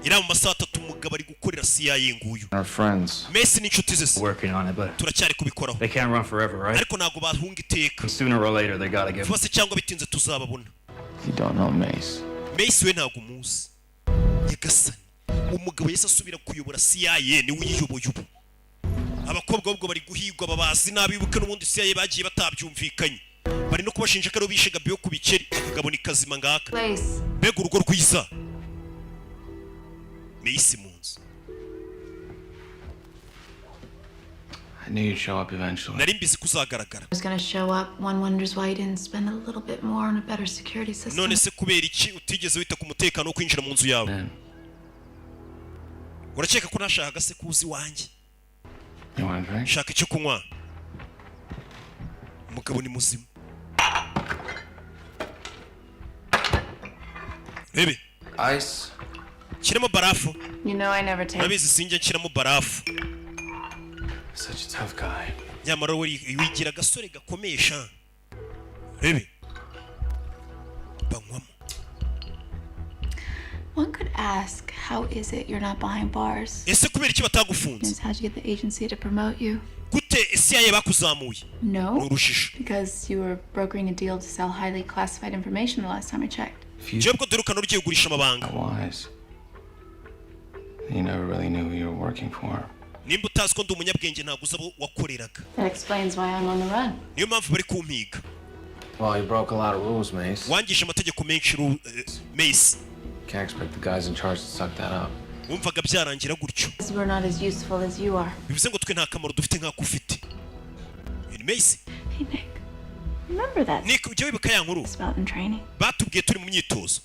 Ira mu masaha 3 umugabo ari gukorera CIA nguyu. Our friends. Messi n'inshuti ze. Working on it, but turacyari kubikoraho. They can't run forever, right? Ariko ntago bahunga iteka. Sooner or later they gotta get. Fase cyangwa bitinze tuzababona. You don't know Mace. Mace we ntago muzi. Yagasani. Umugabo yese asubira kuyobora CIA ni uyiyoboye ubu. Abakobwa ubwo bari guhigwa babazi nabibuke n'ubundi CIA bagiye batabyumvikanye. bari no kubashinja ko ari bishe Gabi ku bikeri akagabona ikazima ngaka Place. mbega urugo rwiza Macy munzu I knew you'd show up eventually. nari mbizi kuzagaragara Was gonna show up. One wonders why you didn't spend a little bit more on a better security system. none se kubera iki utigeze wita ku mutekano wo kwinjira mu nzu yawe urakeka ko nashakaga se kuzi wanjye shaka icyo kunywa umugabo ni muzima bebe Ice. kiramo barafu You know I never take. nabizi sinjye kiramo barafu Such a tough guy. nyamara wigira agasore gakomeye sha bebe banywamo. One could ask, how is it you're not buying bars? ese kubera iki batagufunze How'd you get the agency to promote you? gute CIA bakuzamuye No, urushije because you were brokering a deal to sell highly classified information the last time I checked. jebwe dorukana ugiye kugurisha amabanga Wise. You never really knew who you were working for. nimba utazi ko ndi umunyabwenge ntabwo uza abo wakoreraga That explains why I'm on the run. niyo mpamvu bari kumpiga Well, you broke a lot of rules, Mace. wangije amategeko menshi Mace Can't expect the guys in charge to suck that up. wumvaga byarangira gutyo Because we're not as useful as you are. bivuze ngo twe nta kamaro dufite nk'ako ufite ni Mace Hey, Nick. Remember that Nick ujya wibuka ya nkuru about in training? batubwiye turi mu myitozo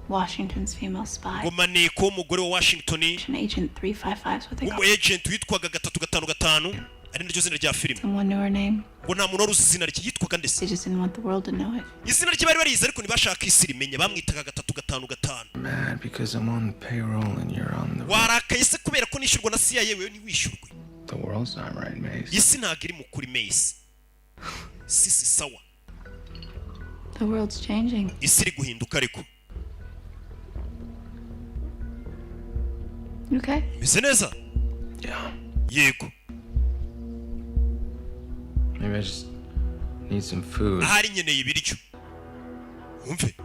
Washington's female spy. ngo maneko w'umugore wa Washington An agent 355 is what they call umu agent witwaga 355 ari naryo zina rya filime Someone knew her name. ngo nta muntu wari uzi izina rye yitwaga ndetse They just didn't want the world to know it. izina rye bari barizi ariko ntibashaka isi rimenya bamwitaga 355 Mad because I'm on the payroll and you're on the... warakaye se kubera ko nishyurwa na CIA wewe ntiwishyurwe The world's not right, Mace. isi ntabwo iri mu kuri Mace si sawa The world's changing. isi iri guhinduka ariko You okay? bise neza Yeah. yego Maybe I just need some food. ahari nkeneye ibiryo wumve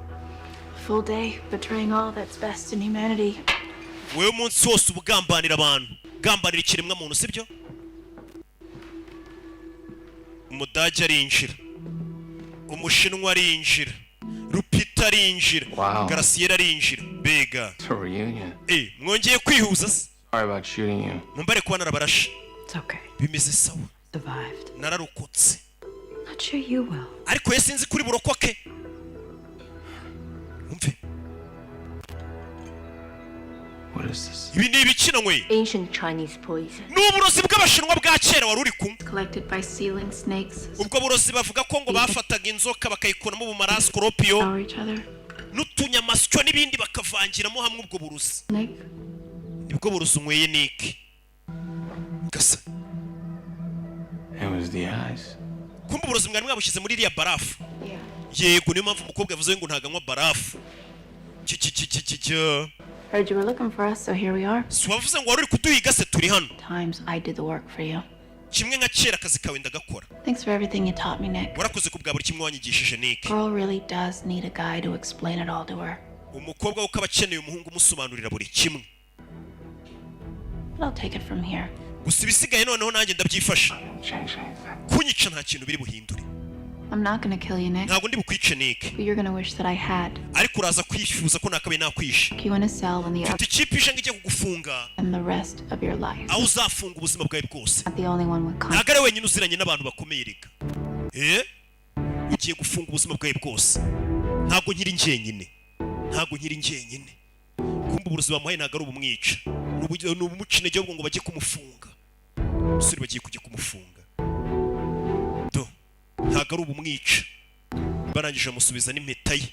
Full day betraying all that's best in humanity. wewe umunsi wose ubugambanira abantu gambanira ikiremwa muntu sibyo umudage arinjira umushinwa arinjira Rupita arinjira Wow. Garasiera arinjira bega It's a reunion. mwongeye kwihuza se Sorry about shooting you. mumbare kuba narabarashe It's okay. bimeze sawa Survived. nararokotse Not sure you will. ariko ye sinzi kuri burokoke umve What is this? ibi ni ibikinanywe Ancient Chinese poison. ni uburozi bw'abashinwa bwa kera wari uri kumwe Collected by ceiling snakes. ubwo burozi bavuga ko ngo bafataga inzoka bakayikuramo ubumara scorpio Devour each other. n'utunyamasyo n'ibindi bakavangiramo hamwe ubwo burozi Nick. nibwo burozi unyweye Nick gasa It was the eyes. kumbe uburozi mwari mwabushyize muri iriya barafu Yeah. yego niyo mpamvu umukobwa yavuze ngo ntaganywa barafu Heard you were looking for us, so here we are. si wavuze ngo wari uri kuduhiga se turi hano Times I did the work for you. kimwe nka kera akazi kawe ndagakora Thanks for everything you taught me, Nick. warakoze ku bwa buri kimwe wanyigishije Nick Girl really does need a guy to explain it all to her. umukobwa we uko aba akeneye umuhungu umusobanurira buri kimwe But I'll take it from here. gusa ibisigaye noneho nanjye ndabyifasha Change anything. kunyica nta kintu biri buhindure I'm not gonna kill you, Nick. ntabwo ndi bukwice Nick But you're gonna wish that I had. ariko uraza kwifuza ko nakabaye nakwishe You in a cell when the mfite ikipe ije ngo ijye kugufunga and the rest of your life. aho uzafunga ubuzima bwawe bwose Not the only one with ntabwo ari wenyine uziranye n'abantu bakomeye reka ugiye gufunga ubuzima bwawe bwose ntabwo nkiri njyenyine kumva uburozi bamuhaye ntabwo ari ubumwica ni ubumuca intege ahubwo ngo bajye kumufunga umusore bagiye kujya kumufunga do ntabwo ari ubumwica barangije amusubiza n'impeta ye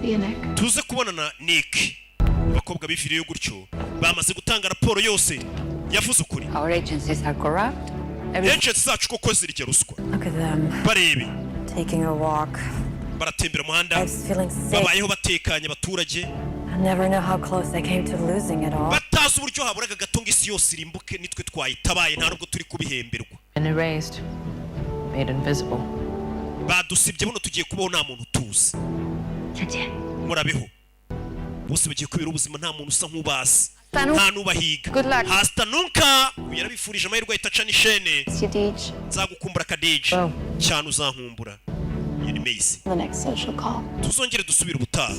See you, Nick. tuze kubonana Nick abakobwa biviriye gutyo bamaze gutanga raporo yose yavuze ukuri Our agencies are corrupt. agents zacu koko zirya ruswa Look at them. barebe Taking a walk. baratembera umuhanda I was feeling sick. babayeho batekanye abaturage I never know how close they came to losing it all. batazi uburyo haburaga gato ngo isi yose irimbuke nitwe twayitabaye nta nubwo turi kubihemberwa And erased. Made invisible. badusibye buno tugiye kubaho nta muntu tuzi murabeho bose bagiye kubera ubuzima nta muntu usa nk'ubazi nta n'ubahiga hasta nunca yarabifurije amahirwe ahita aca n'ishene nzagukumbura Kadija cyane uzankumbura ni Macy. The next social call. Tuzongere dusubira ubutaha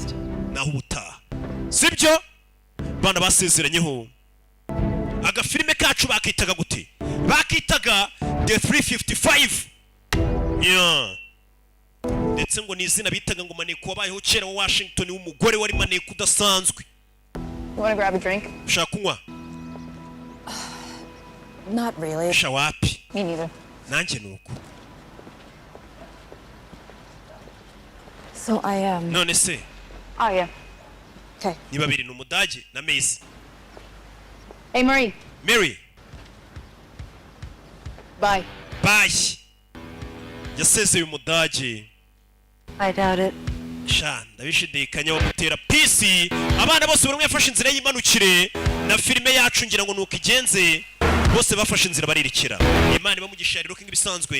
naho ubutaha sibyo bana basezeranyeho agafilime kacu bakitaga gute bakitaga the 355 yeah ndetse ngo ni izina bitaga ngo maneko wabayeho kera wa Washington w'umugore wari maneko udasanzwe. You want to grab a drink? Ushaka kunywa? Not really. Shawapi. Me neither. Nanjye nuko. So I None se. Oh yeah. Okay. Ni babiri n'umudage na Macy. Hey Marie. Mary. Bye. Bye. Yasezeye umudage. I doubt it. Sha ndabishidikanya wo gutera PC abana bose buri umwe yafashe inzira y'imanukire na filime yacu ngira ngo nuko igenze bose bafashe inzira baririkira Imana ibamugisha rero nk'ibisanzwe.